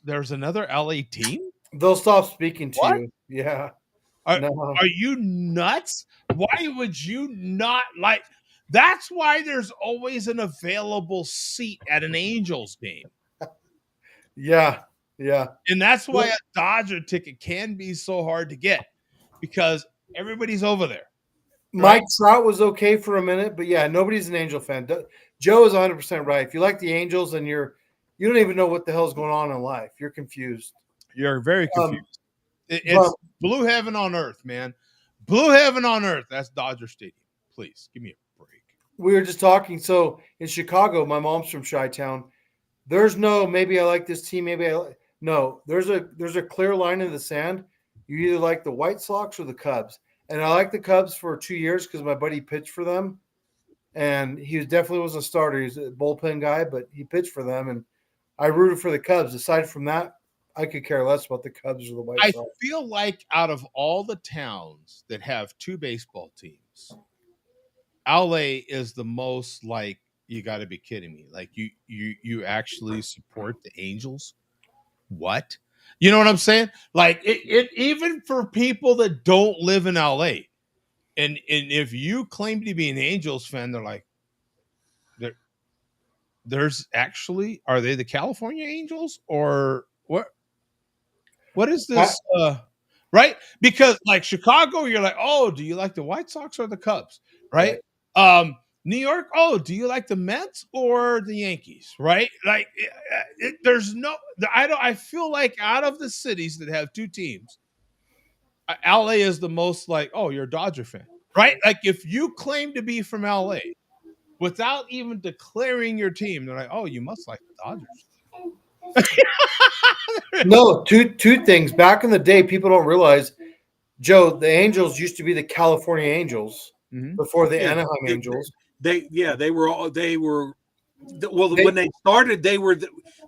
There's another LA team? They'll stop speaking to you. Yeah. Are you nuts? Why would you not like? That's why there's always an available seat at an Angels game. Yeah. And that's why a Dodger ticket can be so hard to get because everybody's over there. Mike Trout was okay for a minute, but yeah, nobody's an Angel fan. Joe is 100% right. If you like the Angels and you don't even know what the hell's going on in life. You're confused. You're very confused. It's blue heaven on earth, man. Blue heaven on earth. That's Dodger Stadium. Please give me a break. We were just talking. So in Chicago, my mom's from Chi-Town. There's no maybe I like this team. No. There's a clear line in the sand. You either like the White Sox or the Cubs. And I like the Cubs for 2 years because my buddy pitched for them, and he definitely was a starter. He's a bullpen guy, but he pitched for them, and I rooted for the Cubs. Aside from that, I could care less about the Cubs or the White Sox. I feel like out of all the towns that have two baseball teams, LA is the most like you got to be kidding me. Like you actually support the Angels? What? You know what I'm saying? Like it even for people that don't live in LA. And if you claim to be an Angels fan, they're like, there's actually, are they the California Angels or what? What is this? Right? Because like Chicago, you're like, oh, do you like the White Sox or the Cubs? Right? New York, oh, do you like the Mets or the Yankees? Right? Like, there's no, I feel like out of the cities that have two teams, LA is the most like, oh, you're a Dodger fan, right? Like, if you claim to be from LA without even declaring your team, they're like, oh, you must like the Dodgers. No, two things. Back in the day, people don't realize, Joe, the Angels used to be the California Angels before the Anaheim Angels. They were when they started, they were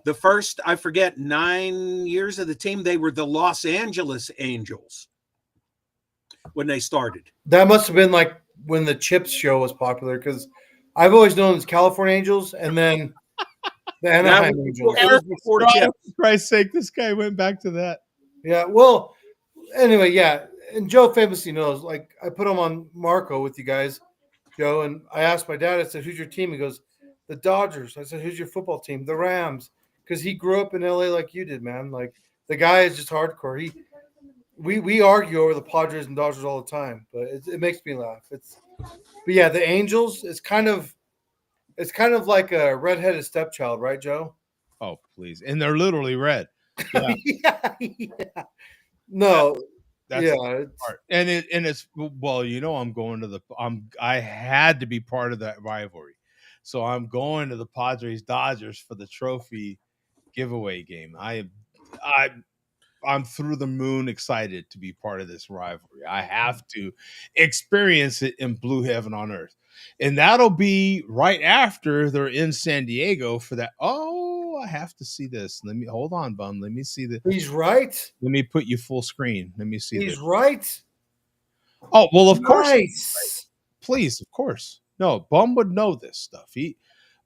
the first, I forget, 9 years of the team, they were the Los Angeles Angels when they started. That must have been like when the Chips show was popular, because I've always known as California Angels and then the Anaheim Angels. It was before Chips. For Christ's sake, this guy went back to that. Yeah, well, anyway, yeah. And Joe famously knows, like, I put him on Marco with you guys, Joe, and I asked my dad, I said, who's your team? He goes, the Dodgers. I said, who's your football team? The Rams. Because he grew up in LA like you did, man. Like, the guy is just hardcore. We argue over the Padres and Dodgers all the time, but it makes me laugh. But yeah, the Angels is kind of like a redheaded stepchild, right, Joe? Oh, please. And they're literally red. Yeah. yeah. No. That's yeah. Part. And it's well, you know, I had to be part of that rivalry. So I'm going to the Padres Dodgers for the trophy giveaway game. I'm through the moon excited to be part of this rivalry. I have to experience it in blue heaven on earth. And that'll be right after they're in San Diego for that. Oh, I have to see this. Let me hold on, Bum. Let me see the. He's right. Let me put you full screen. Let me see. He's right. Oh, well, of course. Nice. Please, of course. No, Bum would know this stuff.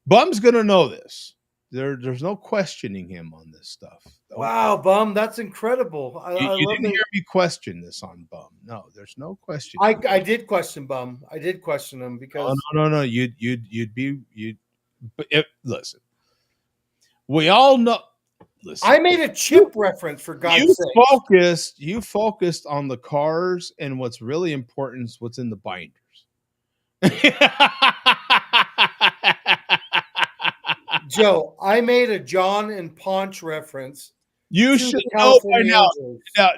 Bum's gonna know this. There's no questioning him on this stuff. Wow, Bum, that's incredible. You didn't hear me question this on Bum. No, there's no question. I did question Bum. I did question him because no. You'd but listen. We all know. Listen. I made a chip reference for God's sake. You focused on the cars, and what's really important is what's in the binders. Joe, I made a John and Ponch reference. You should know by now.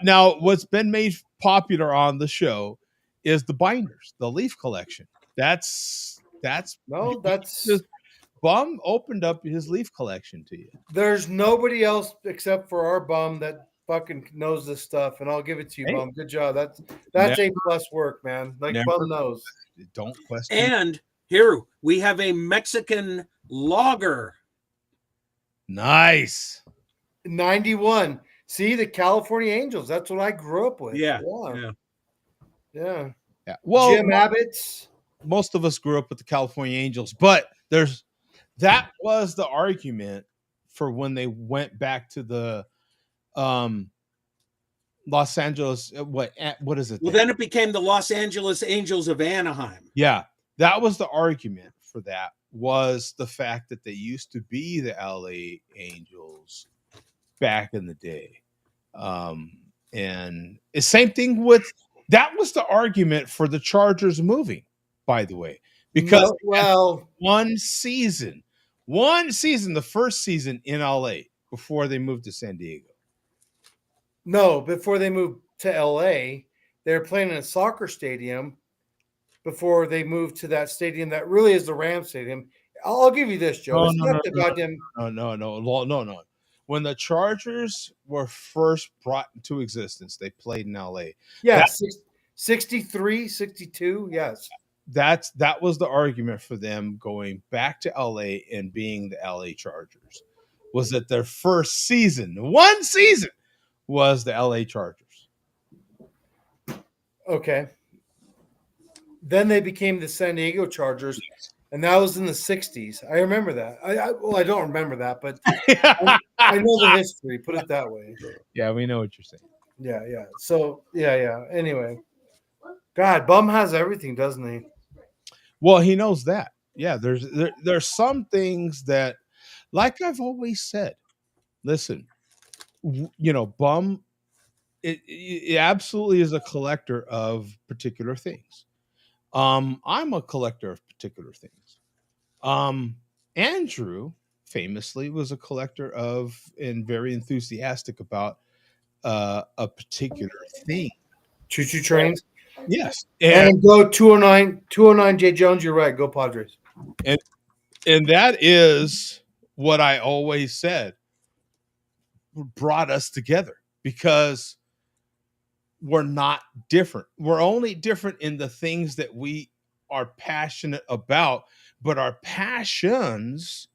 Now, what's been made popular on the show is the binders, the leaf collection. That's Bum opened up his leaf collection to you. There's nobody else except for our Bum that fucking knows this stuff, and I'll give it to you, Bum. Good job. That's A+ work, man. Like Bum knows. Don't question. And here we have a Mexican lager. Nice. 91. See, the California Angels. That's what I grew up with. Yeah. Well, Jim Abbott's. Most of us grew up with the California Angels, but that was the argument for when they went back to the Los Angeles. What is it? Well, then it became the Los Angeles Angels of Anaheim. Yeah, that was the argument for that. Was the fact that they used to be the LA Angels back in the day. And the same thing with that was the argument for the Chargers moving, by the way, because one season, the first season in LA before they moved to San Diego. No, before they moved to LA, they were playing in a soccer stadium before they moved to that stadium that really is the Rams Stadium. I'll give you this, Joe. No. When the Chargers were first brought into existence, they played in LA. Yeah, 63, 62, yes. That was the argument for them going back to LA and being the LA Chargers. Was that their first season, one season, was the LA Chargers. Okay. Then they became the San Diego Chargers. and that was in the '60s. I remember that. Well, I don't remember that, but I know the history. Put it that way. Yeah, we know what you're saying. Yeah. So yeah. Anyway, God, Bum has everything, doesn't he? Well, he knows that. Yeah, there's some things that, like I've always said, listen, Bum, it absolutely is a collector of particular things. I'm a collector of particular things. Andrew famously was a collector of and very enthusiastic about a particular thing. Choo-choo trains. Yes, And go 209 J Jones. You're right. Go Padres. and that is what I always said brought us together, because we're not different. We're only different in the things that we are passionate about, but our passions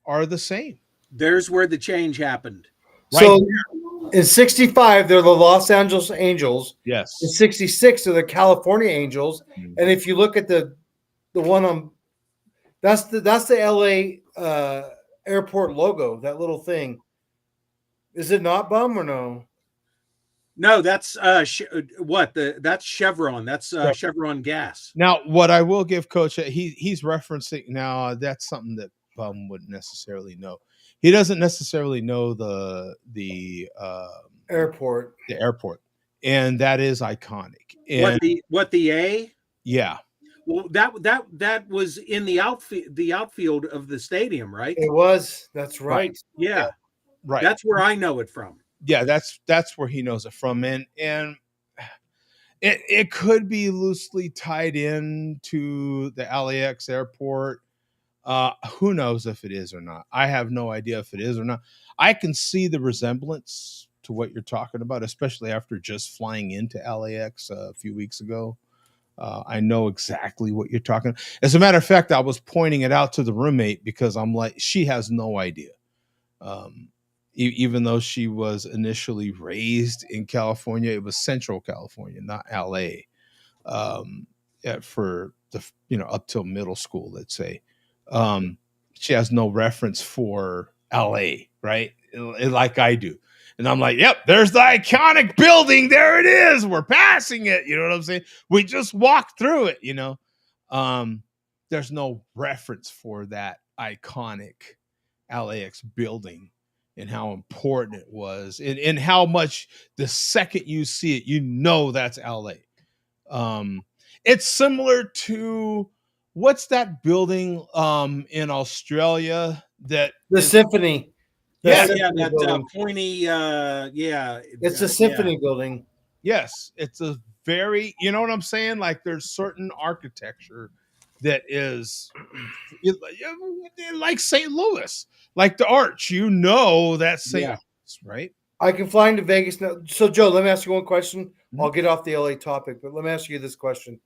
are the same. There's where the change happened. So in '65, they're the Los Angeles Angels. Yes. In '66, they're the California Angels. And if you look at the one on, that's the LA airport logo, that little thing. Is it not Bum or no? No, that's that's Chevron. That's Chevron gas. Now, what I will give Coach, he's referencing now. That's something that Bum wouldn't necessarily know. He doesn't necessarily know the airport, and that is iconic. And what the A? Yeah. Well, that was in the outfield of the stadium, right? It was. That's right. Yeah. Right. That's where I know it from. Yeah, that's where he knows it from, and it could be loosely tied in to the LAX airport. Who knows if it is or not? I have no idea if it is or not. I can see the resemblance to what you're talking about, especially after just flying into LAX a few weeks ago. I know exactly what you're talking about. As a matter of fact, I was pointing it out to the roommate because I'm like, she has no idea. Even though she was initially raised in California, it was Central California, not LA, for the up till middle school, let's say. She has no reference for LA, right? Like I do. And I'm like, yep, there's the iconic building. There it is. We're passing it. You know what I'm saying? We just walked through it, There's no reference for that iconic LAX building and how important it was, and how much the second you see it, that's LA. It's similar to what's that building in Australia that the Symphony. That pointy. It's a Symphony building. Yes, it's a very, you know what I'm saying? Like there's certain architecture that is like St. Louis, like the Arch, that's St. Louis, right? I can fly into Vegas now. So, Joe, let me ask you one question. Mm-hmm. I'll get off the LA topic, but let me ask you this question.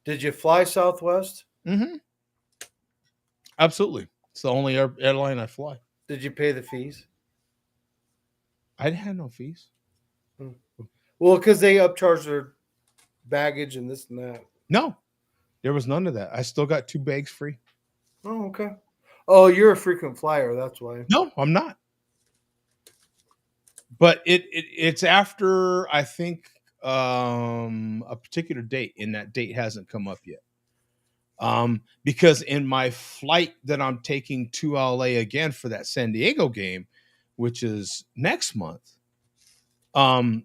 Did you fly Southwest? Mm-hmm. Absolutely. It's the only airline I fly. Did you pay the fees? I had no fees. Well, because they upcharge their baggage and this and that. No, there was none of that. I still got 2 bags free. Oh, okay. Oh, you're a frequent flyer. That's why. No, I'm not. But it's after, I think, a particular date, and that date hasn't come up yet. Because in my flight that I'm taking to LA again for that San Diego game, which is next month,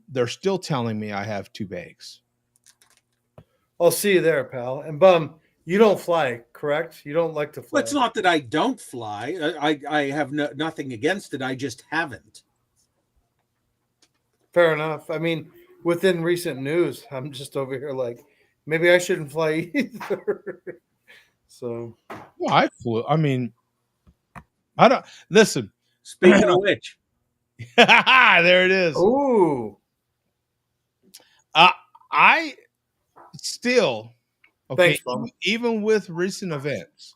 they're still telling me I have 2 bags. I'll see you there, pal. And Bum, you don't fly, correct? You don't like to fly. Well, it's not that I don't fly. I have nothing against it. I just haven't. Fair enough. I mean, within recent news, I'm just over here like, maybe I shouldn't fly either. So, well, I flew. I mean, I don't listen. Speaking of which, there it is. Ooh, I still okay. Thanks, even with recent events,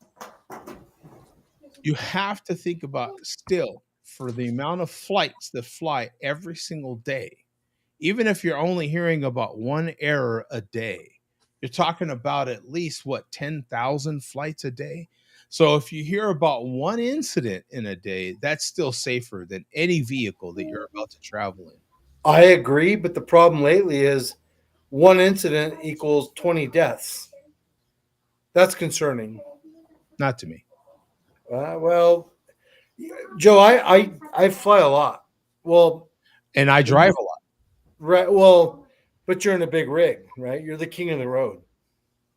you have to think about still for the amount of flights that fly every single day. Even if you're only hearing about one error a day, you're talking about at least 10,000 flights a day. So if you hear about one incident in a day, that's still safer than any vehicle that you're about to travel in. I agree, but the problem lately is one incident equals 20 deaths. That's concerning. Not to me. Well, Joe, I fly a lot. Well, And I drive a lot. right. Well, but you're in a big rig, right? You're the king of the road.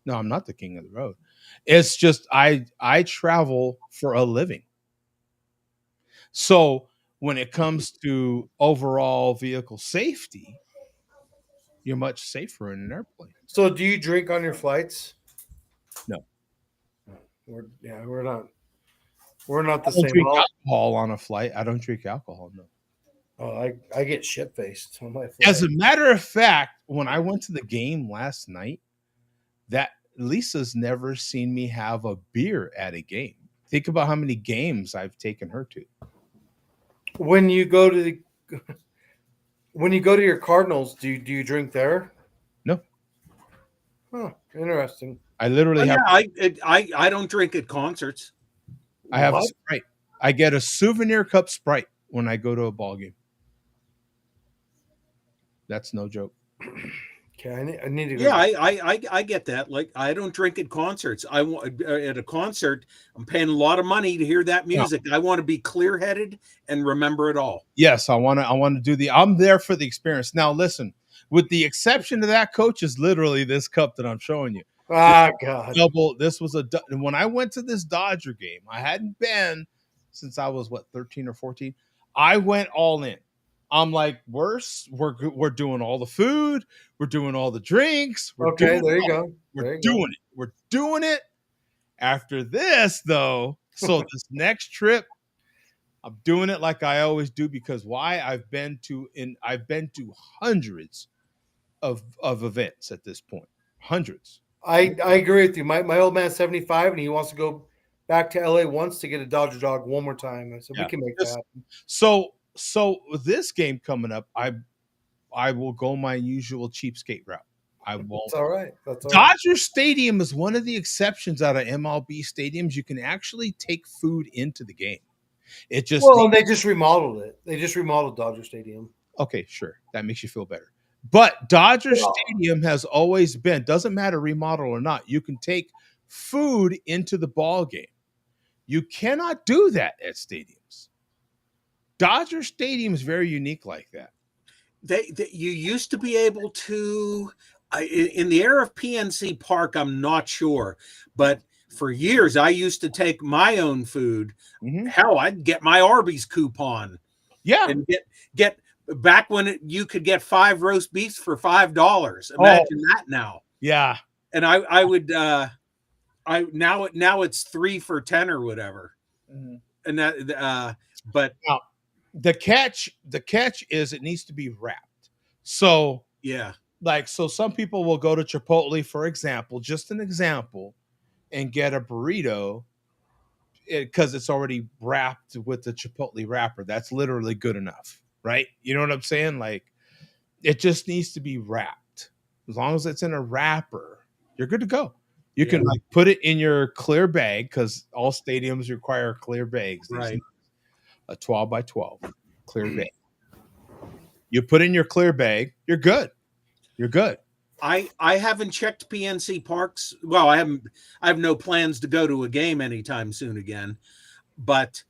No, I'm not the king of the road. It's just I travel for a living. So when it comes to overall vehicle safety, you're much safer in an airplane. So, do you drink on your flights? No. We're not. We're not the I don't same. drink alcohol on a flight. I don't drink alcohol, no. Oh, I get shit faced on my flight. As a matter of fact, when I went to the game last night, that Lisa's never seen me have a beer at a game. Think about how many games I've taken her to. When you go to your Cardinals, do you drink there? No. Huh, interesting. I literally have. I don't drink at concerts. I have a Sprite. I get a souvenir cup Sprite when I go to a ball game. That's no joke. Okay, I need to go. Yeah, I get that. Like, I don't drink at concerts. I want at a concert, I'm paying a lot of money to hear that music. I want to be clear-headed and remember it all. Yes, I want to I'm there for the experience. Now listen, with the exception of that, coach, is literally this cup that I'm showing you. Ah, God. This was when I went to this Dodger game, I hadn't been since I was 13 or 14. I went all in. I'm like, we're doing all the food, we're doing all the drinks. We're okay, there you go. We're doing it. We're doing it. After this, though, so this next trip, I'm doing it like I always do because why? I've been to hundreds of events at this point. Hundreds. I agree with you. My old man's 75 and he wants to go back to LA once to get a Dodger dog one more time. I said we can make that happen. So with this game coming up, I will go my usual cheapskate route. I won't. That's all right. Dodger Stadium is one of the exceptions out of MLB stadiums. You can actually take food into the game. It just they just remodeled it. They just remodeled Dodger Stadium. Okay, sure. That makes you feel better. But Dodger Stadium has always been, doesn't matter remodel or not, you can take food into the ball game. You cannot do that at stadiums. Dodger Stadium is very unique like that. You used to be able to, in the era of PNC Park, I'm not sure, but for years I used to take my own food. Mm-hmm. Hell, I'd get my Arby's coupon. Yeah, and get back when you could get 5 roast beefs for $5. Imagine that now. Yeah, and I would now it's 3 for $10 or whatever. Mm-hmm. And that but now, the catch is it needs to be wrapped. So yeah, so some people will go to Chipotle, for example, just an example, and get a burrito because it's already wrapped with the Chipotle wrapper. That's literally good enough, right? You know what I'm saying? Like, it just needs to be wrapped. As long as it's in a wrapper, you're good to go. You can put it in your clear bag because all stadiums require clear bags. Right. A 12 by 12 clear bag. You put in your clear bag, you're good. You're good. I haven't checked PNC Parks. Well, I have no plans to go to a game anytime soon again, but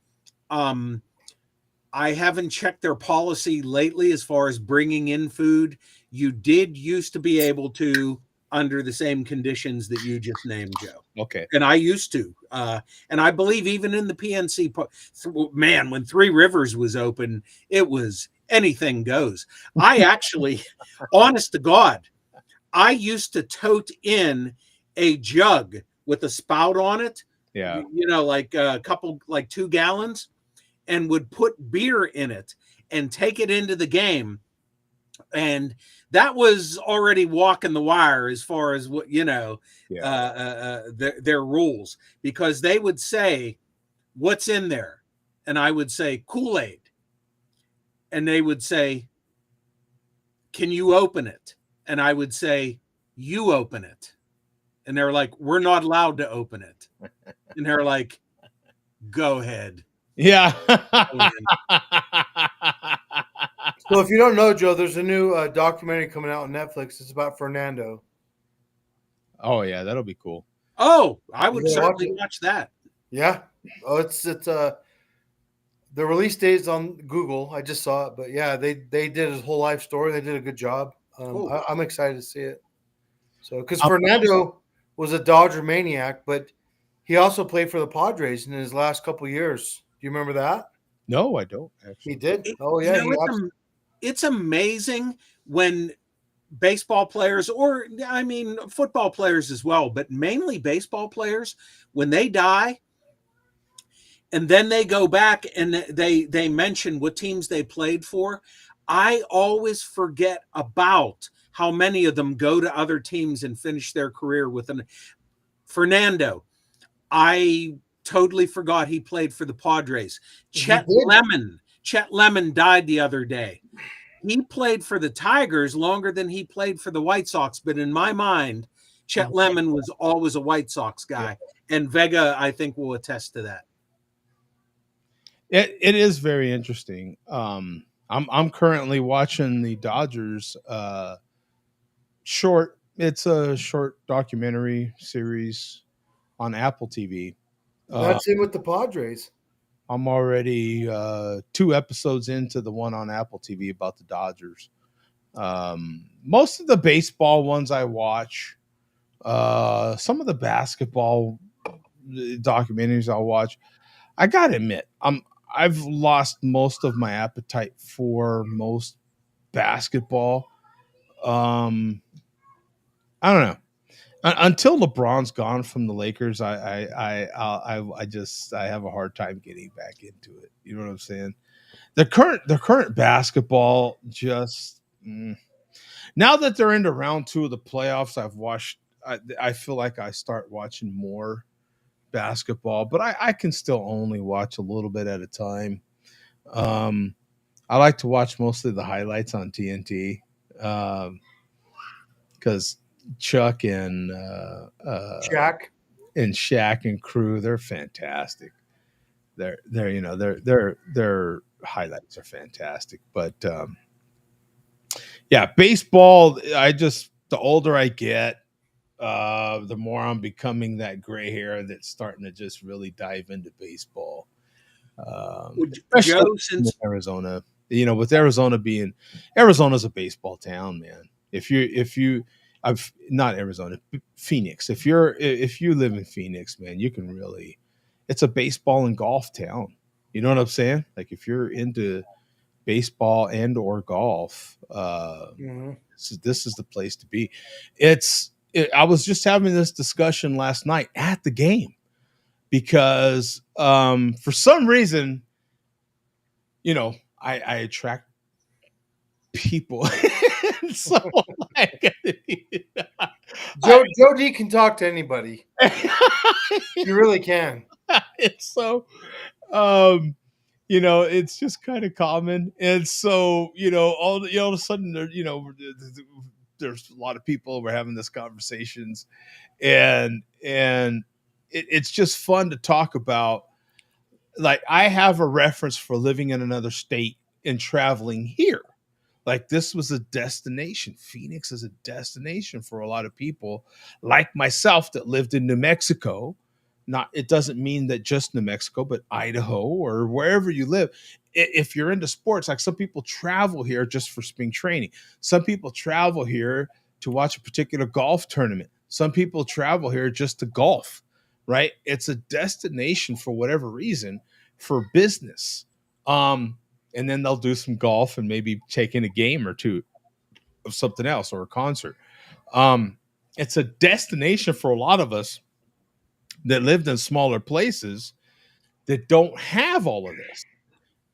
I haven't checked their policy lately as far as bringing in food. You did used to be able to under the same conditions that you just named, Joe. Okay. And I used to. And I believe even in the PNC, man, when Three Rivers was open, it was anything goes. I actually, honest to God, I used to tote in a jug with a spout on it. Yeah. You know, like a couple, like 2 gallons, and would put beer in it and take it into the game. And that was already walking the wire as far as what, you know, their rules, because they would say, what's in there? And I would say Kool-Aid. And they would say, can you open it? And I would say, you open it. And they're like, we're not allowed to open it. And they're like, go ahead. Yeah. So if you don't know, Joe, there's a new documentary coming out on Netflix. It's about Fernando. Oh yeah, that'll be cool. Oh, I would Yeah, watch certainly it. watch that. Yeah. Oh, it's the release date is on Google. I just saw it, but yeah, they did his whole life story. They did a good job. Oh. I'm excited to see it. So because I'm- Fernando was a Dodger maniac, but he also played for the Padres in his last couple years. Do you remember that? No, I don't actually. He did. Oh You yeah, know, it's amazing when baseball players, or I mean football players as well, but mainly baseball players, when they die and then they go back and they mention what teams they played for, I always forget about how many of them go to other teams and finish their career with an Fernando. I totally forgot he played for the Padres. Chet Lemon died the other day. He played for the Tigers longer than he played for the White Sox, but in my mind, Chet Lemon was always a White Sox guy, and Vega, I think, will attest to that. It is very interesting. I'm currently watching the Dodgers short. It's a short documentary series on Apple TV. That's it with the Padres. I'm already 2 episodes into the one on Apple TV about the Dodgers. Most of the baseball ones I watch. Some of the basketball documentaries I'll watch. I gotta admit, I've lost most of my appetite for most basketball. I don't know. Until LeBron's gone from the Lakers, I have a hard time getting back into it. You know what I'm saying? The current basketball just now that they're into round 2 of the playoffs, I've watched. I feel like I start watching more basketball, but I can still only watch a little bit at a time. I like to watch mostly the highlights on TNT because Chuck and Shaq and crew, they're fantastic. Their highlights are fantastic. But yeah, baseball. The older I get, the more I'm becoming that gray hair that's starting to just really dive into baseball. Especially Joe, since in Arizona, with Arizona's a baseball town, man. I've not Arizona, Phoenix. If you live in Phoenix, man, you can really, it's a baseball and golf town. You know what I'm saying? Like if you're into baseball and or golf, this is the place to be. I was just having this discussion last night at the game because for some reason, I attract people. So like, Joe D can talk to anybody. You really can. It's so it's just kind of common. And so, all of a sudden there's a lot of people we're having this conversations and it's just fun to talk about. Like I have a reference for living in another state and traveling here. Like this was a destination. Phoenix is a destination for a lot of people like myself that lived in New Mexico. It doesn't mean that just New Mexico, but Idaho or wherever you live. If you're into sports, like some people travel here just for spring training. Some people travel here to watch a particular golf tournament. Some people travel here just to golf, right? It's a destination for whatever reason for business. And then they'll do some golf and maybe take in a game or two of something else or a concert. It's a destination for a lot of us that lived in smaller places that don't have all of this.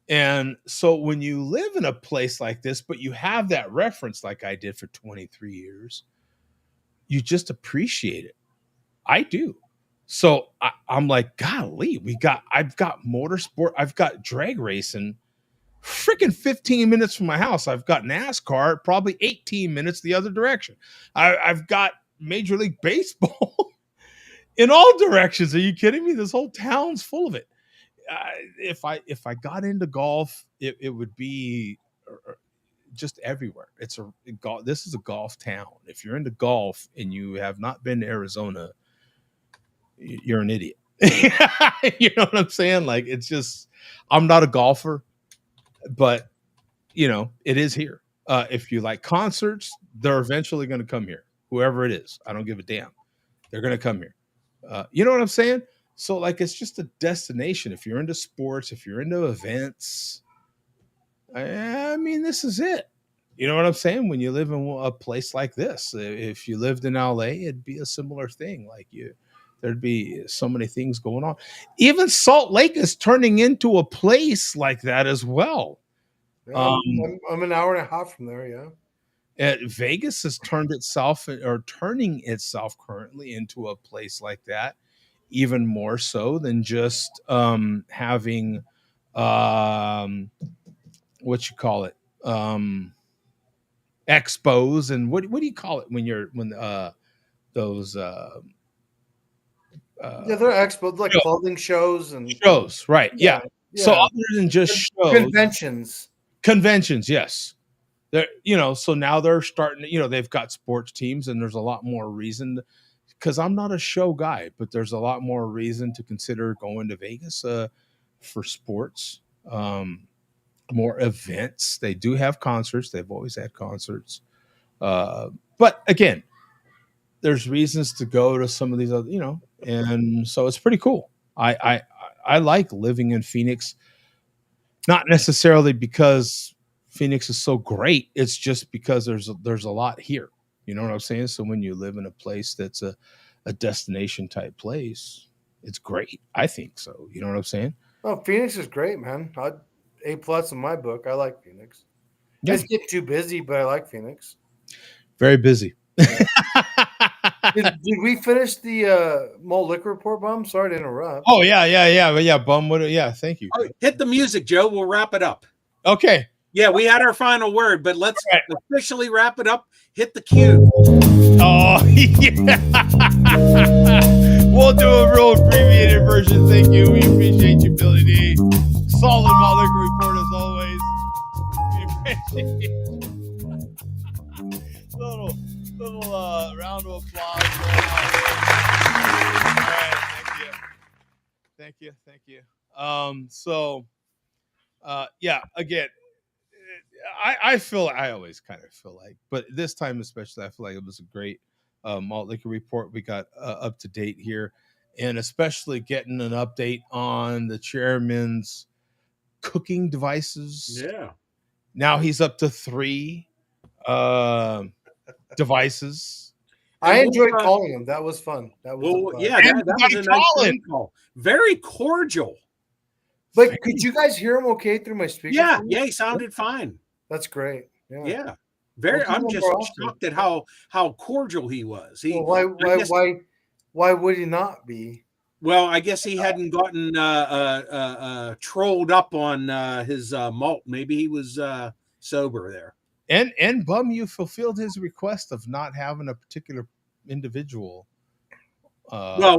And so when you live in a place like this, but you have that reference like I did for 23 years, you just appreciate it. I do. So I'm like, golly, I've got motorsport, I've got drag racing freaking 15 minutes from my house. I've got NASCAR, probably 18 minutes the other direction. I've got Major League Baseball in all directions. Are you kidding me? This whole town's full of it. If I got into golf, it would be just everywhere. It's a golf. This is a golf town. If you're into golf and you have not been to Arizona, you're an idiot. You know what I'm saying? Like, it's just, I'm not a golfer, but it is here. If you like concerts, they're eventually going to come here. Whoever it is, I don't give a damn. They're going to come here. You know what I'm saying? So, like, it's just a destination. If you're into sports, if you're into events, I mean, this is it. You know what I'm saying? When you live in a place like this, if you lived in LA, it'd be a similar thing. Like, there'd be so many things going on. Even Salt Lake is turning into a place like that as well. Yeah, I'm an hour and a half from there. Yeah. Vegas has turned itself, or turning itself currently, into a place like that, even more so than just having what you call it, expos, and what do you call it when those Yeah, they're expos, like clothing shows and shows, right? Yeah. So other than just shows, conventions, yes. So now they're starting, they've got sports teams, and there's a lot more reason, because I'm not a show guy, but there's a lot more reason to consider going to Vegas for sports, more events. They do have concerts. They've always had concerts. But again, there's reasons to go to some of these other, and so it's pretty cool. I like living in Phoenix, not necessarily because Phoenix is so great. It's just because there's a lot here. You know what I'm saying? So when you live in a place that's a destination type place, it's great. I think so. You know what I'm saying? Oh, Phoenix is great, man. A+ in my book. I like Phoenix. Yeah. It's getting too busy, but I like Phoenix. Very busy. Did we finish the malt liquor report, Bum? Sorry to interrupt. Oh yeah, Bum. Thank you. Oh, hit the music, Joe. We'll wrap it up. Okay. Yeah, we had our final word, but let's officially wrap it up. Hit the cue. Oh yeah. We'll do a real abbreviated version. Thank you. We appreciate you, Billy D. Solid malt liquor report as always. We appreciate you. Little round of applause. All right, thank you. Yeah, again, I always kind of feel like, but this time especially, I feel like it was a great malt liquor report. We got up to date here, and especially getting an update on the chairman's cooking devices. Yeah. Now he's up to 3 devices. I enjoyed calling him. That was fun. That was that was a nice phone call. Very cordial. But could you guys hear him okay through my speaker? Yeah, he sounded fine. That's great. Yeah. Very. I'm just shocked at how cordial he was. Why would he not be? Well, I guess he hadn't gotten trolled up on his malt. Maybe he was sober there. And Bum, you fulfilled his request of not having a particular individual. Well,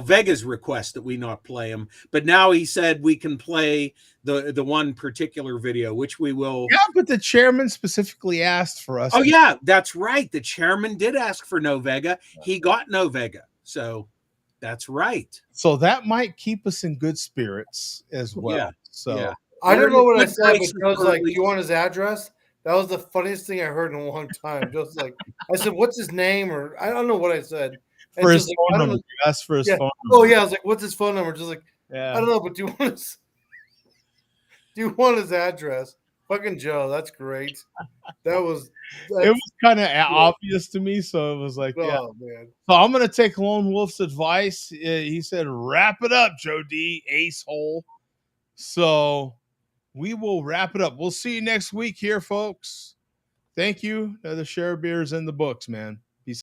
Vega's request that we not play him, but now he said we can play the one particular video, which we will. Yeah, but the chairman specifically asked for us. Oh yeah, that's right. The chairman did ask for no Vega. He got no Vega, so that's right. So that might keep us in good spirits as well. Yeah. So. Yeah. I don't know what I said, but Joe's like, "Do you want his address?" That was the funniest thing I heard in a long time. Joe's like, I said, "What's his name?" Or I don't know what I said. And for his phone number. You asked for his phone number. Oh yeah, I was like, "What's his phone number?" Just like, I don't know, but do you want his address? Fucking Joe, that's great. It was kind of obvious to me, so it was like, man. So I'm gonna take Lone Wolf's advice. He said, "Wrap it up, Joe D. Ace hole." So we will wrap it up. We'll see you next week here, folks. Thank you. The Share Beers in the books, man.